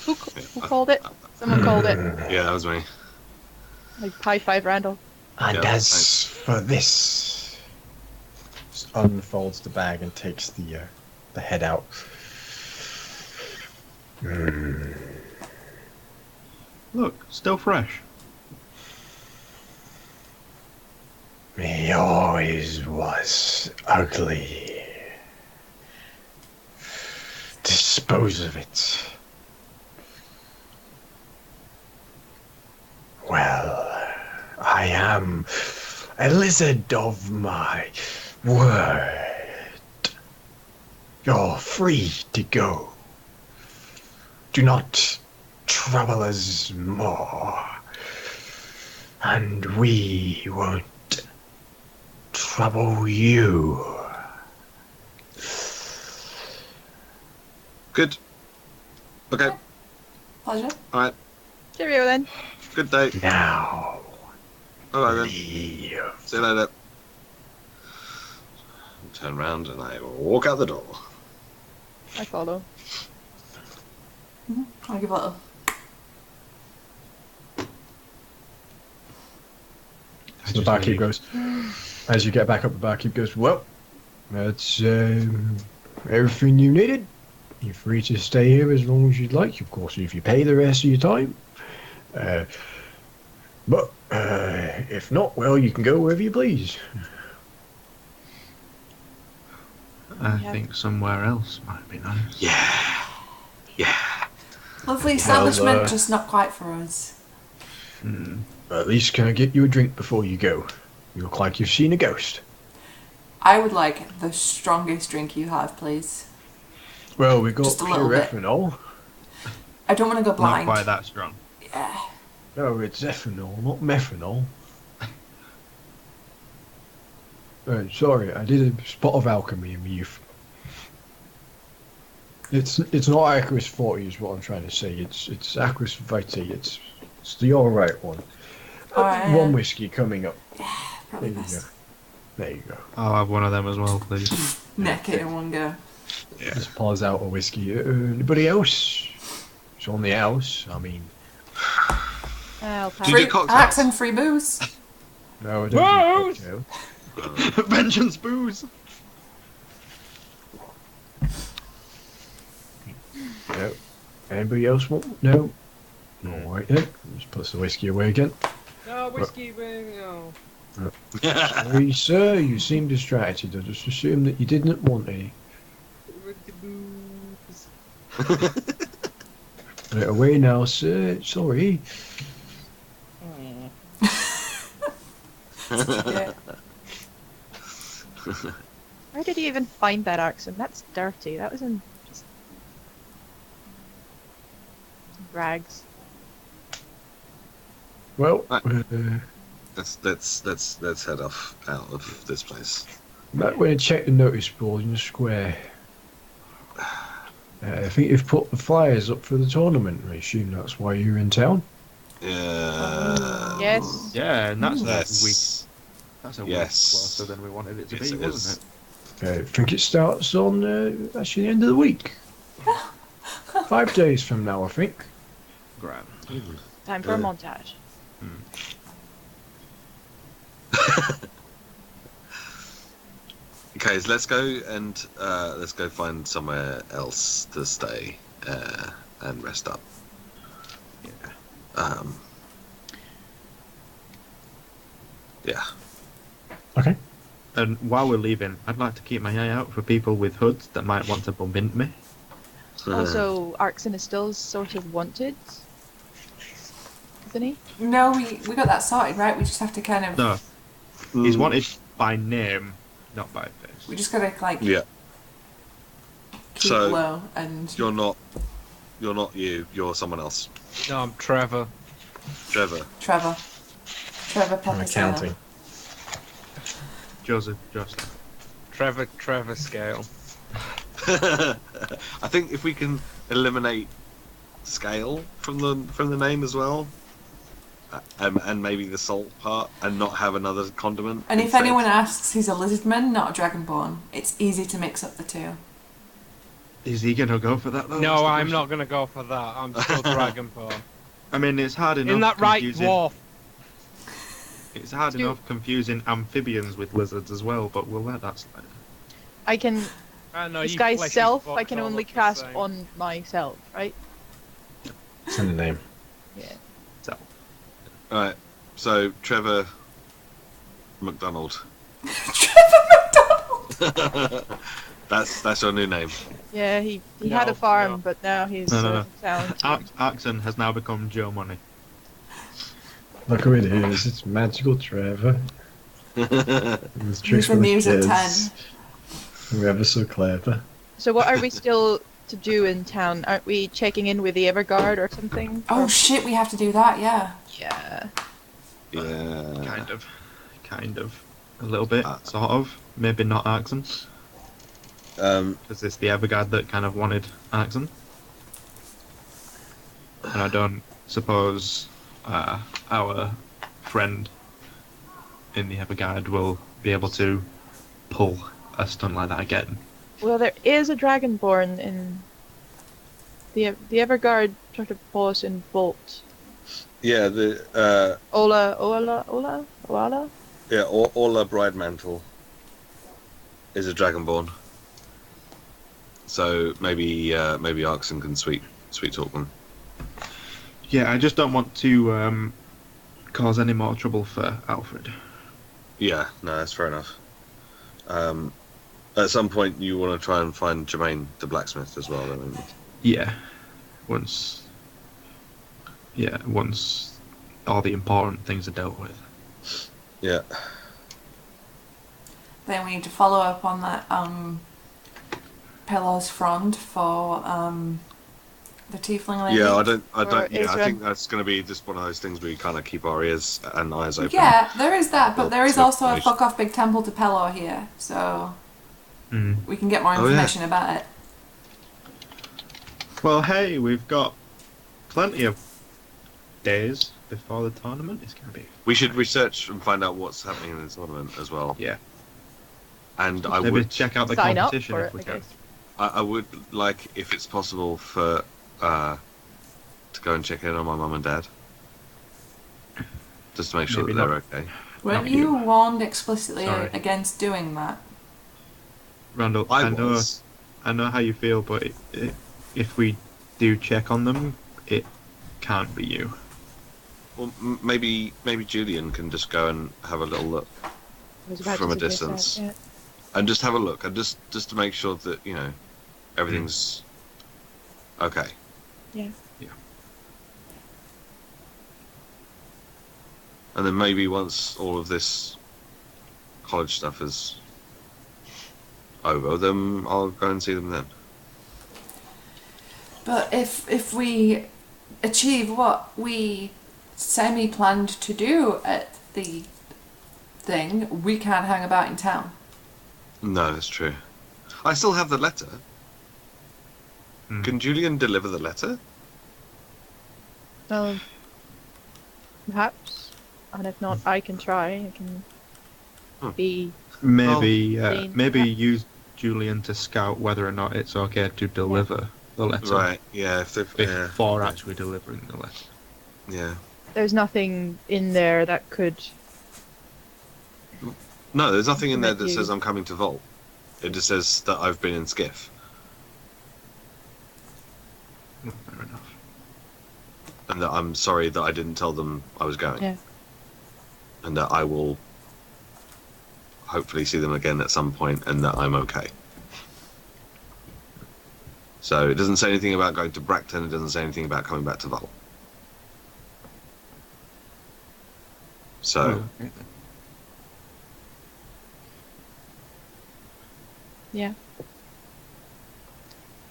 Who called it? Someone called it. Yeah, that was me. Like high five Randall. And Yeah, as thanks. for this, just unfolds the bag and takes the head out. Look, still fresh. He always was ugly. Dispose of it. Well, I am a lizard of my word. You're free to go. Do not trouble us more. And we won't trouble you. Good. Okay. Pleasure. All right. Cheerio then. Good day. Now, Alright then. Leave. See you later. Turn around and I walk out the door. I follow. I'll give a little. So the barkeep goes, as you get back up, the barkeep goes, well, that's everything you needed. You're free to stay here as long as you'd like, of course, if you pay the rest of your time. But if not, well, you can go wherever you please. I think somewhere else might be nice. Yeah. Lovely establishment, Well, just not quite for us. At least can I get you a drink before you go? You look like you've seen a ghost. I would like the strongest drink you have, please. Well, we got Just a pure little bit. ethanol. I don't want to go Not blind. quite that strong. Yeah. No, it's ethanol, not methanol. Sorry, I did a spot of alchemy in my youth. It's not Aquis 40 is what I'm trying to say. It's Aquis Vitae. It's the alright one. Alright, One whiskey coming up. Probably There you best. go. There you go. I'll have one of them as well, please. Neck it in one go. Just pours out a whiskey. Anybody else? It's on the house. I mean, I'll pass. Do you do Free cocktails? Axe and free booze. no, I don't Whoa! do cocktail. Vengeance booze! No. Anybody else want? No. Alright then. Just puts the whiskey away again. No, whiskey, no. Sorry, sir, you seem distracted. I just assumed that you didn't want any. Put it away now, sir. Sorry. Yeah. Where did you even find that Arxan? That's dirty. That was in just rags. Well, Let's head off out of this place. might want to check the notice board in the square. I think you've put the flyers up for the tournament. I assume that's why you're in town. Yeah. Yes. Yeah, and that's Yes. a week Yes. closer than we wanted it to Yes, be, it wasn't is. I think it starts on actually the end of the week. 5 days from now, I think. it? Grand. Time for a montage. Okay, so let's go find somewhere else to stay and rest up. Yeah. Yeah. Okay. And while we're leaving, I'd like to keep my eye out for people with hoods that might want to bump into me. Also, Arxan is still sort of wanted, isn't he? No, we got that sorted, right? We just have to kind of. No, he's wanted by name, not by face. We just gotta like Yeah. keep So, low and. You're not you. You're someone else. No, I'm Trevor. Trevor. Trevor I'm Pepper accounting. Joseph. Trevor Scale. I think if we can eliminate scale from the name as well, and maybe the salt part, and not have another condiment. And if instead. anyone asks, he's a lizardman, not a dragonborn. It's easy to mix up the two. Is he gonna go for that though? No, That's the I'm question. not gonna go for that. I'm still Dragonborn. I mean, it's hard enough. Isn't that right, confusing- dwarf? It's hard Stu- enough confusing amphibians with lizards as well, but we'll let that slide. I can I know, this you guy's fleshy self. fucks I can all only look the cast same. on myself, right? It's in the name. Yeah. So, Alright, so Trevor McDonald. That's your new name. Yeah. He had No, a farm, no. but now he's No. town. Arxan has now become Joe Money. Look who it is. It's Magical Trevor. It's tricks He's the for muse at kids. Whoever so clever. So what are we still to do in town? Aren't we checking in with the Everguard or something? Oh Or- shit, we have to do that, yeah. yeah. Yeah. Kind of. A little bit, sort of. Maybe not Arxan, because it's the Everguard that kind of wanted Arxan. And I don't suppose our friend in the Everguard will be able to pull a stunt like that again. Well, there is a dragonborn in the Everguard sort of pull us in bolt. Yeah, Ola? yeah, Orla Bridemantle is a dragonborn. So maybe Arxan can sweet talk them. Yeah, I just don't want to cause any more trouble for Alfred. Yeah, no, that's fair enough. At some point, you want to try and find Jermaine the blacksmith as well. Don't you? Yeah, once all the important things are dealt with. Yeah. Then we need to follow up on that Pillars front for the tiefling lady. Yeah, I think that's going to be just one of those things where we kind of keep our ears and eyes open. Yeah, there is that, but there is also a information. fuck off big temple to Pelor here, so we can get more information about it. Well, hey, we've got plenty of days before the tournament. It's going to be. We should research and find out what's happening in the tournament as well. Yeah. And I Maybe would check out the sign up competition for if it, we I can. guess. I would like, if it's possible, for to go and check in on my mum and dad, just to make sure Maybe that they're not. okay. Weren't Not you warned explicitly Sorry. against doing that? Randall, I I know was. how you feel, but if we do check on them, it can't be you. Well, maybe Julian can just go and have a little look I was about from to a suggest distance, that, and just have a look, and just to make sure that everything's okay. Yeah. And then maybe once all of this college stuff is over, then I'll go and see them then. But if we achieve what we semi-planned to do at the thing, we can't hang about in town. No, that's true. I still have the letter. Can Julian deliver the letter? Well, perhaps. And if not, I can try. I can be. Maybe use Julian to scout whether or not it's okay to deliver the letter. Right. Yeah. Before actually delivering the letter. Yeah. There's nothing in there that could. No, there's nothing in there that You- says I'm coming to Vault. It just says that I've been in Skiff, Fair enough. and that I'm sorry that I didn't tell them I was going. Yeah. And that I will hopefully see them again at some point, and that I'm okay. So it doesn't say anything about going to Bracton. It doesn't say anything about coming back to Vault. So. Okay, then. Yeah.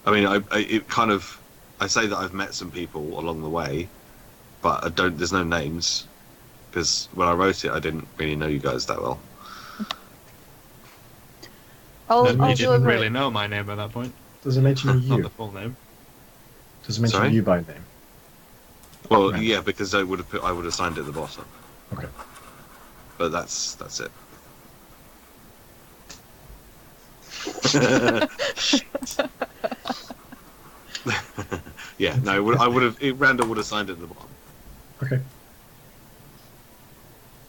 I mean, I say that I've met some people along the way, but there's no names, because when I wrote it, I didn't really know you guys that well. I'll You didn't deliver really it. know my name at that point. Does it mention Not you? the full name. Does it mention Sorry? you by name? Well, Right. yeah, because I would have signed it at the bottom. Okay. But that's it. Yeah, no, Randall would have signed it at the bottom. Okay.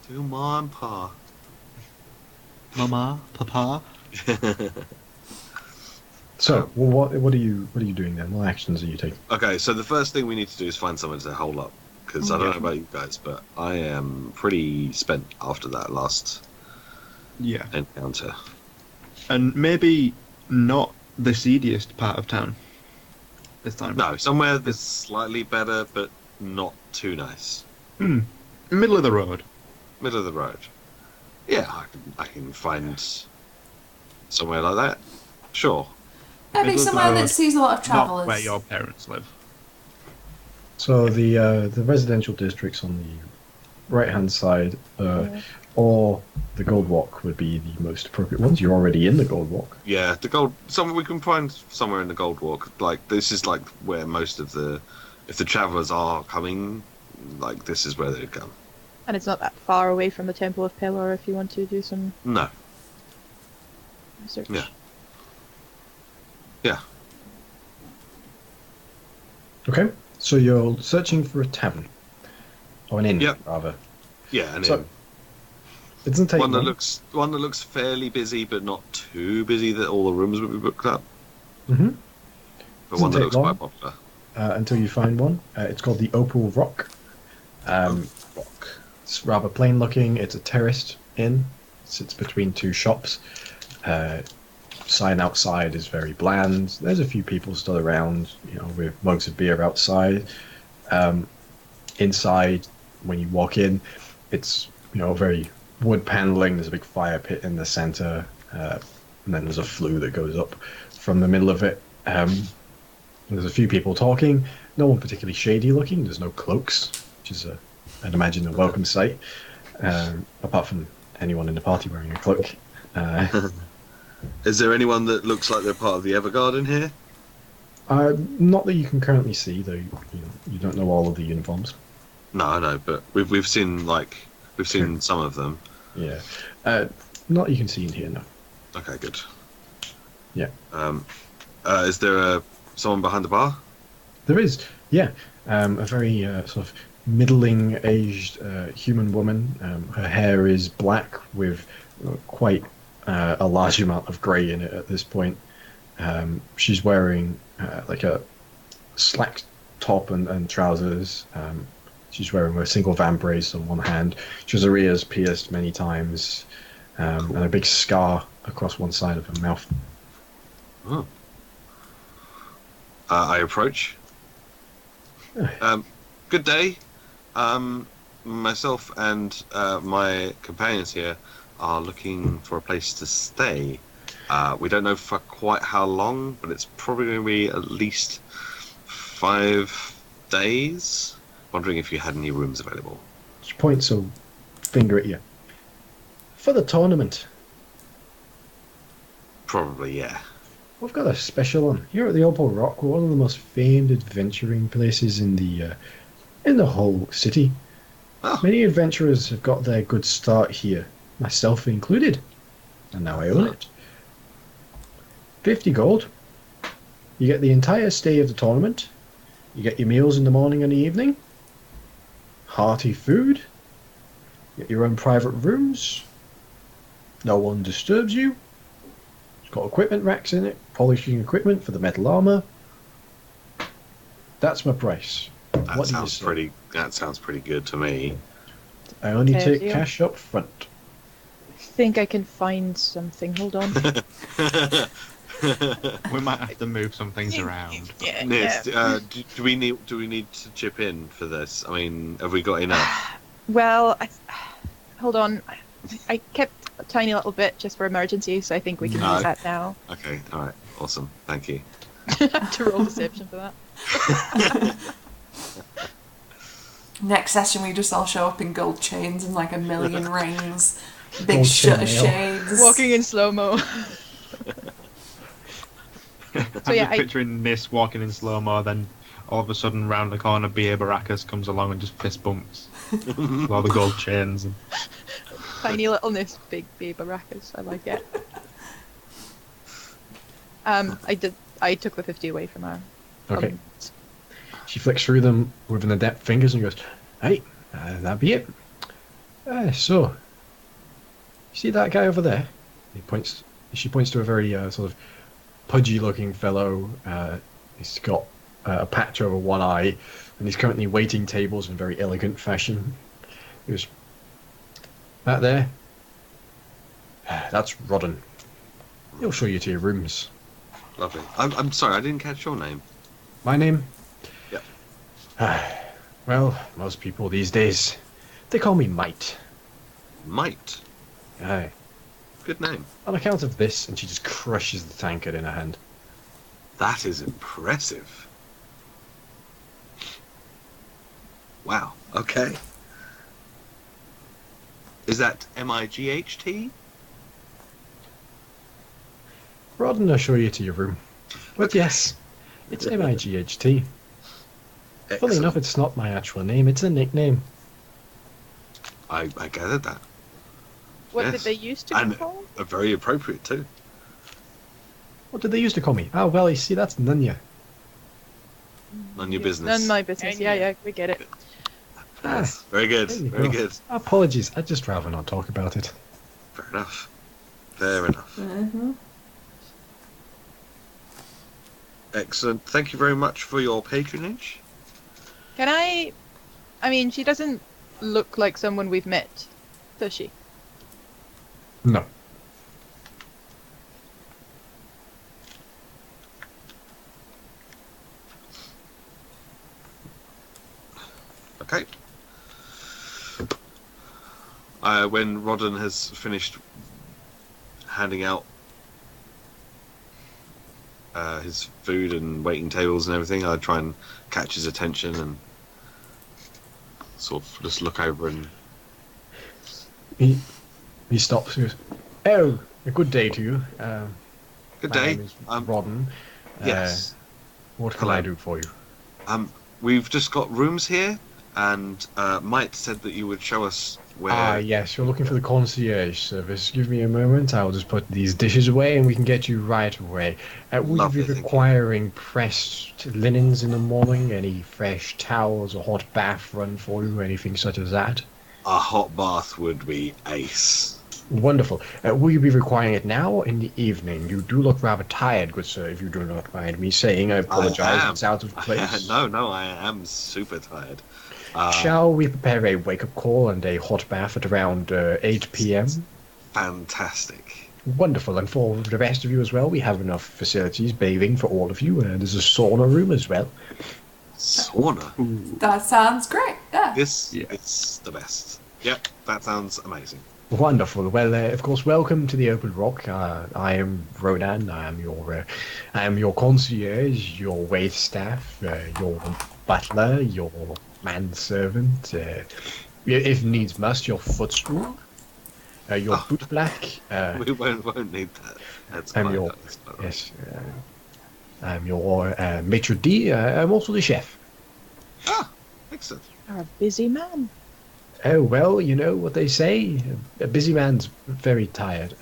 To Mom, Pa. Mama, Papa. So, well, what are you doing then? What actions are you taking? Okay, so the first thing we need to do is find someone to hole up, because I don't know about you guys, but I am pretty spent after that last Yeah. encounter. And maybe not the seediest part of town this time. No, somewhere that's slightly better, but not too nice. Middle of the road. Middle of the road. Yeah, I can find somewhere like that. Sure. Maybe Middle of the somewhere that road, sees a lot of Not travellers. where your parents live. So the residential districts on the right-hand side, or the Gold Walk would be the most appropriate ones. You're already in the Gold Walk. Yeah, we can find somewhere in the Gold Walk. Like, this is like where most of if the travellers are coming, like, this is where they'd come. And it's not that far away from the Temple of Pelor if you want to do some No. research. Yeah. Yeah. Okay, so you're searching for a tavern. Or an inn, Yep. rather. Yeah, and So, it doesn't take one that long. looks fairly busy, but not too busy that all the rooms would be booked up. Mm-hmm. But one that take looks long. quite popular. Until you find one. It's called the Opal Rock. It's rather plain looking. It's a terraced inn. It sits between two shops. Sign outside is very bland. There's a few people still around, with mugs of beer outside. Inside, when you walk in, it's very wood paneling. There's a big fire pit in the center, and then there's a flue that goes up from the middle of it. There's a few people talking. No one particularly shady looking. There's no cloaks, which is, I'd imagine, a welcome sight. Apart from anyone in the party wearing a cloak. Is there anyone that looks like they're part of the Evergarden here? Not that you can currently see, though. You don't know all of the uniforms. No, I know, but we've seen some of them. Yeah, not that you can see in here, no. Okay, good. Yeah. Is there someone behind the bar? There is, yeah. A very sort of middling-aged human woman. Her hair is black with quite a large amount of grey in it at this point. She's wearing like a slack top and trousers. She's wearing a single vambrace on one hand. She has her ears pierced many times, and a big scar across one side of her mouth. Oh. I approach. Good day. Myself and my companions here are looking for a place to stay. We don't know for quite how long, but it's probably going to be at least 5 days. Wondering if you had any rooms available. She points a finger at you. For the tournament. Probably, yeah. We've got a special on. Here at the Opal Rock, we're one of the most famed adventuring places in the whole city. Oh. Many adventurers have got their good start here, myself included. And now I own it. 50 gold. You get the entire stay of the tournament. You get your meals in the morning and the evening. Hearty food. You get your own private rooms. No one disturbs you. It's got equipment racks in it, polishing equipment for the metal armor. That's my price. That sounds pretty good to me. I only Okay, take deal. cash up front. I think I can find something. Hold on. We might have to move some things around. Yeah, Niss, do we need to chip in for this? I mean, have we got enough? Well, hold on. I kept a tiny little bit just for emergency, so I think we can No. use that now. Okay, all right, awesome, thank you. I have to roll deception for that. Next session, we just all show up in gold chains and like a million rings, big Gold shutter chainmail. shades. Walking in slow mo. I'm yeah, just picturing Niss walking in slow mo, then all of a sudden round the corner, B.A. Baracus comes along and just fist bumps with all the gold chains. And... Tiny littleness, big baby rackers. I like it. I took the 50 away from her. Okay. She flicks through them with an adept fingers and goes, "Hey, that'd be it. So, you see that guy over there?" She points to a very sort of pudgy-looking fellow. He's got a patch over one eye, and he's currently waiting tables in very elegant fashion. He goes, "That there? That's Rodden. He'll show you to your rooms." Lovely. I'm sorry, I didn't catch your name. My name? Yep. Well, most people these days, they call me Might. Might. Aye. Good name. On account of this, and she just crushes the tankard in her hand. That is impressive. Wow. Okay. Is that MIGHT? Rodden will show you to your room. But yes, it's MIGHT. Funny enough, it's not my actual name, it's a nickname. I gathered that. What Yes. did they used to be And called? very appropriate too. What did they used to call me? Oh, well, you see, that's Nunya. None your business. None of my business. Yeah, we get it. Yes. Very good. There you Very go. good. Apologies, I'd just rather not talk about it. Fair enough. Fair enough. Mm-hmm. Excellent. Thank you very much for your patronage. Can I mean, she doesn't look like someone we've met, does she? No. Okay. When Rodden has finished handing out his food and waiting tables and everything, I try and catch his attention and sort of just look over and He stops and goes, "Oh, a good day to you. good My day. name is Rodden. Yes. What can Hello. I do for you?" We've just got rooms here, and Mike said that you would show us where. Ah, yes, you're looking for the concierge service. Give me a moment. I'll just put these dishes away and we can get you right away. Will Lovely, you be thank you. requiring pressed linens in the morning? Any fresh towels, a hot bath run for you? Anything such as that? A hot bath would be ace. Wonderful. Will you be requiring it now or in the evening? You do look rather tired, good sir, if you do not mind me saying. I apologize. am. It's out of place. No, I am super tired. Shall we prepare a wake-up call and a hot bath at around 8 p.m.? Fantastic. Wonderful. And for the rest of you as well, we have enough facilities bathing for all of you. There's a sauna room as well. Sauna. That sounds great. Yeah. This Yeah. it's the best. Yep, that sounds amazing. Wonderful. Well, of course, welcome to the Open Rock. I am Ronan. I am your concierge, your wait staff, your butler, your manservant. If needs must, your footstool, your boot black. We won't need that. That's I'm fine. your That's all right. yes. I'm your maitre d'. I'm also the chef. Ah, excellent. You're a busy man. Oh, well, you know what they say. A busy man's very tired.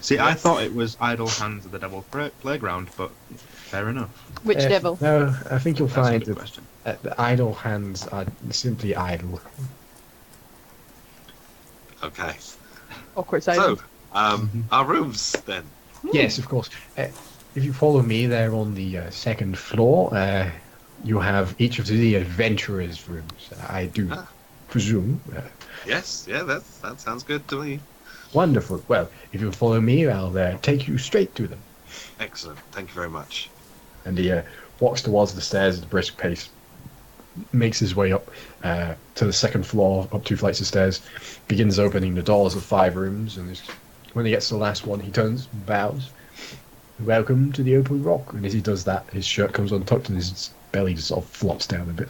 See, I thought it was Idle Hands of the Devil Playground, but fair enough. Which devil? No, I think you'll That's a find good that question. the idle hands are simply idle. Okay. Awkward silence. So, our rooms then. Yes, of course. If you follow me there on the second floor, you have each of the adventurers' rooms. I do Ah. presume. Yes, yeah, that sounds good to me. Wonderful. Well, if you follow me, I'll take you straight to them. Excellent. Thank you very much. And he walks towards the stairs at a brisk pace, makes his way up to the second floor, up 2 flights of stairs, begins opening the doors of 5 rooms, and when he gets to the last one, he turns and bows. "Welcome to the Open Rock." And as he does that, his shirt comes untucked and his belly just sort of flops down a bit.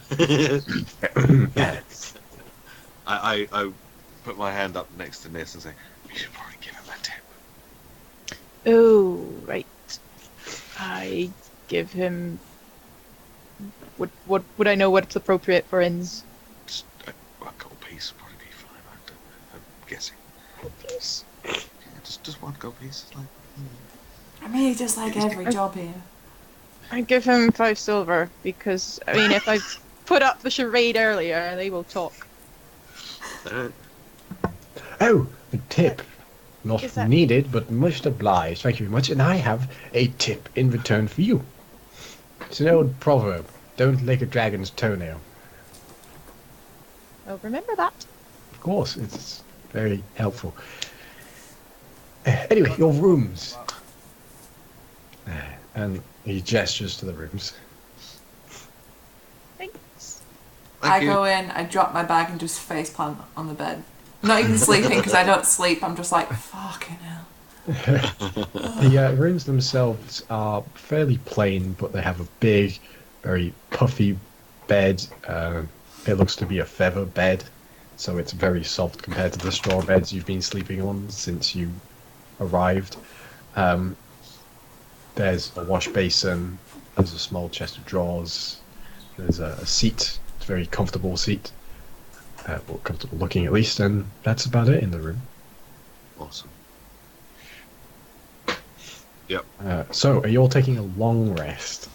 I put my hand up next to Niss and say, "We should probably give him a tip." Oh, right. I give him. What would I know what's appropriate for inns? Just a gold piece would probably be fine. I'm guessing. Please. Yeah, just one gold piece. It's like, I mean, he does like every job here. I give him 5 silver because I mean, if I put up the charade earlier, they will talk. Oh, a tip. Not Is that- needed, but much obliged. Thank you very much. And I have a tip in return for you. It's an old proverb. Don't lick a dragon's toenail. I'll remember that. Of course, it's very helpful. Anyway, your rooms. And he gestures to the rooms. Thanks. I Thank you. go in, I drop my bag and just faceplant on the bed. Not even sleeping because I don't sleep. I'm just like, fucking hell. The rooms themselves are fairly plain, but they have a big, very puffy bed. It looks to be a feather bed, so it's very soft compared to the straw beds you've been sleeping on since you arrived. There's a wash basin, there's a small chest of drawers, there's a seat, it's a very comfortable seat. or comfortable looking at least, and that's about it in the room. Awesome. So, are you all taking a long rest?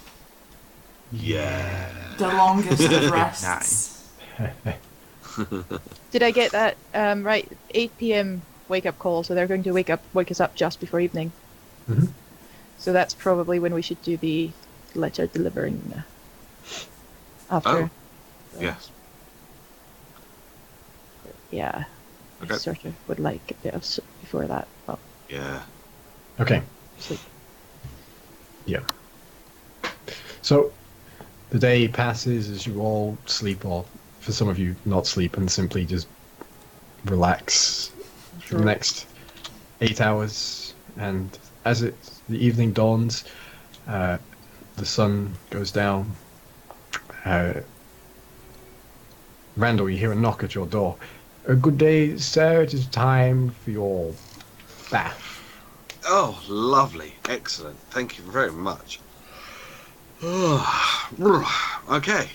Yeah. The longest of rests. Did I get that right? 8 p.m. wake up call, so they're going to wake us up just before evening. Mhm. So that's probably when we should do the letter delivering. After. Oh. Yes. Yeah. Okay. I sort of would like a bit of sleep before that, but Yeah. Okay. sleep. Yeah. So, the day passes as you all sleep, or for some of you, not sleep and simply just relax for the next 8 hours. And as the evening dawns, the sun goes down. Randall, you hear a knock at your door. Good day, sir. It is time for your bath. Oh, lovely. Excellent. Thank you very much. Okay.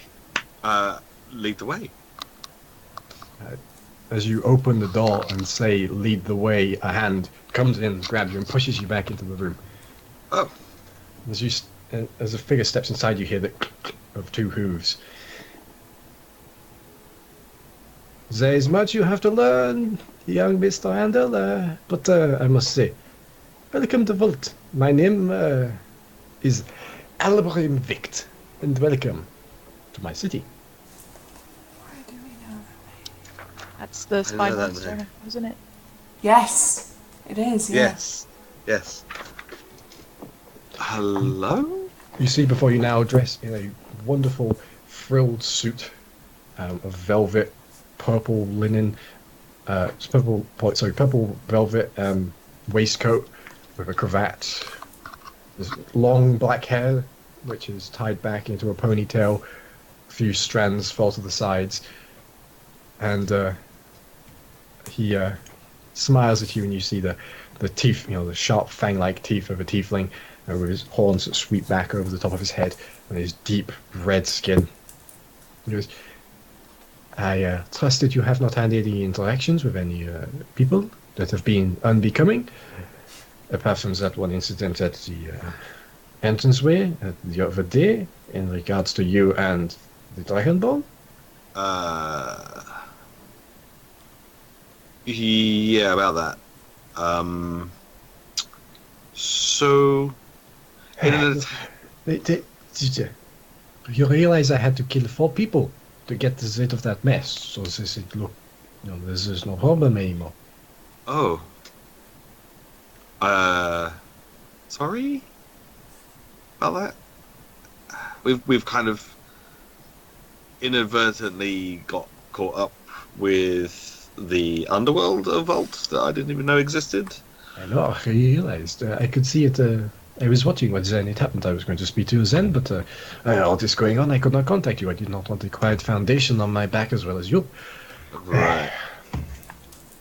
Lead the way. As you open the door and say, lead the way, a hand comes in, grabs you, and pushes you back into the room. Oh. As a figure steps inside, you hear the click of 2 hooves. There is much you have to learn, young Mr. Handel, but I must say, welcome to Vault. My name is Albrim Vict, and welcome to my city. Why do we know that? That's the I spy know that monster, name. isn't it? Yes, it is. Yeah. Yes. Hello? You see before you now, dressed in a wonderful frilled suit of velvet, purple linen, purple velvet waistcoat with a cravat. There's long black hair, which is tied back into a ponytail. A few strands fall to the sides, and he smiles at you, and you see the teeth, the sharp fang-like teeth of a tiefling, with his horns that sweep back over the top of his head, and his deep red skin. He goes, I trust that you have not had any interactions with any people that have been unbecoming, apart from that one incident at the entranceway the other day in regards to you and the Dragon Ball. Yeah, about that. So, You realize I had to kill 4 people to get rid of that mess, so this it look, this is no problem anymore. Oh. Sorry about that. We've kind of inadvertently got caught up with the underworld of Vault that I didn't even know existed. I know, I realized. I could see it. I was watching what Zen it happened. I was going to speak to Zen, but all this going on, I could not contact you. I did not want the quiet foundation on my back as well as you. Right.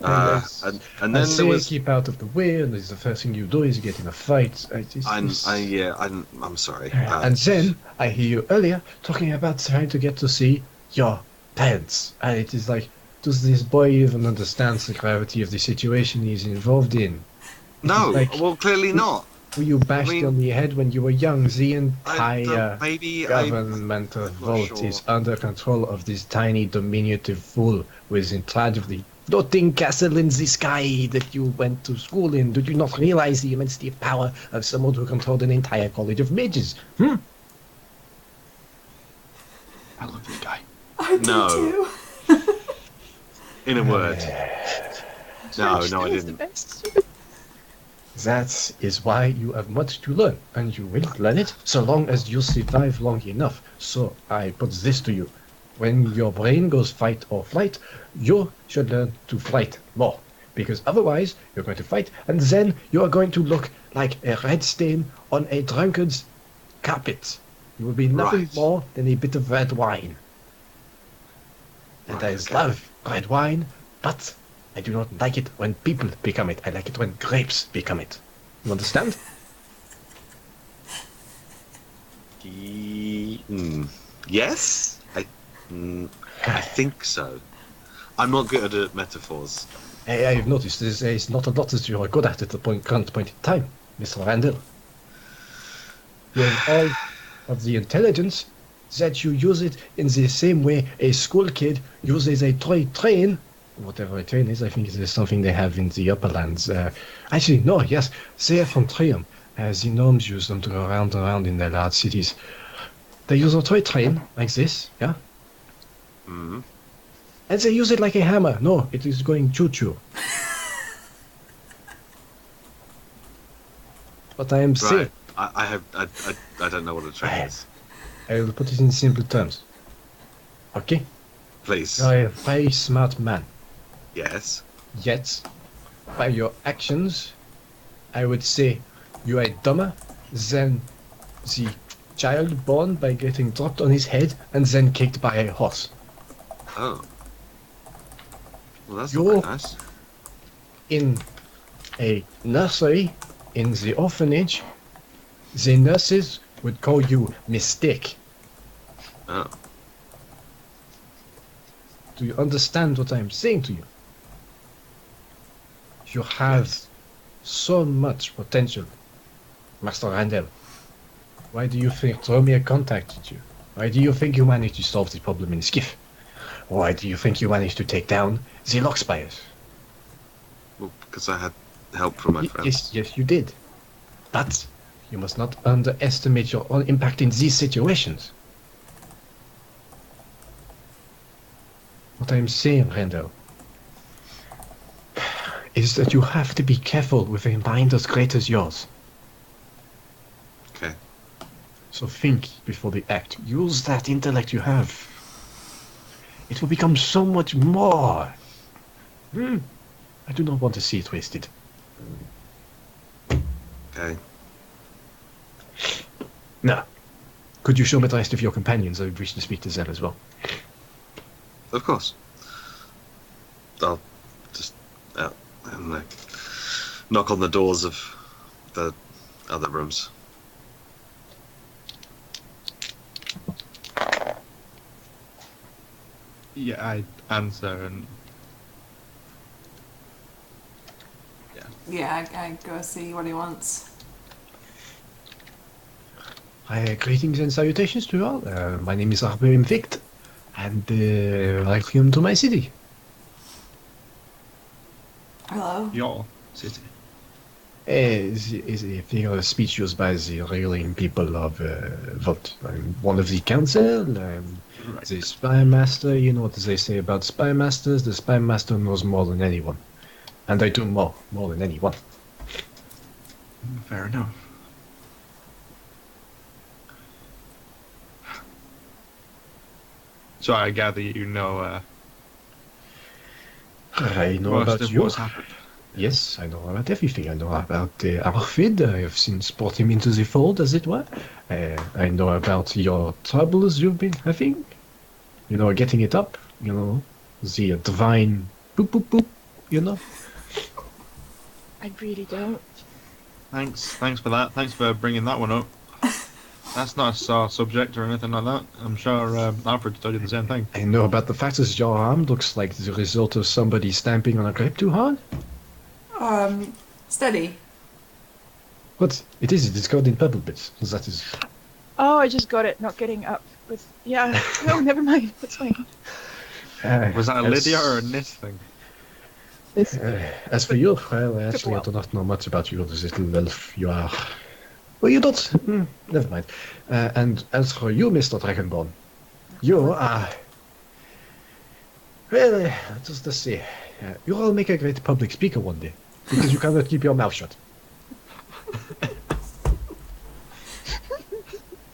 And then say there was. Keep out of the way, and the first thing you do is you get in a fight. I'm sorry. And then I hear you earlier talking about trying to get to see your parents. And it is like, does this boy even understand the gravity of the situation he's involved in? No, well, clearly not. Were you bashed on the head when you were young? The entire government of Vault is under control of this tiny diminutive fool who is in charge of the floating castle in the sky that you went to school in. Did you not realize the immensity of power of someone who controlled an entire college of mages? I love this guy. I do No. too. In a word. No, I didn't. That is why you have much to learn, and you will learn it so long as you survive long enough. So I put this to you. When your brain goes fight or flight, you should learn to fight more. Because otherwise, you're going to fight, and then you are going to look like a red stain on a drunkard's carpet. You will be nothing more than a bit of red wine. And I love red wine, but I do not like it when people become it. I like it when grapes become it. You understand? Yes, I think so. I'm not good at metaphors. I've noticed there's not a lot that you are good at the current point in time, Mr. Randall. You have all of the intelligence that you use it in the same way a school kid uses a toy train. Whatever a train is, I think it is something they have in the upper lands. Actually, no, yes, they are from Trium. The gnomes use them to go around and around in their large cities. They use a toy train like this, yeah? Mm. And they use it like a hammer. No, it is going choo-choo. What I am saying... Right. I don't know what a train is. I will put it in simple terms. Okay? Please. You are a very smart man. Yes. Yet, by your actions, I would say you are dumber than the child born by getting dropped on his head and then kicked by a horse. Oh. Well, that's You're not very nice. in a nursery in the orphanage. The nurses would call you mistake. Oh. Do you understand what I'm saying to you? You have so much potential, Master Randall. Why do you think Dromir contacted you? Why do you think you managed to solve the problem in Skiff? Why do you think you managed to take down the Lockspires? Well, because I had help from my friends. Yes, you did. But you must not underestimate your own impact in these situations. What I'm saying, Randall, is that you have to be careful with a mind as great as yours. Okay. So think before they act. Use that intellect you have. It will become so much more. I do not want to see it wasted. Okay. Now, could you show me the rest of your companions? I wish to speak to Zell as well. Of course. I'll just I don't know, knock on the doors of the other rooms. Yeah, I answer and Yeah, I go see what he wants. Greetings and salutations to you all. My name is Arbe Invict, and welcome to my city. Hello. your city. Is a figure of speech used by the ruling people of Vought. I'm one of the council. I'm the spy master. You know what they say about spy masters? The spy master knows more than anyone. And I do more than anyone. Fair enough. So I gather you know I know most about of you. what's happened. Yes, I know about everything. I know about Arfid. I have since brought him into the fold, as it were. I know about your troubles you've been having. You know, getting it up. You know, the divine boop boop boop. You know. I really don't. Thanks for that. Thanks for bringing that one up. That's not a sore subject or anything like that. I'm sure Alfred studied the same thing. I know about the fact that your arm looks like the result of somebody stamping on a grape too hard. Steady. What? It is. It is covered in pebble bits. That is. Oh, I just got it. Not getting up with. Yeah. No, never mind. That's fine. Was that a Lydia or a Niss thing? As for you, well, actually, I do not know much about you, this little elf you are. Well, you don't. Never mind. And as for you, Mr. Dragonborn, you are. Well, just to say, you'll all make a great public speaker one day, because you cannot keep your mouth shut.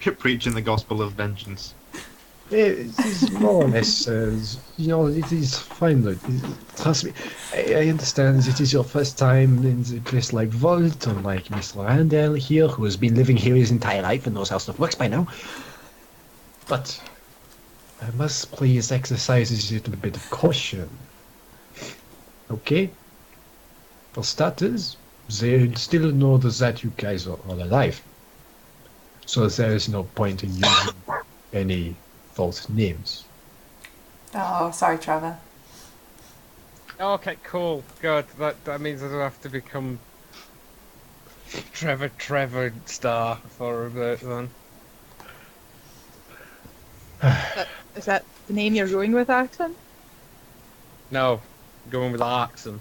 You're preaching the gospel of vengeance. It is more or less, you know, it is fine though. Trust me, I understand it is your first time in a place like Vault, unlike Mr. Randall here, who has been living here his entire life and knows how stuff works by now. But I must please exercise a little bit of caution. Okay? For starters, they still know that you guys are all alive. So there is no point in using any false names. Oh, sorry, Trevor. Okay, cool. Good. That means I don't have to become Trevor Star for a bit then. Is that the name you're going with, Arxan? No, going with Arxan.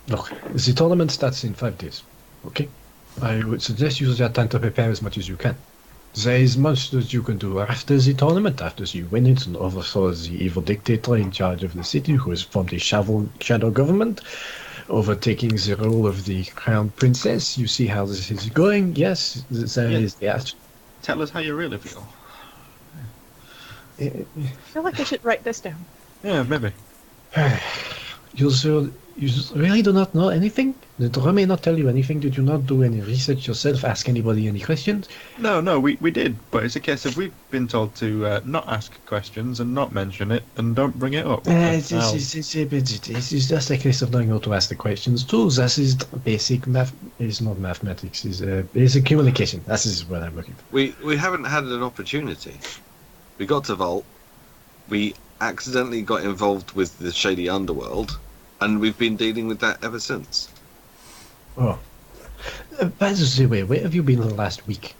Look, the tournament starts in 5 days. Okay? I would suggest you use that time to prepare as much as you can. There is much that you can do after the tournament, after you win it and overthrow the evil dictator in charge of the city who has formed a shadow government, overtaking the role of the crown princess. You see how this is going. Yes, there is the act. Tell us how you really feel. I feel like I should write this down. Yeah, maybe. You really do not know anything? The draw may not tell you anything. Did you not do any research yourself? Ask anybody any questions? No, we did, but it's a case of we've been told to not ask questions and not mention it and don't bring it up. This is just a case of knowing how to ask the questions too. This is basic math. It's not mathematics. It's basic communication. That is what I'm looking for. We haven't had an opportunity. We got to Vault. We accidentally got involved with the shady underworld, and we've been dealing with that ever since. Oh. By the way, where have you been the last week?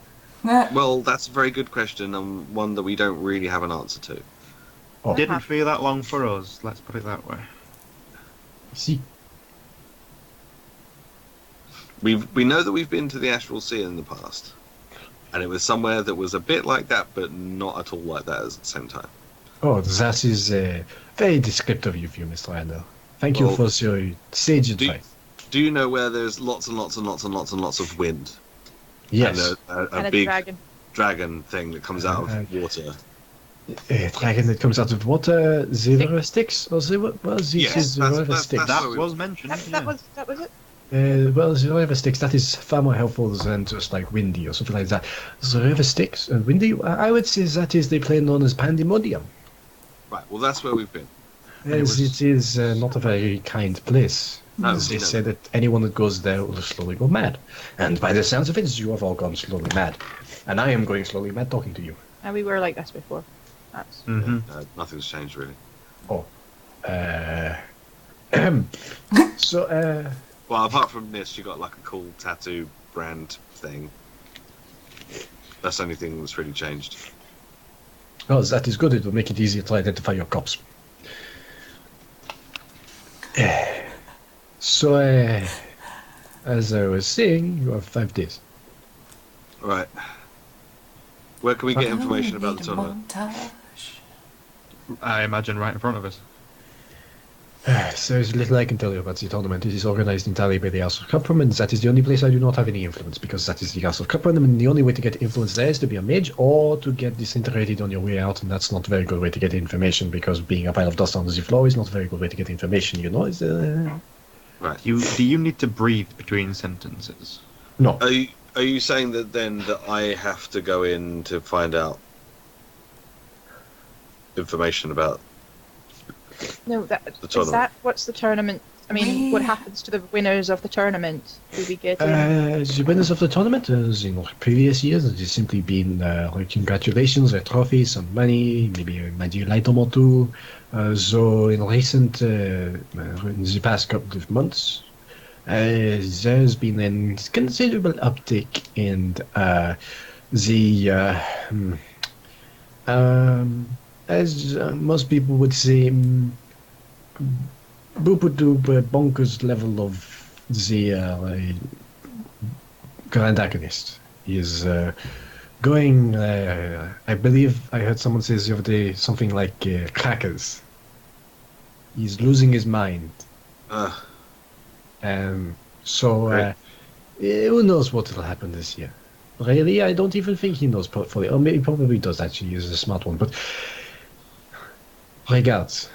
Well, that's a very good question, and one that we don't really have an answer to. Oh. Didn't feel that long for us, let's put it that way. See. We know that we've been to the Astral Sea in the past, and it was somewhere that was a bit like that, but not at all like that at the same time. Oh, that is very descriptive of you, Mr. Randall. Thank you for your sage advice. Do you know where there's lots and lots and lots and lots and lots of wind? Yes. And And a a big dragon. thing that comes out of water. A dragon that comes out of water, zero sticks? Or zero? Well, Yes, zero that's sticks. what That we- was mentioned. That was it. Well, zero sticks, that is far more helpful than just like windy or something like that. Zero sticks and windy, I would say that is the place known as Pandemonium. Right, well, that's where we've been. As it is not a very kind place. No, They no. say that anyone that goes there will slowly go mad. And by the sounds of it, you have all gone slowly mad. And I am going slowly mad talking to you. And we were like this before. That's Mm-hmm. Nothing's changed, really. So, Well, apart from this, you got like a cool tattoo brand thing. That's the only thing that's really changed. oh, that is good. It will make it easier to identify your cops. So, as I was saying, you have 5 days. Right. Where can we get information about the tournament? Montage. I imagine right in front of us. So there's little I can tell you about the tournament. It is organized entirely by the House of Cuprum, and that is the only place I do not have any influence, because that is the House of Cuprum, and the only way to get influence there is to be a mage or to get disintegrated on your way out, and that's not a very good way to get information, because being a pile of dust on the floor is not a very good way to get information, you know? Right. Do you need to breathe between sentences? No. Are you saying that then that I have to go in to find out information about no. the Is tournament? that what's the tournament? I mean, what happens to the winners of the tournament? Do we get in? The winners of the tournament, as in previous years, it has simply been like congratulations, trophies, some money, maybe a magic item or two. So in the past couple of months, there's been a considerable uptick in as most people would say, boop-a-doop bonkers level of the Grand Agonist. He is going, I believe I heard someone say the other day, something like crackers. He's losing his mind. So, Right. who knows what will happen this year? Really, I don't even think he knows fully. Or maybe he probably does actually. He's a smart one. But regards,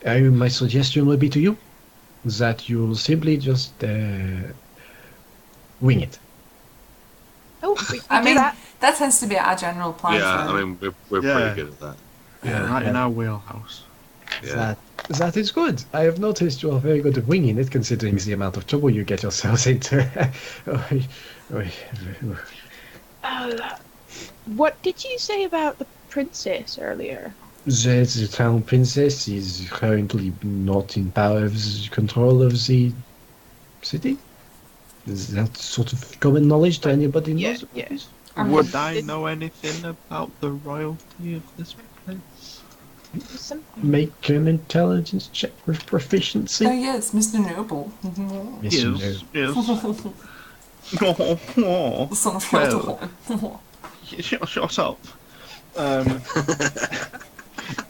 my suggestion would be to you that you'll simply just wing it. Oh, we I do mean, that. that tends to be our general plan. Yeah, for I mean, we're Yeah. pretty good at that. Right in our wheelhouse. Yeah. That is good. I have noticed you are very good at winging it, considering the amount of trouble you get yourselves into. What did you say about the princess earlier? The crown princess is currently not in power of the control of the city. Is that sort of common knowledge to anybody Yeah, knows about yeah. this? Would I It- know anything about the royalty of this place? Some- Make an intelligence check with proficiency. Oh yes, Mr. Noble. Yes, you know. Yes. The son of Well. Hildehorn. Shut up.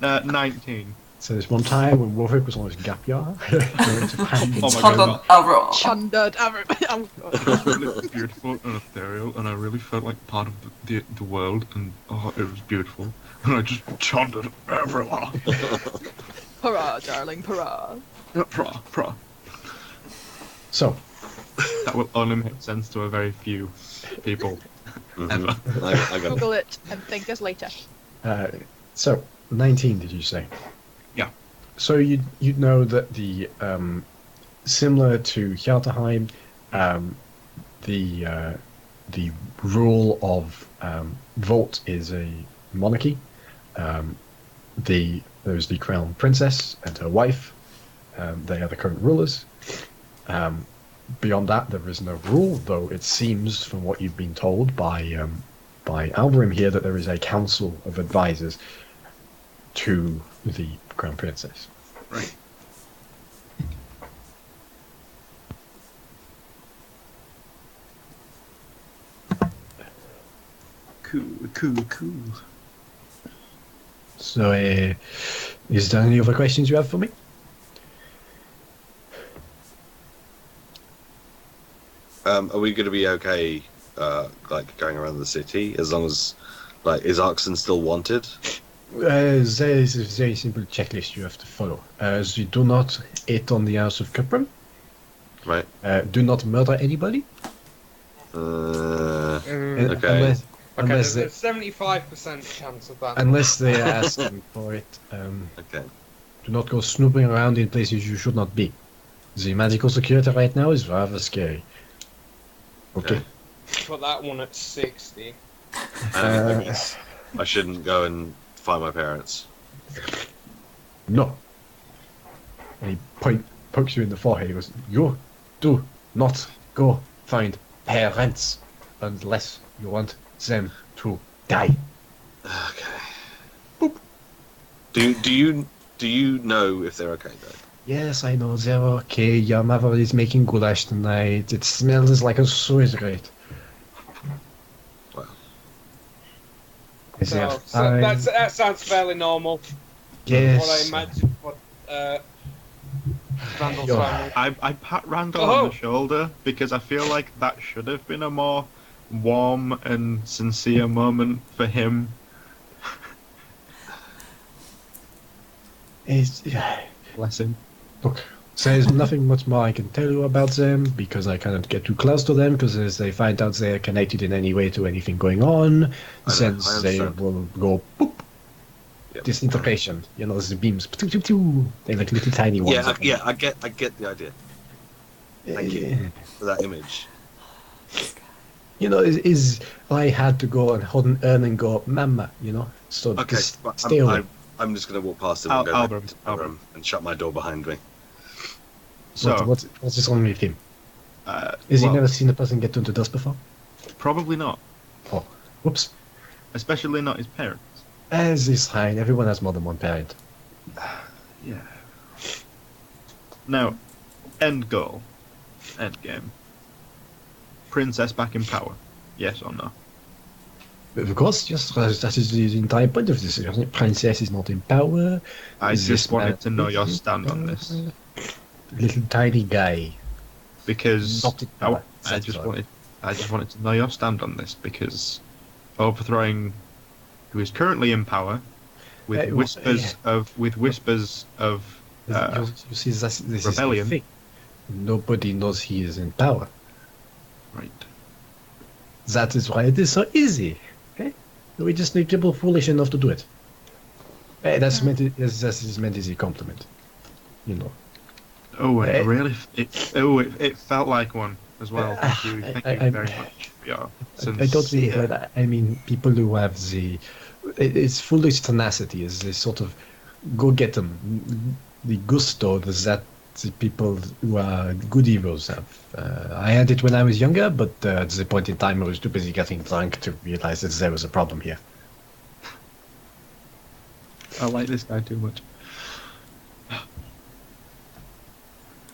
19. So there's one time when Wulfric was on his gap year. Going to Pan- Oh my Chundon Alro. Chundered. Oh, God. It was really beautiful and ethereal, and I really felt like part of the world, and oh, it was beautiful. And I just chanted everywhere. Hurrah, darling, hurrah. Pra. So, That will only make sense to a very few people. Mhm. I got it. Google it and thank us later. so 19, did you say? Yeah. So you'd know that the similar to Hjaltaheim, the rule of Volt is a monarchy. There's the crown princess and her wife. They are the current rulers. Beyond that, there is no rule, though it seems, from what you've been told by Alvarim here, that there is a council of advisors to the crown princess. Right. Cool. So, is there any other questions you have for me? Are we going to be okay, like going around the city as long as, like, is Arxan still wanted? There is a very simple checklist you have to follow. You do not eat on the House of Cuprum. Right. Do not murder anybody. Okay. Unless there's a 75% chance of that. unless they are asking for it. Okay. Do not go snooping around in places you should not be. The magical security right now is rather scary. Okay. Put that one at 60. I guess I shouldn't go and find my parents. No. And he pokes you in the forehead. He goes, "You do not go find parents unless you want them to die." Okay. Do you know if they're okay though? Yes, I know they're okay. Your mother is making goulash tonight. It smells like a suicide. Well, Is So, that so fine? that sounds fairly normal. Yes. What I imagine for Randall's Yo. family. I pat Randall Oh. on the shoulder because I feel like that should have been a more warm and sincere moment for him. Bless him. Look, there's nothing much more I can tell you about them because I cannot get too close to them because as they find out they are connected in any way to anything going on, I then they understand. will go boop. Yep. Disintegration. You know, the beams. Pew, pew, pew. They're like little tiny ones. I get the idea Thank you. for that image. You know, is I had to go and hold an urn and go, "Mama," you know. So Okay, just but stay away. I'm just gonna walk past him and go Albert, back to my room and shut my door behind me. So, What's this wrong with him? Has well, he never seen a person get turned to dust before? probably not. Oh, whoops. Especially not his parents. As is fine. Everyone has more than one parent. Yeah. Now, end goal. End game. Princess back in power. Yes or no? Of course, just that is the entire point of this. The princess is not in power. I This just wanted man to know your is in stand on power. this. Little tiny guy. Because Not in I, power. I just wanted to know your stand on this because overthrowing who is currently in power with Well, whispers of You see, this is the rebellion. thing. Nobody knows he is in power. right. That is why it is so easy. Okay? We just need people foolish enough to do it. That's meant as a compliment. You know. Oh, it Eh. really it felt like one as well. Thank you I- very much for your I don't mean sincere- that. I mean people who have the It's foolish tenacity. Is this sort of go get them. The gusto that the people who are good heroes have. I had it when I was younger, but at the point in time I was too busy getting drunk to realize that there was a problem here. I like this guy too much.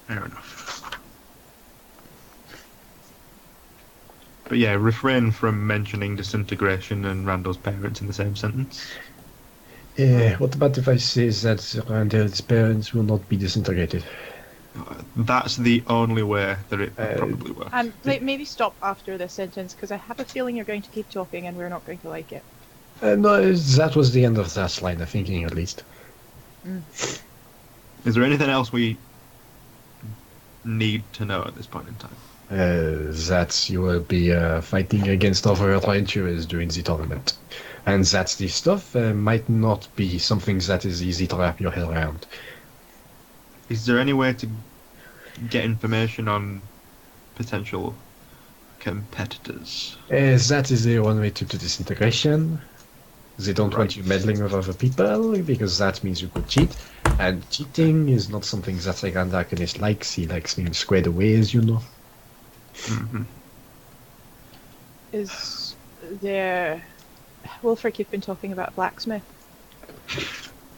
Fair enough. But yeah, refrain from mentioning disintegration and Randall's parents in the same sentence. What about if I say that Randall's parents will not be disintegrated? That's the only way that it would probably work. And maybe stop after this sentence, because I have a feeling you're going to keep talking and we're not going to like it. No, that was the end of that line of thinking, at least. Is there anything else we need to know at this point in time? That you will be fighting against other adventurers during the tournament. And that the stuff might not be something that is easy to wrap your head around. Is there any way to get information on potential competitors? That is the one way to do disintegration. They don't want you meddling with other people, because that means you could cheat. And cheating is not something that a Grand Arcanist likes. He likes things squared away, as you know. Mm-hmm. Is there... Wulfric, you've been talking about blacksmith.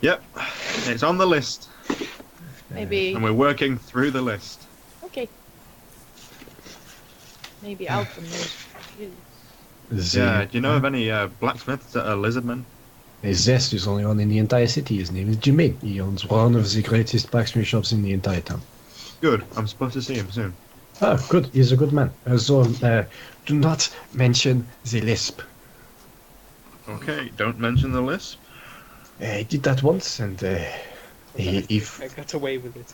Yep, it's on the list. Maybe... And we're working through the list. Okay. Maybe Alpha knows. Yeah, do you know of any blacksmiths that are lizardmen? His zest is only one in the entire city. His name is Jimmy. He owns one of the greatest blacksmith shops in the entire town. Good, I'm supposed to see him soon. Oh, good. He's a good man. So, do not mention the lisp. Okay, don't mention the lisp. He did that once, and I got away with it.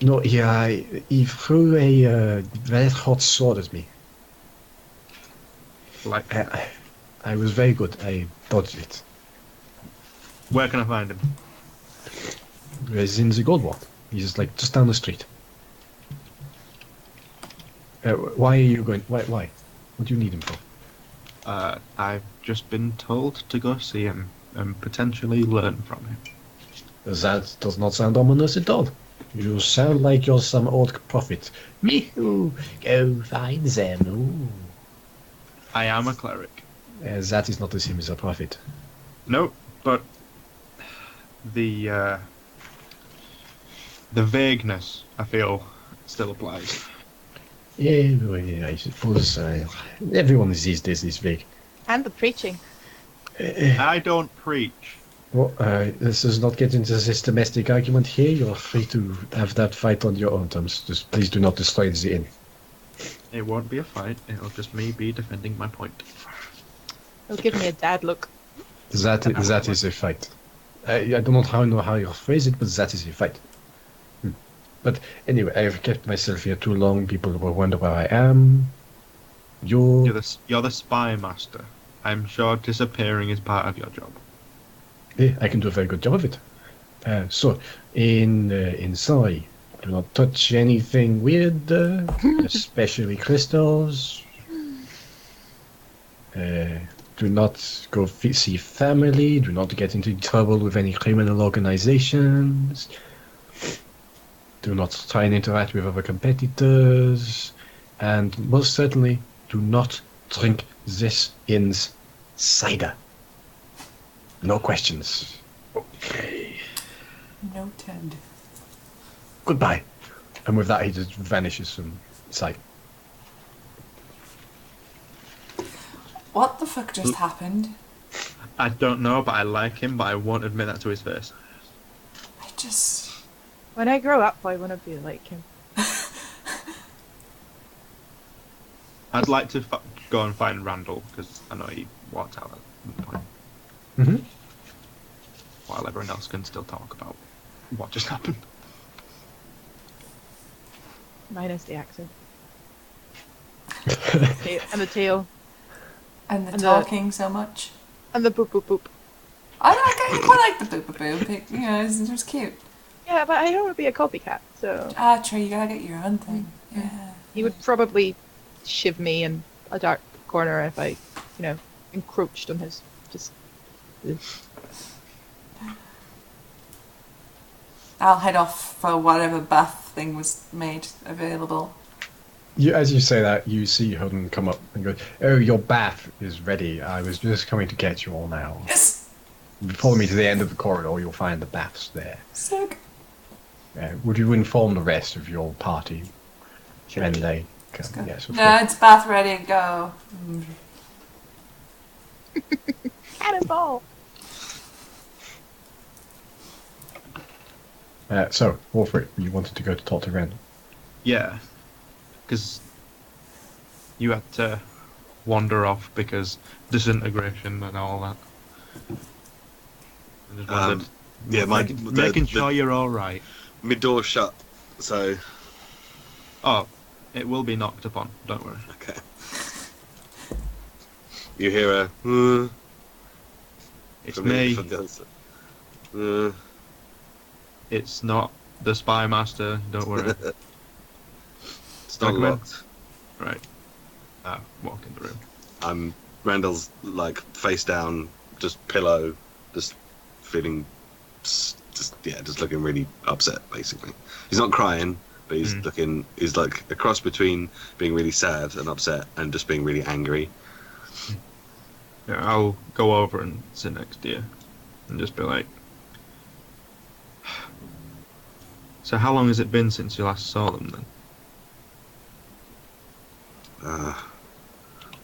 No, he threw a red hot sword at me. Like, I was very good. I dodged it. where can I find him? He's in the Gold Ward. He's like just down the street. Why are you going? Why? What do you need him for? I've just been told to go see him and potentially learn from him. That does not sound ominous at all. You sound like you're some old prophet. Me who go find them. Ooh. I am a cleric. That is not the same as a prophet. No, but the vagueness, I feel, still applies. Yeah, well, I suppose everyone these days is vague. And the preaching. I don't preach. Well, this does not get into this domestic argument here. You're free to have that fight on your own terms. Just please do not destroy the inn. It won't be a fight. It'll just me be defending my point. It'll give me a dad look. That is a fight. I do not know how you phrase it, but that is a fight. But anyway, I've kept myself here too long. People will wonder where I am. You're the spy master. I'm sure disappearing is part of your job. Yeah, I can do a very good job of it. So, in Sai, do not touch anything weird, especially crystals. Do not go see family. Do not get into trouble with any criminal organizations. Do not try and interact with other competitors. And most certainly, do not drink this inn's cider. No questions. Okay. Noted. Goodbye. And with that, he just vanishes from sight. What the fuck just happened? I don't know, but I like him, but I won't admit that to his face. I just... When I grow up, I want to be like him. I'd like to go and find Randall, because I know he walked out at the point. Mm-hmm. While everyone else can still talk about what just happened. Minus the accent. And the tail. And the talking so much. And the boop boop boop. I quite like the boop boop boop. You know, it was cute. Yeah, but I don't want to be a copycat, so... True, you gotta get your own thing. Yeah. He would probably shiv me in a dark corner if I, encroached on his just I'll head off for whatever bath thing was made available. As you say that, you see Hudden come up and go, "Oh, your bath is ready. I was just coming to get you all now. Yes! If you follow me to the end of the corridor, you'll find the baths there. Sick. Would you inform the rest of your party when they come?" Yes, of No, course. it's bath ready, go. Cannonball! So, Wulfric, you wanted to go to talk to Ren. Yeah, because you had to wander off because disintegration and all that. I just wondered, Yeah, making sure you're all right. my door's shut, so Oh, it will be knocked upon. Don't worry. okay. You hear a It's from me. from the other side. It's not the spy master. Don't worry. It's not Come in. locked. Right. Walk in the room. Randall's like face down, just pillow, just feeling, just looking really upset. Basically, he's not crying, but he's looking. He's like a cross between being really sad and upset and just being really angry. Yeah, I'll go over and sit next to you, and just be like, "So how long has it been since you last saw them then?"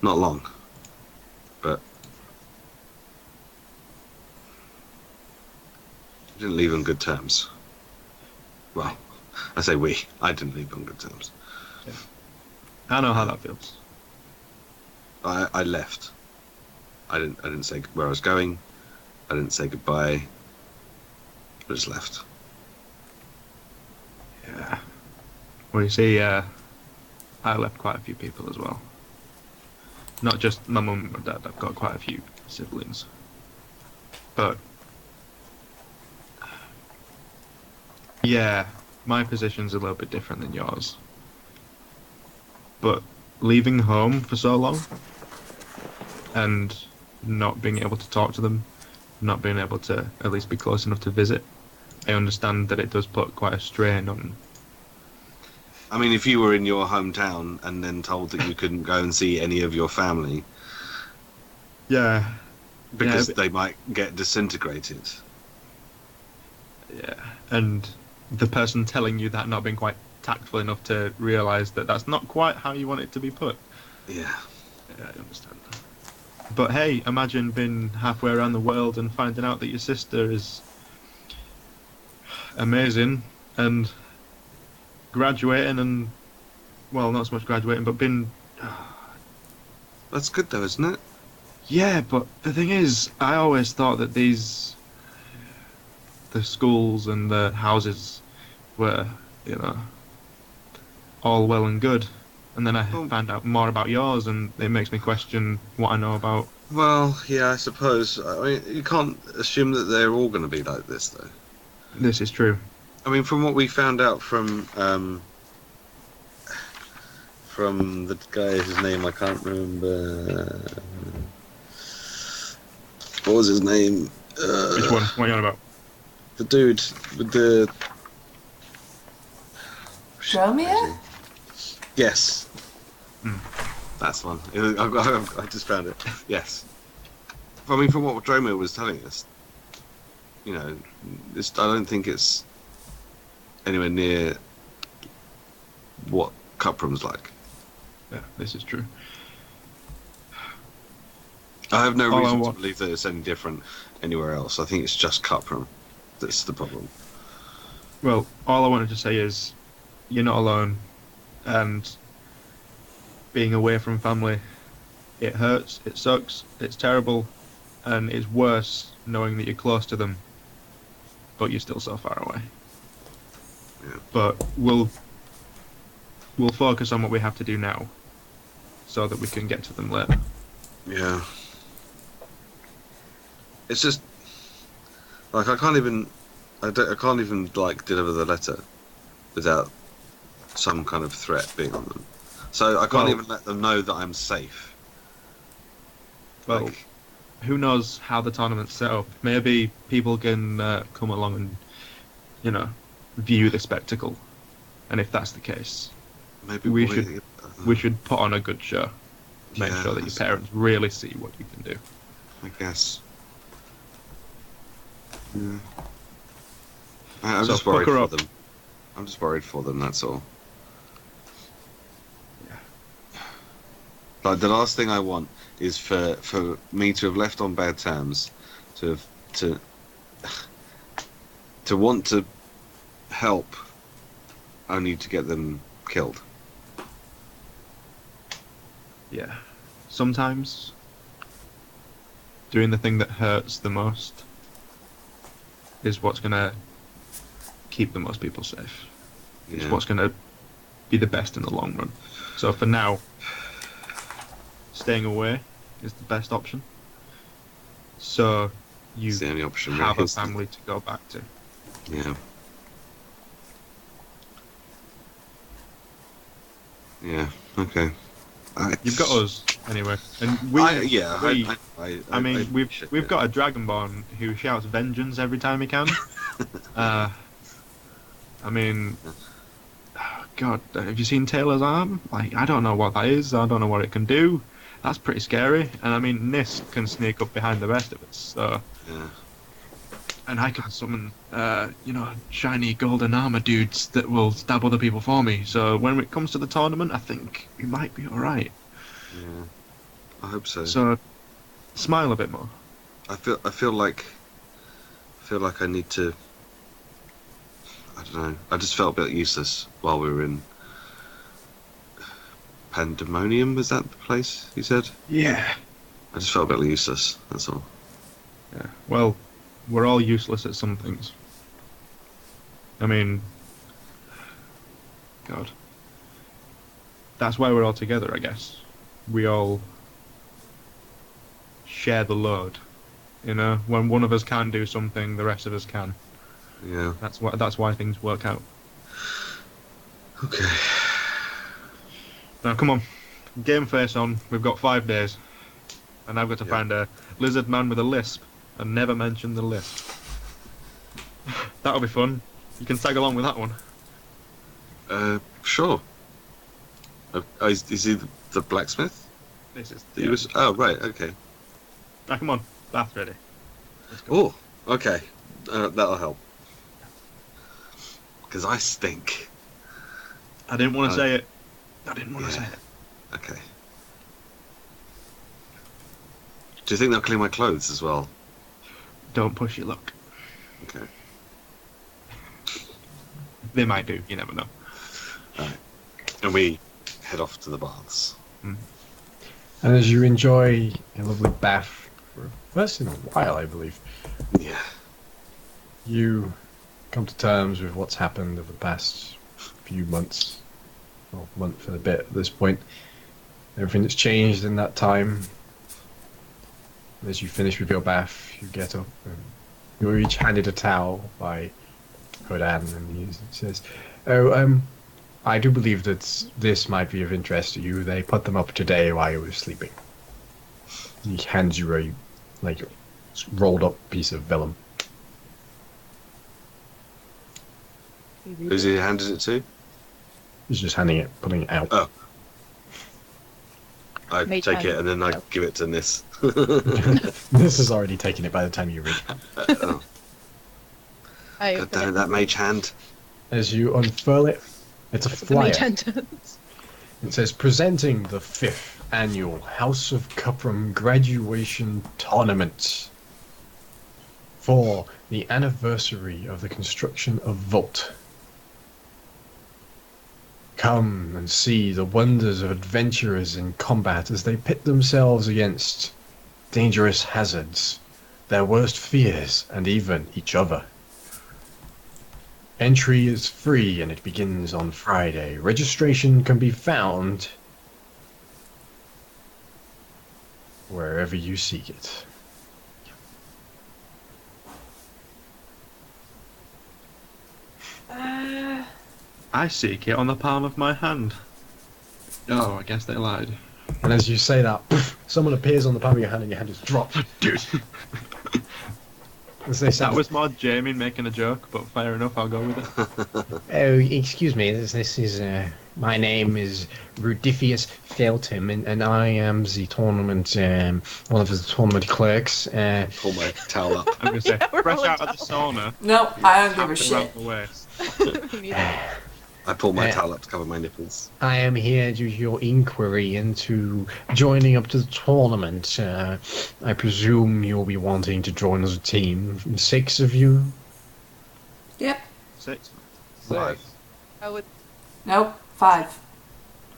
Not long, but we didn't leave on good terms. Well, I say we. I didn't leave on good terms. I know how that feels. I left. I didn't say where I was going. I didn't say goodbye. I just left. Yeah. Well, you see, I left quite a few people as well. Not just my mum and dad. I've got quite a few siblings. But yeah, my position's a little bit different than yours. But leaving home for so long and not being able to talk to them, not being able to at least be close enough to visit, I understand that it does put quite a strain on. I mean, if you were in your hometown and then told that you couldn't go and see any of your family Yeah. because but- they might get disintegrated. Yeah, and the person telling you that not being quite tactful enough to realise that that's not quite how you want it to be put. Yeah. Yeah, I understand. But hey, imagine being halfway around the world and finding out that your sister is amazing and graduating and, well, not so much graduating, but being... That's good though, isn't it? Yeah, but the thing is, I always thought that the schools and the houses were, all well and good. And then I found out more about yours, and it makes me question what I know about. Well, yeah, I suppose. I mean, you can't assume that they're all going to be like this, though. This is true. I mean, from what we found out from the guy whose name I can't remember. What was his name? Which one? What are you on about? The dude with the... Dromia? Yes. That's the one. I just found it. Yes. I mean, from what Dromir was telling us, I don't think it's anywhere near what Cuprum's like. Yeah, this is true. I have no All I reason to want- believe that it's any different anywhere else. I think it's just Cuprum that's the problem. Well, all I wanted to say is, you're not alone, and being away from family, it hurts, it sucks, it's terrible, and it's worse knowing that you're close to them, but you're still so far away. Yeah. But we'll focus on what we have to do now, so that we can get to them later. Yeah. It's just like I can't even like deliver the letter without some kind of threat being on them. So I can't Well- even let them know that I'm safe. Well, Like, who knows how the tournament's set up? Maybe people can come along and, view the spectacle. And if that's the case, Maybe we should put on a good show. Make sure that your parents really see what you can do. I guess. Yeah. I'm just worried for them. I'm just worried for them, that's all. Yeah. Like, the last thing I want is for me to have left on bad terms, to want to help, only to get them killed. Yeah. Sometimes doing the thing that hurts the most is what's going to keep the most people safe. It's what's going to be the best in the long run. So for now, staying away is the best option. So you It's the only option, have really. a family to go back to. Yeah. Yeah, okay. You've got us anyway, and we've got a Dragonborn who shouts vengeance every time he can. I mean, God, have you seen Tae'la's arm? Like, I don't know what that is. I don't know what it can do. That's pretty scary. And I mean, Niss can sneak up behind the rest of us. So, Yeah. and I can summon, shiny golden armor dudes that will stab other people for me. So when it comes to the tournament, I think we might be all right. Yeah. I hope so. So, smile a bit more. I feel like I need to. I don't know. I just felt a bit useless while we were in Pandemonium. Was that the place you said? Yeah. I just felt a bit useless. That's all. Yeah. Well, we're all useless at some things. I mean, God. That's why we're all together, I guess. We all share the load. When one of us can do something, the rest of us can. Yeah. That's why things work out. Okay. Now, come on. Game face on. We've got 5 days. And I've got to find a lizard man with a lisp and never mention the lisp. That'll be fun. You can tag along with that one. Sure. Is he the blacksmith? This is... Oh, right, okay. Now, come on. Bath ready. Oh, okay. That'll help. Because I stink. I didn't want to say it. I didn't want to say it. Okay. Do you think they'll clean my clothes as well? Don't push your luck. Okay. They might do. You never know. Alright. And we head off to the baths. And as you enjoy a lovely bath for first in a while, I believe, Yeah. you come to terms with what's happened over the past few months, or month and a bit at this point. Everything that's changed in that time. As you finish with your bath, you get up and you're each handed a towel by Hodan, and he says, I do believe that this might be of interest to you. They put them up today while you were sleeping. He hands you a rolled up piece of vellum. Who's he handed it to? He's just putting it out. Oh. I Mage take hand. it and then I give it to Niss. This has already taken it by the time you read. Oh. I God damn it, that mage hand. As you unfurl it, it's a the mage flyer. hand. It says, presenting the 5th annual House of Cuprum graduation tournament for the anniversary of the construction of Vault. Come and see the wonders of adventurers in combat as they pit themselves against dangerous hazards, their worst fears, and even each other. Entry is free and it begins on Friday. Registration can be found wherever you seek it. I seek it on the palm of my hand. Oh, I guess they lied. And as you say that, poof, someone appears on the palm of your hand and your hand just drops. Dude. As they That sound, was more Jamie making a joke, but fair enough, I'll go with it. Oh, excuse me. This is my name is Rudifius Feltham, and I am the tournament one of the tournament clerks. Pull my towel up. I'm gonna say, Yeah, we're fresh all out of the sauna, No, I don't give a wrapped shit. around the waist. I pull my Yeah. towel up to cover my nipples. I am here due to your inquiry into joining up to the tournament. I presume you'll be wanting to join as a team. 6 of you. Yep. 6. Five. I would Nope. 5.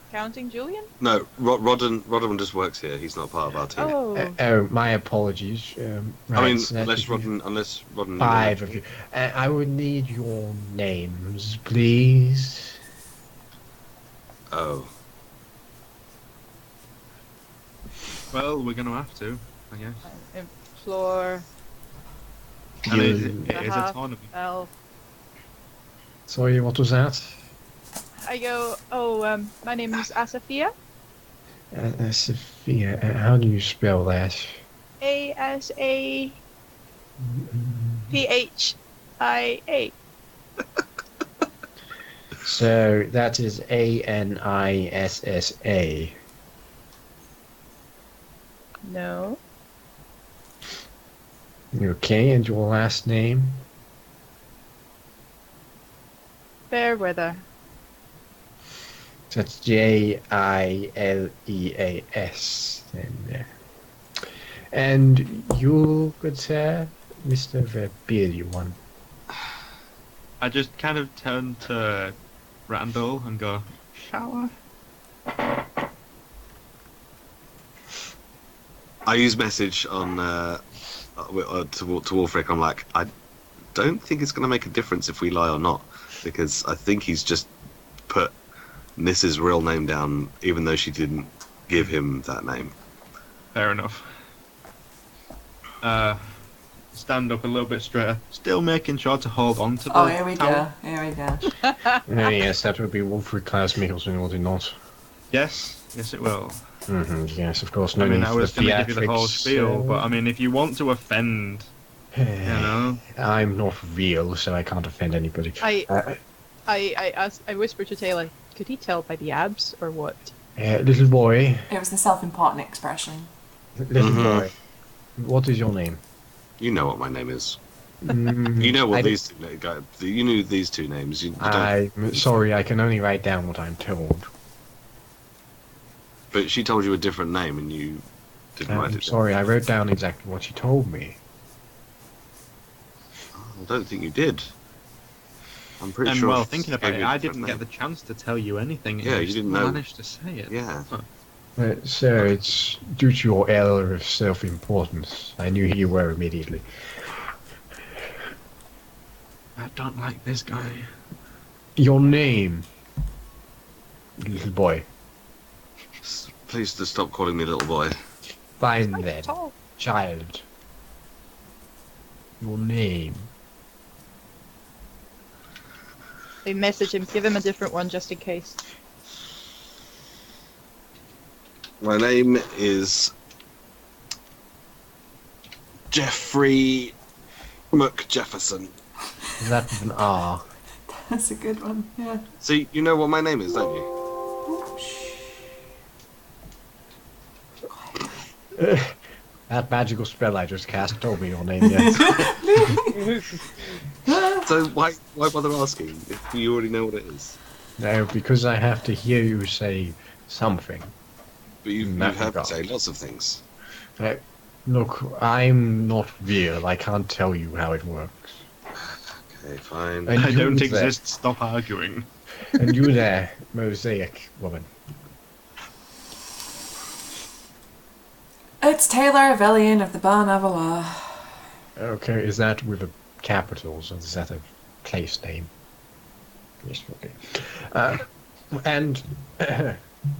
counting Julian. No, Rodden just works here. He's not part of our team. Oh, Oh, my apologies. I mean, so unless if you- Rodden. 5 of you. I would need your names, please. Oh, Well, we're gonna have to, I guess. Floor, And it You- is a Half tournament. elf. sorry, what was that? I go. Oh, my name is Asafia. Sophia, how do you spell that? ASAPHIA. So that is ANISSA. No. Okay, and your last name? Fairweather. That's JILEAS. And you, good sir, Mr. Verberian one. I just kind of turn to Randall and go, shower? I use message on to Wulfric. I'm like, I don't think it's going to make a difference if we lie or not, because I think he's just put Niss's real name down, even though she didn't give him that name. Fair enough. Stand up a little bit straighter, still making sure to hold on to the Oh, here we towel. go. Here we go. Oh, yes, that would be Wulfric Klaus Mikkelsen, would it not? Yes, it will. Yes, of course. No I mean, need I for was the going to give you the whole theatrics, spiel, but I mean, if you want to offend, you know, I'm not real, so I can't offend anybody. I whispered to Tae'la, could he tell by the abs or what? Little boy, It was the self-important expression. little Mhm. boy, what is your name? You know what my name is. Mm, You know what I- these two guys. You knew these two names. You don't, I'm sorry, I can only write down what I'm told. but she told you a different name, and you didn't write I'm it. sorry, I wrote down exactly what she told me. I don't think you did. I'm pretty and sure. well, I thinking about gave it, you a I different didn't get the name. chance to tell you anything. Yeah, you didn't know. managed to say it. Yeah. So it's due to your error of self-importance. I knew who you were immediately. I don't like this guy. Your name, little boy. Please just stop calling me little boy. Fine Quite then, tall. child. Your name. They message him, give him a different one just in case. My name is Jeffrey McJefferson. Is that with an R? That's a good one. Yeah. See, you know what my name is, don't you? Ooh, shh. That magical spell I just cast told me your name yet. So why bother asking if you already know what it is? No, because I have to hear you say something. But you've That heard me regard. say lots of things. Look, I'm not real. I can't tell you how it works. Okay, fine. And I you don't there- exist. Stop arguing. And you there, mosaic woman. It's Tae'la Avellian of the Barn Avalar. Okay, is that with the capitals, or is that a place name? Yes, okay. And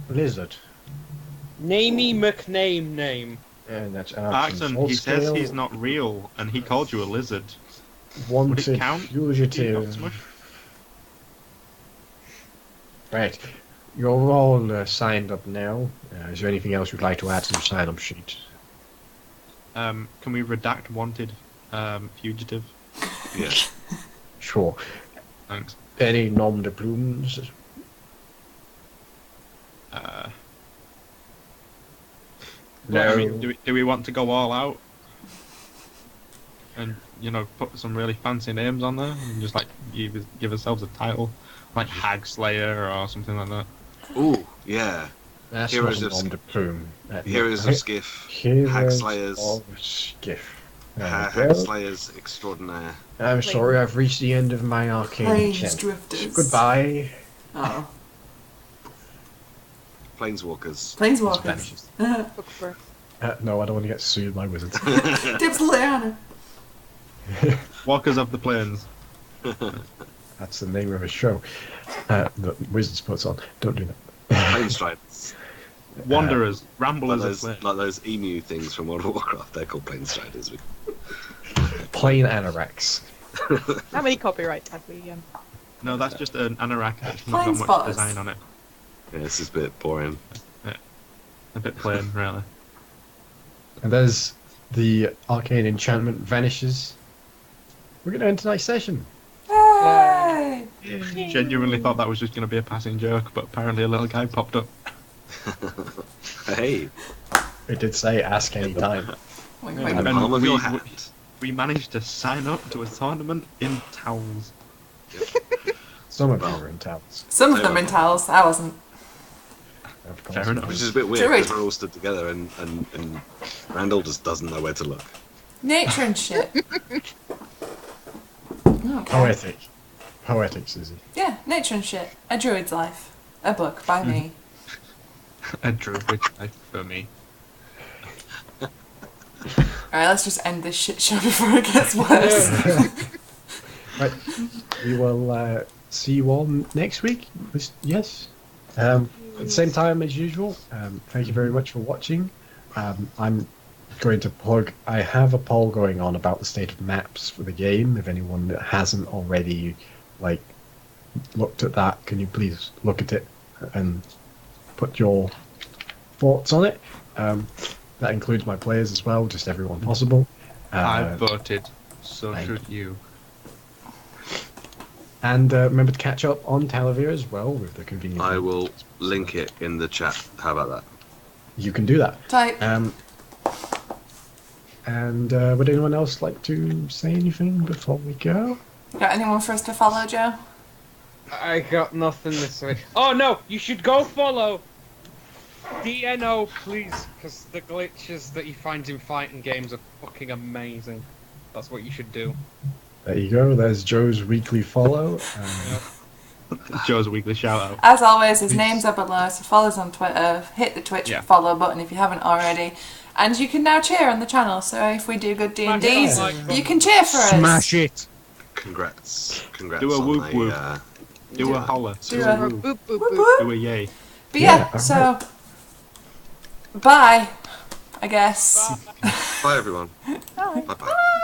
lizard. Namey McName name. And that's Arxan, he says he's not real, and he called you a lizard. Would it wanted count? fugitive. Not so much. Right. you're all signed up now. Is there anything else you'd like to add to the sign-up sheet? Can we redact wanted fugitive? Yeah. Sure. Thanks. Any nom de plumes? No. I mean, do we want to go all out? And, put some really fancy names on there and just, give ourselves a title? Like Hag Slayer or something like that. Ooh, yeah. That's Heroes not a of nom de plume. Heroes of Skiff. Heroes Hag Slayers. of Skiff. Hag Slayers extraordinaire. I'm sorry, I've reached the end of my arcane Range chant. drifters. Goodbye. Oh. Planeswalkers. Planeswalkers. Bookworm. No, I don't want to get sued by wizards. Tips Leanna. Walkers of the Plains. That's the name of a show that Wizards puts on. Don't do that. Planestriders. Wanderers. Ramblers Like of Plains. those emu things from World of Warcraft. They're called Planestriders. Plain anoraks. How many copyrights have we? No, that's just an anorak that's not got Plains much spotters. design on it. Yeah, this is a bit boring. A bit plain, really. And there's the arcane enchantment vanishes. We're going to end tonight's session. Yay! Genuinely thought that was just going to be a passing joke, but apparently a little guy popped up. Hey, It did say ask any time. Wink, in wink. the And palm of your hand. We managed to sign up to a tournament in towels. Some of you are in towns. Some of them in towels. I wasn't. Of course. Fair enough. Which is a bit weird Druid. because we're all stood together and Randall just doesn't know where to look. Nature and shit. Okay. Poetic, Susie. Yeah, nature and shit. A druid's life. A book by me. A druid life for me. Alright, let's just end this shit show before it gets worse. Right. We will see you all next week. Yes. At the same time as usual. Thank you very much for watching. I'm going to plug. I have a poll going on about the state of maps for the game. If anyone that hasn't already, looked at that, can you please look at it and put your thoughts on it? That includes my players as well, just everyone possible. I voted, so thank should you. And remember to catch up on Talevyrr as well with the convenient. I will link it in the chat. How about that? You can do that. Tight. And would anyone else like to say anything before we go? Got anyone for us to follow, Joe? I got nothing this week. Oh no, you should go follow DNO, please, because the glitches that you find in fighting games are fucking amazing. That's what you should do. There you go. There's Joe's weekly follow. Joe's weekly shout out. As always, his name's up below, so follow us on Twitter, hit the Twitch Yeah. follow button if you haven't already, and you can now cheer on the channel, so if we do good D&Ds, Smash it. you can cheer for us. Smash it! Congrats. Do a on whoop whoop. Do a holler. Do a Boop, boop, whoop boop. whoop. Do a yay. But yeah, Yeah, so, bye, I guess. Bye everyone. Bye. Bye bye.